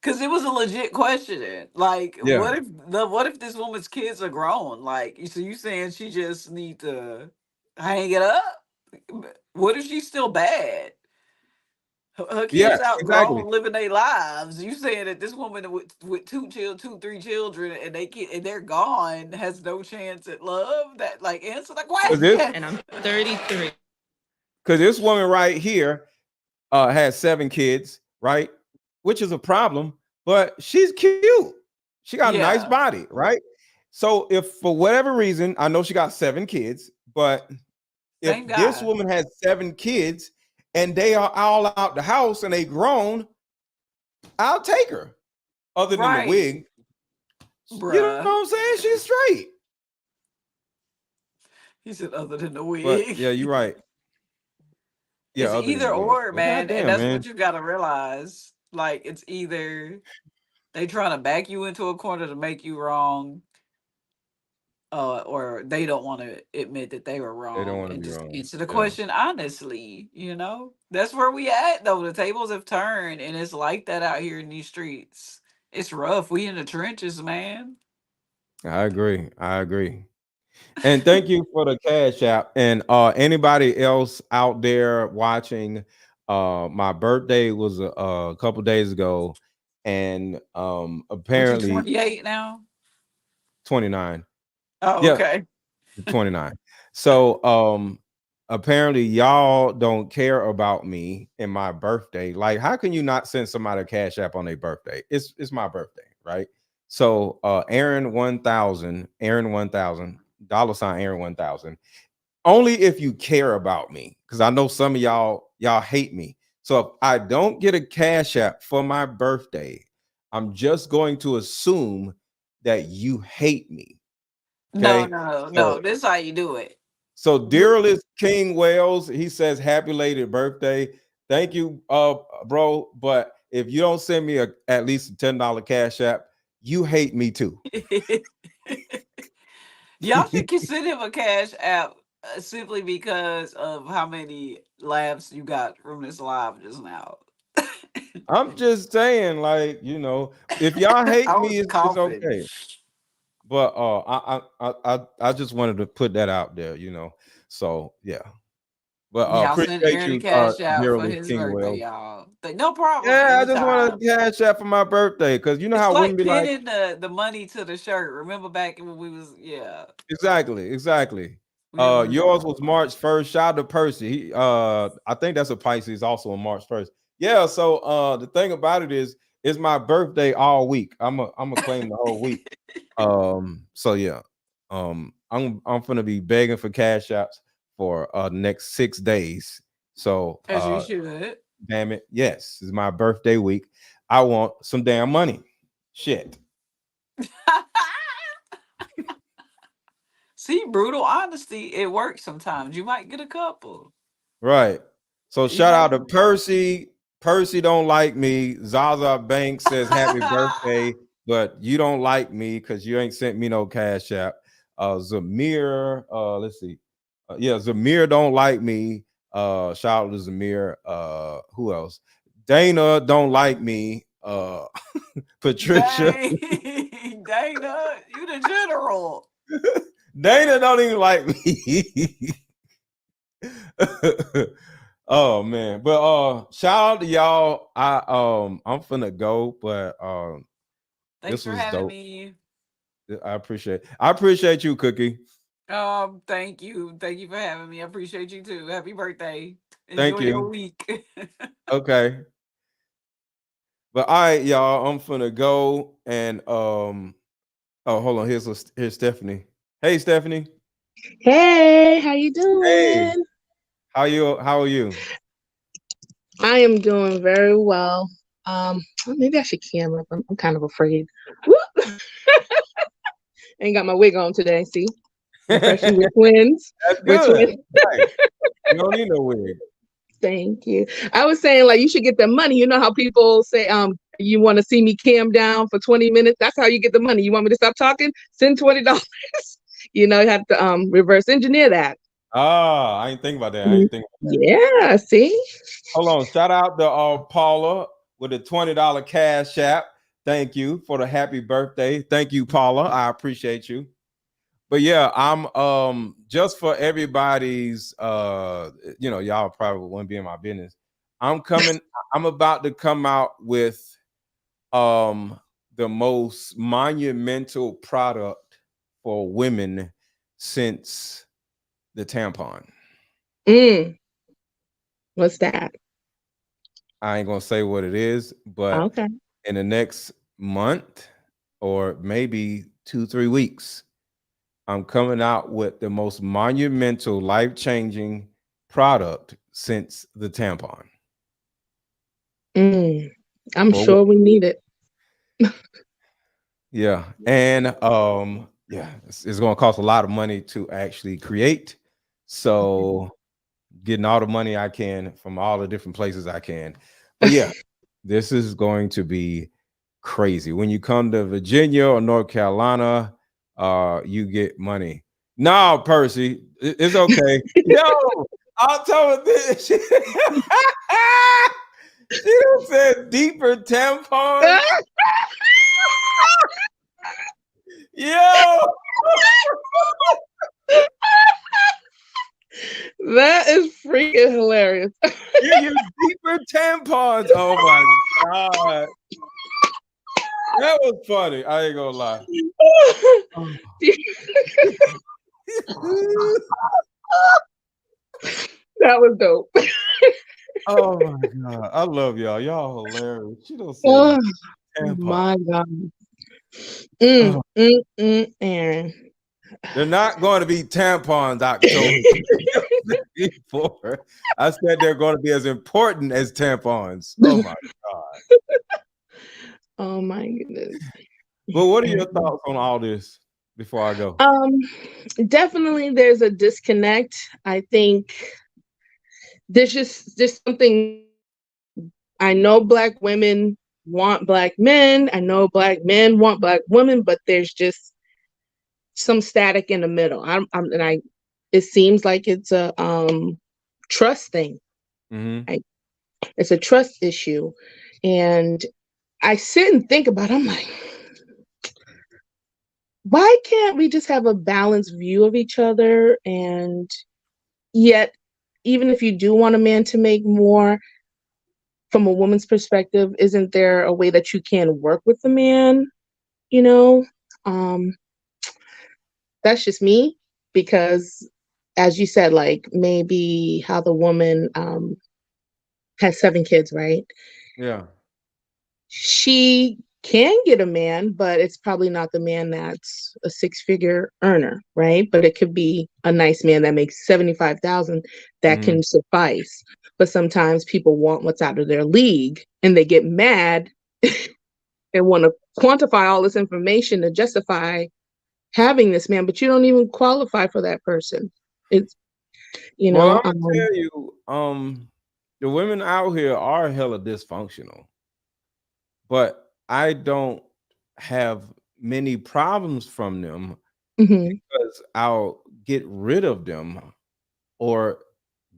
Cause it was a legit question. Like, Yeah. what if this woman's kids are grown? Like, so you saying she just need to hang it up? What if she's still bad? Her Yeah, kids exactly. outgrown living their lives. You saying that this woman with 3 children, and they're gone has no chance at love? That like answer the question. And I'm 33. Because this woman right here has 7 kids, right? Which is a problem, but she's cute. She got a nice body, right? So if for whatever reason, I know she got 7 kids, but if this woman has 7 kids and they are all out the house and they grown, I'll take her. Other than the wig. Bruh. You know what I'm saying? She's straight. He said other than the wig. But yeah, you're right. Yeah, it's either or, man. Goddamn, and that's man. what you gotta realize. Like, it's either they trying to back you into a corner to make you wrong, or they don't want to admit that they were wrong. They don't want to and be just wrong. answer the question honestly. You know, that's where we at though. The tables have turned, and it's like that out here in these streets. It's rough. We in the trenches, man. I agree. And thank you for the Cash App. And anybody else out there watching, my birthday was a couple days ago, and apparently 28 now. 29. Oh, Yeah, okay. 29. So apparently y'all don't care about me and my birthday. Like, how can you not send somebody a Cash App on their birthday? It's my birthday, right? So Aaron 1000, Aaron 1000, $ Aaron 1000. Only if you care about me, because I know some of y'all hate me. So if I don't get a Cash App for my birthday, I'm just going to assume that you hate me. Okay? No. This is how you do it. So Dearless King Wells, he says happy belated birthday. Thank you, bro. But if you don't send me at least a $10 Cash App, you hate me too. Y'all should consider him a Cash App simply because of how many laughs you got from this live just now. I'm just saying, like, you know, if y'all hate me, it's okay. But I just wanted to put that out there, you know. So yeah. But Y'all send Aaron a Cash App for Dearless his King birthday, Wells. y'all. No problem. Yeah, I just want a Cash App for my birthday, because you know It's how like women be like, pinning the money to the shirt. Remember back when we was exactly. Yours was March 1st. Shout out to Percy. He I think that's a Pisces, also on March 1st. Yeah, so the thing about it is, it's my birthday all week. I'm a claim the whole week. So yeah. I'm gonna be begging for Cash Apps for the next 6 days. So as you should. Damn it. Yes, it's my birthday week. I want some damn money. Shit. See, brutal honesty, it works sometimes. You might get a couple. Right. So shout out to Percy. Percy don't like me. Zaza Banks says happy birthday, but you don't like me because you ain't sent me no Cash App. Zamir, let's see. Yeah, Zamir don't like me. Shout out to Zamir. Who else? Dana don't like me. Patricia. Dana, you the general. Dana don't even like me. Oh man, but shout out to y'all. I'm finna go, but Thanks this for was having dope. me. I appreciate you, Cookie. Thank you for having me. I appreciate you too. Happy birthday. Thank Enjoy you. your week. Okay. But all right, y'all, I'm finna go and oh, hold on. Here's Stephanie. Hey, Stephanie. Hey, how you doing? Hey. How are you? I am doing very well. Maybe I should cam up. I'm kind of afraid. Ain't got my wig on today. See? Especially with twins. That's With good. twins. Right. You don't need no wig. Thank you. I was saying, like, you should get the money. You know how people say, you want to see me cam down for 20 minutes? That's how you get the money. You want me to stop talking? Send $20. You know, you have to reverse engineer that. Ah, I ain't think about that. I ain't think about that. Yeah, see? Hold on. Shout out to Paula with a $20 cash app. Thank you for the happy birthday. Thank you, Paula. I appreciate you. But yeah, I'm just for everybody's y'all probably wouldn't be in my business. I'm about to come out with the most monumental product for women since the tampon. What's that? I ain't gonna say what it is, but in the next month or maybe 2-3 weeks, I'm coming out with the most monumental, life-changing product since the tampon. I'm sure we need it. Yeah, and it's gonna cost a lot of money to actually create. So getting all the money I can from all the different places I can. But yeah, this is going to be crazy. When you come to Virginia or North Carolina, you get money. No, Percy, it's okay. Yo, I'll tell her this. She done said deeper tampons. Yo. That is freaking hilarious. Yeah, you deeper tampons. Oh my God. That was funny. I ain't gonna lie. That was dope. Oh my God. I love y'all. Y'all hilarious. She don't say tampon. My God. Aaron. They're not going to be tampons, October. Before. I said they're going to be as important as tampons. Oh my God. Oh my goodness. Well, what are your thoughts on all this before I go? Definitely there's a disconnect. I think there's just something. I know Black women want Black men. I know Black men want Black women, but there's just some static in the middle. It seems like it's a trust thing. It's a trust issue. And I sit and think about it. I'm like, why can't we just have a balanced view of each other? And yet, even if you do want a man to make more, from a woman's perspective, isn't there a way that you can work with the man? You know, that's just me, because as you said, like maybe how the woman has 7 kids, right? Yeah. She can get a man, but it's probably not the man that's a 6-figure earner, right? But it could be a nice man that makes 75,000 that can suffice. But sometimes people want what's out of their league, and they get mad and want to quantify all this information to justify having this man, but you don't even qualify for that person. It's, Well, I'm gonna tell you, the women out here are hella dysfunctional, but I don't have many problems from them because I'll get rid of them or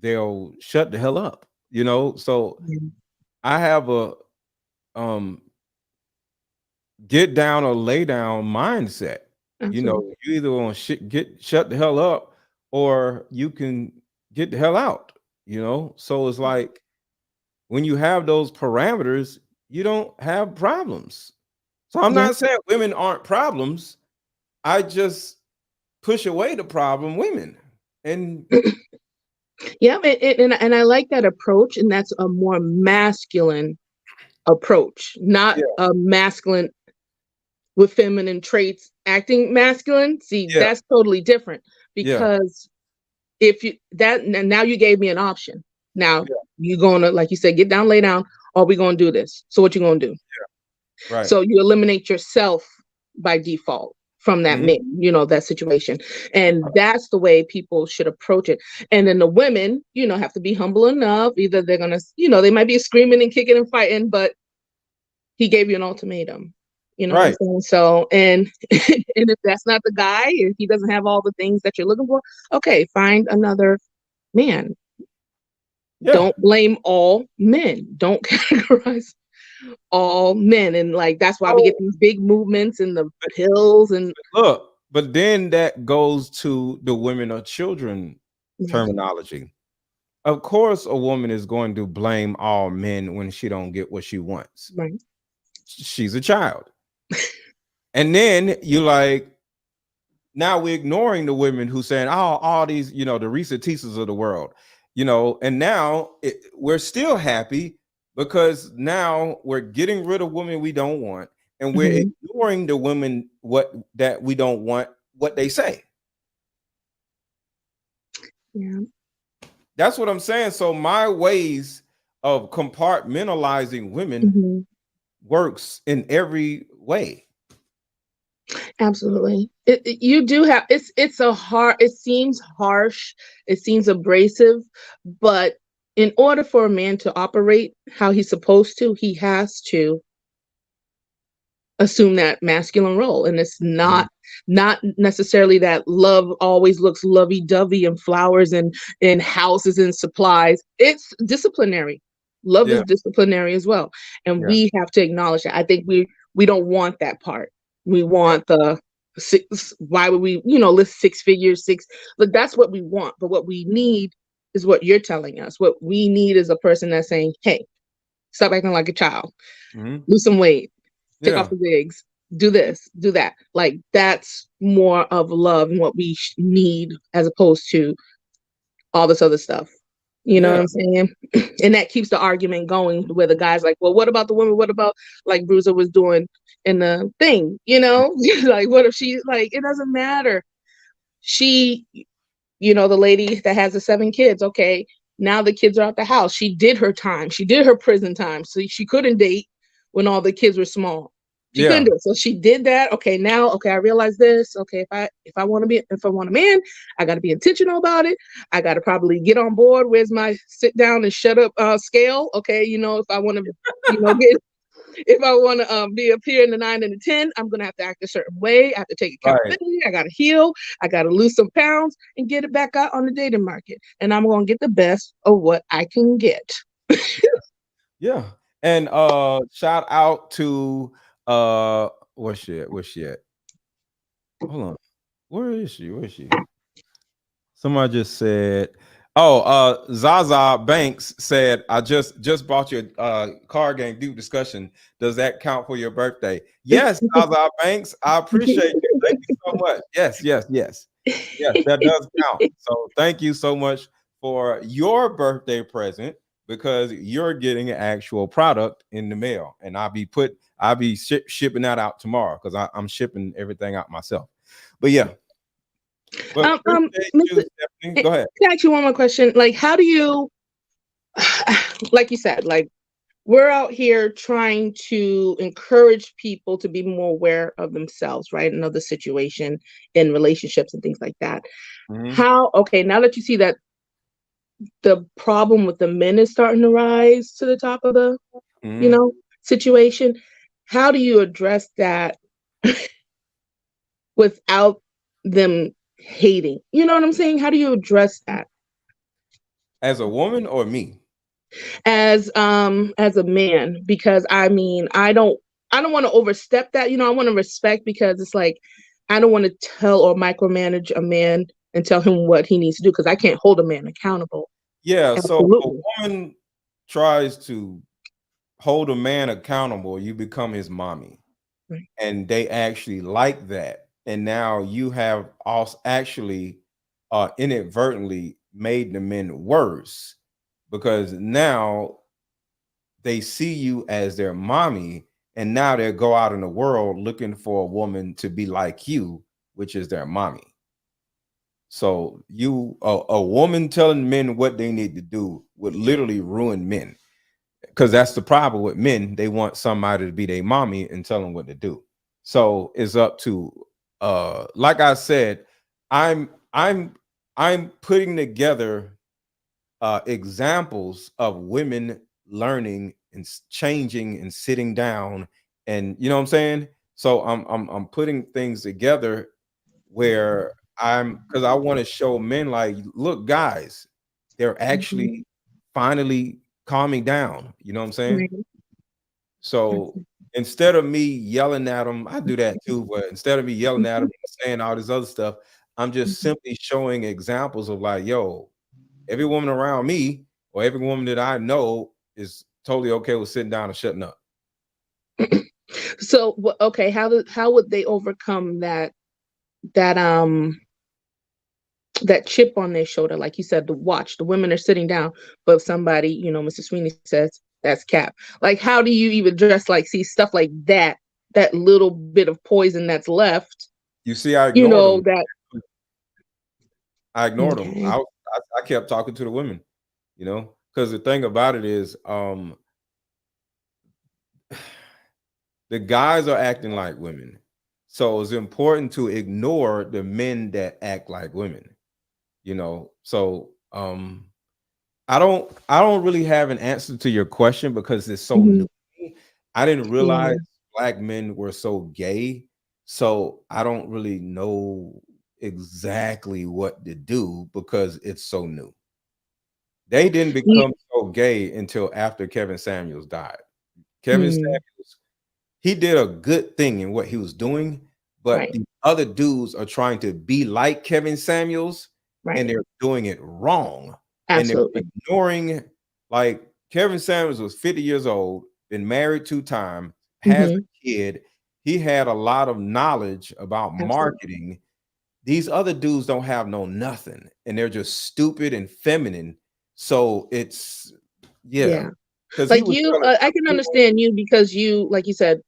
they'll shut the hell up, you know? So I have a get down or lay down mindset. You know, you either want to shut the hell up or you can get the hell out, you know? So it's like when you have those parameters, you don't have problems. So I'm not saying women aren't problems. I just push away the problem women. And yeah, and I like that approach, and that's a more masculine approach, not a masculine with feminine traits acting masculine. See, that's totally different, because if you now you gave me an option. Now you're gonna, like you said, get down, lay down, or we gonna do this. So what you gonna do? Right. So you eliminate yourself by default from that man, you know, that situation. And that's the way people should approach it. And then the women, you know, have to be humble enough. Either they're going to, you know, they might be screaming and kicking and fighting, but he gave you an ultimatum. You know what I'm saying? So, and and if that's not the guy, if he doesn't have all the things that you're looking for, okay, find another man. Yeah. Don't blame all men. Don't categorize all men. And like that's why we get these big movements and the pills and look, but then that goes to the women or children terminology. Of course, a woman is going to blame all men when she don't get what she wants. Right. She's a child. And then you like, now we're ignoring the women who saying, oh, all these, you know, the Risa Tisas of the world, you know, and now we're still happy because now we're getting rid of women we don't want, and we're ignoring the women that we don't want, what they say. Yeah. That's what I'm saying. So my ways of compartmentalizing women works in every way. Absolutely. You do have, it's a hard, it seems harsh, it seems abrasive, but in order for a man to operate how he's supposed to, he has to assume that masculine role. And it's not necessarily that love always looks lovey-dovey and flowers and houses and supplies. It's disciplinary. Love is disciplinary as well. And we have to acknowledge that. I think we don't want that part. We want the six. Why would we, you know, list 6 figures, but that's what we want. But what we need is what you're telling us. What we need is a person that's saying, hey, stop acting like a child, lose some weight, take off the wigs, do this, do that. Like that's more of love and what we need as opposed to all this other stuff. You know what I'm saying? And that keeps the argument going where the guy's like, well, what about the woman? What about like Bruiser was doing in the thing, you know? Like, what if she, like, it doesn't matter. She, you know, the lady that has the 7 kids, okay, now the kids are out the house. She did her time. She did her prison time. So she couldn't date when all the kids were small. She couldn't do it. So she did that. Okay, now, okay, I realize this. Okay, if I want a man, I got to be intentional about it. I got to probably get on board. Where's my sit down and shut up scale? Okay, you know, if I want to, you know, if I want to be up here in the 9 and the 10, I'm gonna have to act a certain way. I have to take accountability. I got to heal. I got to lose some pounds and get it back out on the dating market. And I'm gonna get the best of what I can get. Yeah. And shout out to where's she at? Hold on. Where is she? Somebody just said, Zaza Banks said, I just bought your card game Duke discussion. Does that count for your birthday? Yes, Zaza Banks. I appreciate you. Thank you so much. Yes. Yes, that does count. So thank you so much for your birthday present, because you're getting an actual product in the mail, and I'll be shipping that out tomorrow because I'm shipping everything out myself. But yeah. But go ahead. Can I ask you one more question? Like, how do you, like you said, like we're out here trying to encourage people to be more aware of themselves, right? And of the situation in relationships and things like that. How, okay, now that you see that the problem with the men is starting to rise to the top of the, you know, situation, how do you address that without them hating? You know what I'm saying? How do you address that? As a woman or me? As a man, because I mean, I don't want to overstep that. You know, I want to respect, because it's like I don't want to tell or micromanage a man and tell him what he needs to do, because I can't hold a man accountable. Yeah. Absolutely. So a woman tries to hold a man accountable, you become his mommy. Right. And they actually like that. And now you have also actually inadvertently made the men worse, because now they see you as their mommy, and now they go out in the world looking for a woman to be like you, which is their mommy. So a woman telling men what they need to do would literally ruin men, because that's the problem with men. They want somebody to be their mommy and tell them what to do. So it's up to like I said, I'm putting together examples of women learning and changing and sitting down, and you know what I'm saying. So I'm putting things together where because I want to show men like, look, guys, they're actually finally calming down. You know what I'm saying? Right. So instead of me yelling at them, I do that too, but instead of me yelling at them and saying all this other stuff, I'm just simply showing examples of like, yo, every woman around me or every woman that I know is totally okay with sitting down and shutting up. So okay, how would they overcome that that chip on their shoulder? Like you said, the women are sitting down, but somebody, you know, Mr. Sweeney says that's cap. Like, how do you even address, like, see stuff like that little bit of poison that's left? You see, I ignored them. That I ignored them. I kept talking to the women, you know, because the thing about it is, the guys are acting like women, so it's important to ignore the men that act like women, you know. So I don't really have an answer to your question because it's so new. I didn't realize black men were so gay, so I don't really know exactly what to do because it's so new. They didn't become so gay until after Kevin Samuels died. Kevin Samuels, he did a good thing in what he was doing, but the other dudes are trying to be like Kevin Samuels, and they're doing it wrong. Absolutely. And they're ignoring, like, Kevin Samuels was 50 years old, been married 2 times, has a kid. He had a lot of knowledge about marketing. These other dudes don't have no nothing, and they're just stupid and feminine. So it's because like you, I can understand you because you, like you said,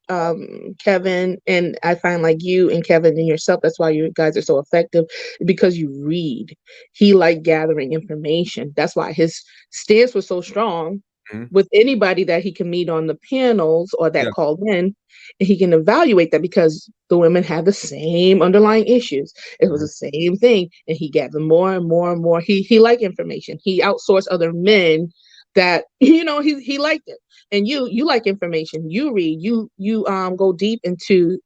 Kevin, and I find like you and Kevin and yourself, that's why you guys are so effective, because you read. He liked gathering information. That's why his stance was so strong with anybody that he can meet on the panels or that called in, and he can evaluate that because the women have the same underlying issues. It was the same thing, and he gathered more and more and more. He liked information. He outsourced other men that, you know, he liked it. And you like information. You read, you go deep into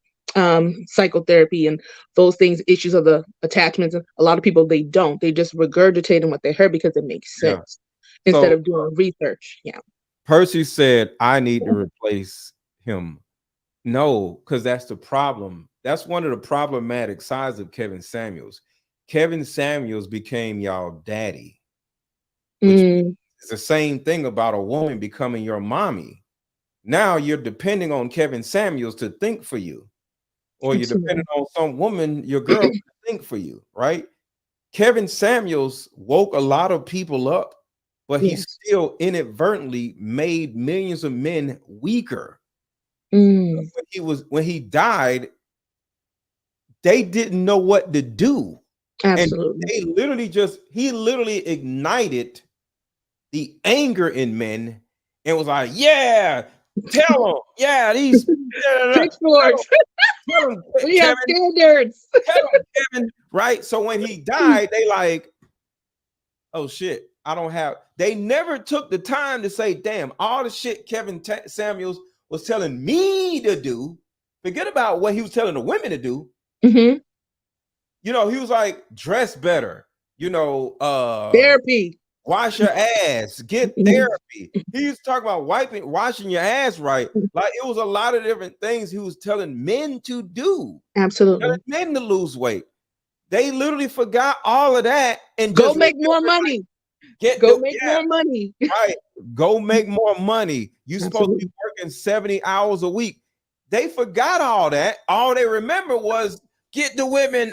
psychotherapy and those things, issues of the attachments. A lot of people, they don't, they just regurgitating what they heard because it makes sense instead of doing research. Percy said, I need to replace him. No, because that's the problem. That's one of the problematic sides of Kevin Samuels. Kevin Samuels became y'all daddy. It's the same thing about a woman becoming your mommy. Now you're depending on Kevin Samuels to think for you, or you're depending on some woman, your girl, to think for you, right? Kevin Samuels woke a lot of people up, but he still inadvertently made millions of men weaker. When he died, they didn't know what to do. Absolutely. And he literally ignited the anger in men and was like, yeah, tell them, yeah, these pitchforks. We have standards. Tell them, Kevin, right? So when he died, they like, oh shit, they never took the time to say, damn, all the shit Kevin Samuels was telling me to do, forget about what he was telling the women to do. You know, he was like, dress better, you know, therapy, wash your ass, get therapy. He was talking about washing your ass right. Like, it was a lot of different things he was telling men to do. Absolutely. Telling men to lose weight. They literally forgot all of that and go just make more money. More money. Right. Go make more money. You're supposed to be working 70 hours a week. They forgot all that. All they remember was get the women.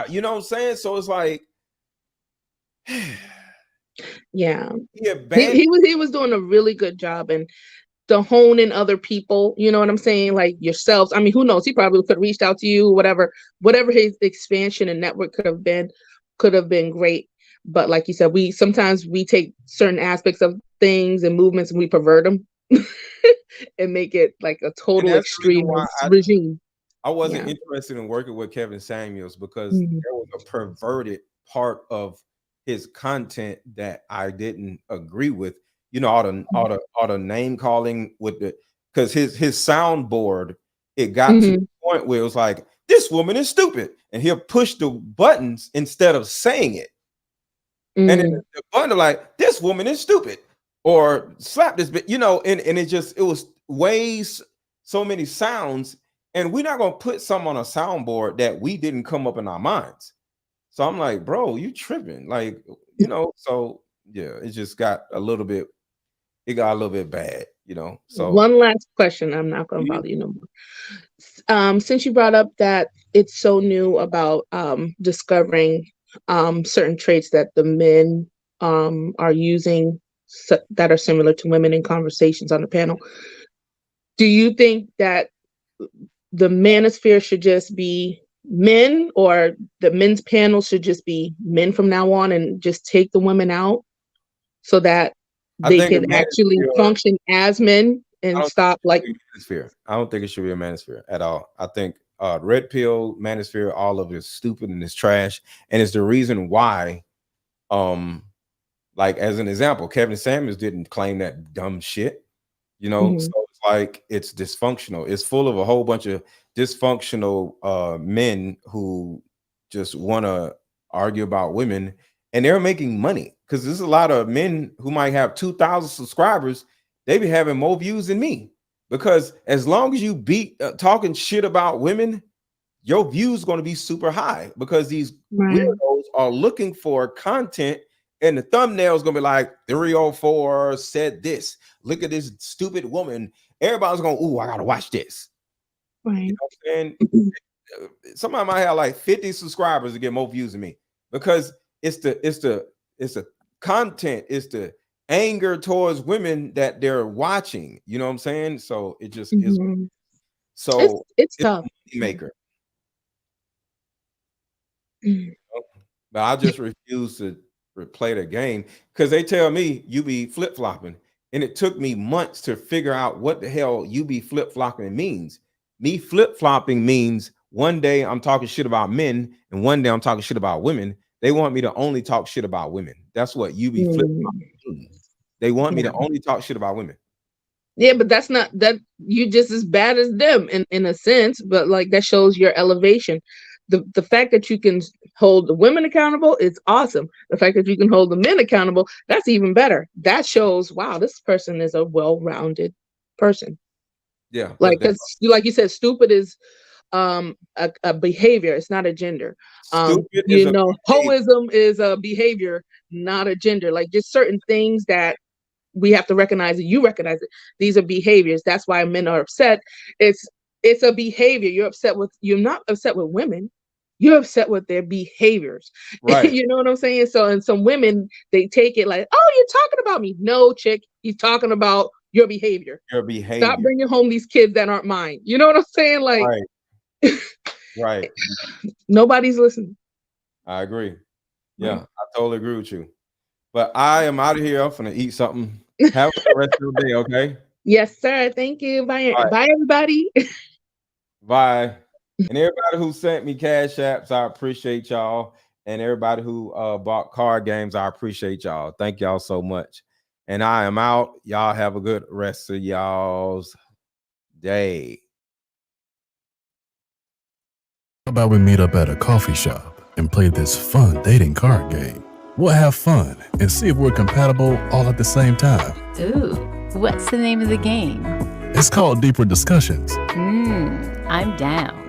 You know what I'm saying? So it's like, he was doing a really good job, and to hone in other people, you know what I'm saying, like yourselves. I mean, who knows, he probably could have reached out to you, whatever his expansion and network could have been great. But like you said, we sometimes take certain aspects of things and movements and we pervert them and make it like a total extreme regime. I wasn't interested in working with Kevin Samuels because there was a perverted part of his content that I didn't agree with. You know, all the name calling with the, because his soundboard, it got to the point where it was like, this woman is stupid, and he'll push the buttons instead of saying it. And then the button like, this woman is stupid, or slap this bit, you know, and it was ways, so many sounds, and we're not gonna put some on a soundboard that we didn't come up in our minds. So I'm like, bro, you tripping, like, you know. So yeah, it just got a little bit bad, you know. So one last question, I'm not gonna bother you no more. Since you brought up that it's so new about discovering certain traits that the men are using that are similar to women in conversations on the panel, do you think that the manosphere should just be men, or the men's panel should just be men from now on, and just take the women out so that they can actually function as men and stop like manosphere? I don't think it should be a manosphere at all. I think red pill manosphere, all of it is stupid and it's trash, and it's the reason why like, as an example, Kevin Samuels didn't claim that dumb shit, you know. So it's like, it's dysfunctional. It's full of a whole bunch of dysfunctional men who just want to argue about women, and they're making money, because there's a lot of men who might have 2,000 subscribers. They be having more views than me, because as long as you beat talking shit about women, your views going to be super high, because these weirdos are looking for content, and the thumbnail is going to be like 304 said this. Look at this stupid woman. Everybody's going, ooh, I got to watch this. Right. You know what I'm saying? Somebody might have like 50 subscribers to get more views than me, because it's the content, it's the anger towards women that they're watching. You know what I'm saying? So it just is. So it's tough. A maker. But I just refuse to play the game, because they tell me you be flip-flopping, and it took me months to figure out what the hell you be flip-flopping means. Me flip-flopping means one day I'm talking shit about men, and one day I'm talking shit about women. They want me to only talk shit about women. That's what you be flip-flopping means. They want me to only talk shit about women. Yeah, but that's not that, you just as bad as them in a sense, but like that shows your elevation. The fact that you can hold the women accountable is awesome. The fact that you can hold the men accountable, that's even better. That shows, wow, this person is a well-rounded person. Yeah. Like, because like you said, stupid is a behavior, it's not a gender. You know, hoism is a behavior, not a gender. Like, just certain things that we have to recognize, and you recognize it. These are behaviors. That's why men are upset. It's a behavior. You're not upset with women. You're upset with their behaviors. Right. You know what I'm saying? So, and some women, they take it like, oh, you're talking about me. No, chick, he's talking about your behavior. Your behavior. Stop bringing home these kids that aren't mine. You know what I'm saying? Like, right. Nobody's listening. I agree. Yeah, I totally agree with you. But I am out of here. I'm gonna eat something. Have a good rest of your day, okay? Yes, sir. Thank you. Bye, bye, everybody. Bye. And everybody who sent me cash apps, I appreciate y'all. And everybody who bought card games, I appreciate y'all. Thank y'all so much. And I am out. Y'all have a good rest of y'all's day. How about we meet up at a coffee shop and play this fun dating card game? We'll have fun and see if we're compatible all at the same time. Ooh, what's the name of the game? It's called Deeper Discussions. I'm down.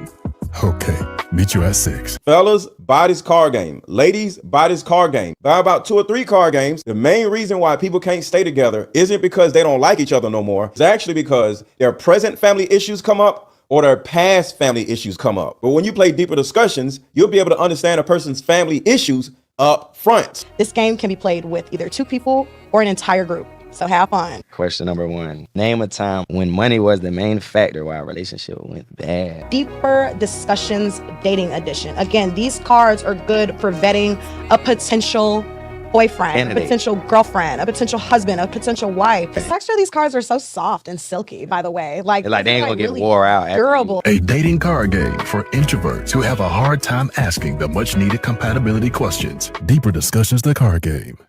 Okay, meet you at 6. Fellas, buy this card game. Ladies, buy this card game. Buy about 2 or 3 card games. The main reason why people can't stay together isn't because they don't like each other no more. It's actually because their present family issues come up or their past family issues come up. But when you play Deeper Discussions, you'll be able to understand a person's family issues up front. This game can be played with either 2 people or an entire group. So have fun. Question number 1. Name a time when money was the main factor why a relationship went bad. Deeper Discussions Dating Edition. Again, these cards are good for vetting a potential boyfriend, a potential girlfriend, a potential husband, a potential wife. The texture of these cards are so soft and silky, by the way. Like they ain't gonna get really wore out. Durable. A dating card game for introverts who have a hard time asking the much needed compatibility questions. Deeper Discussions, the card game.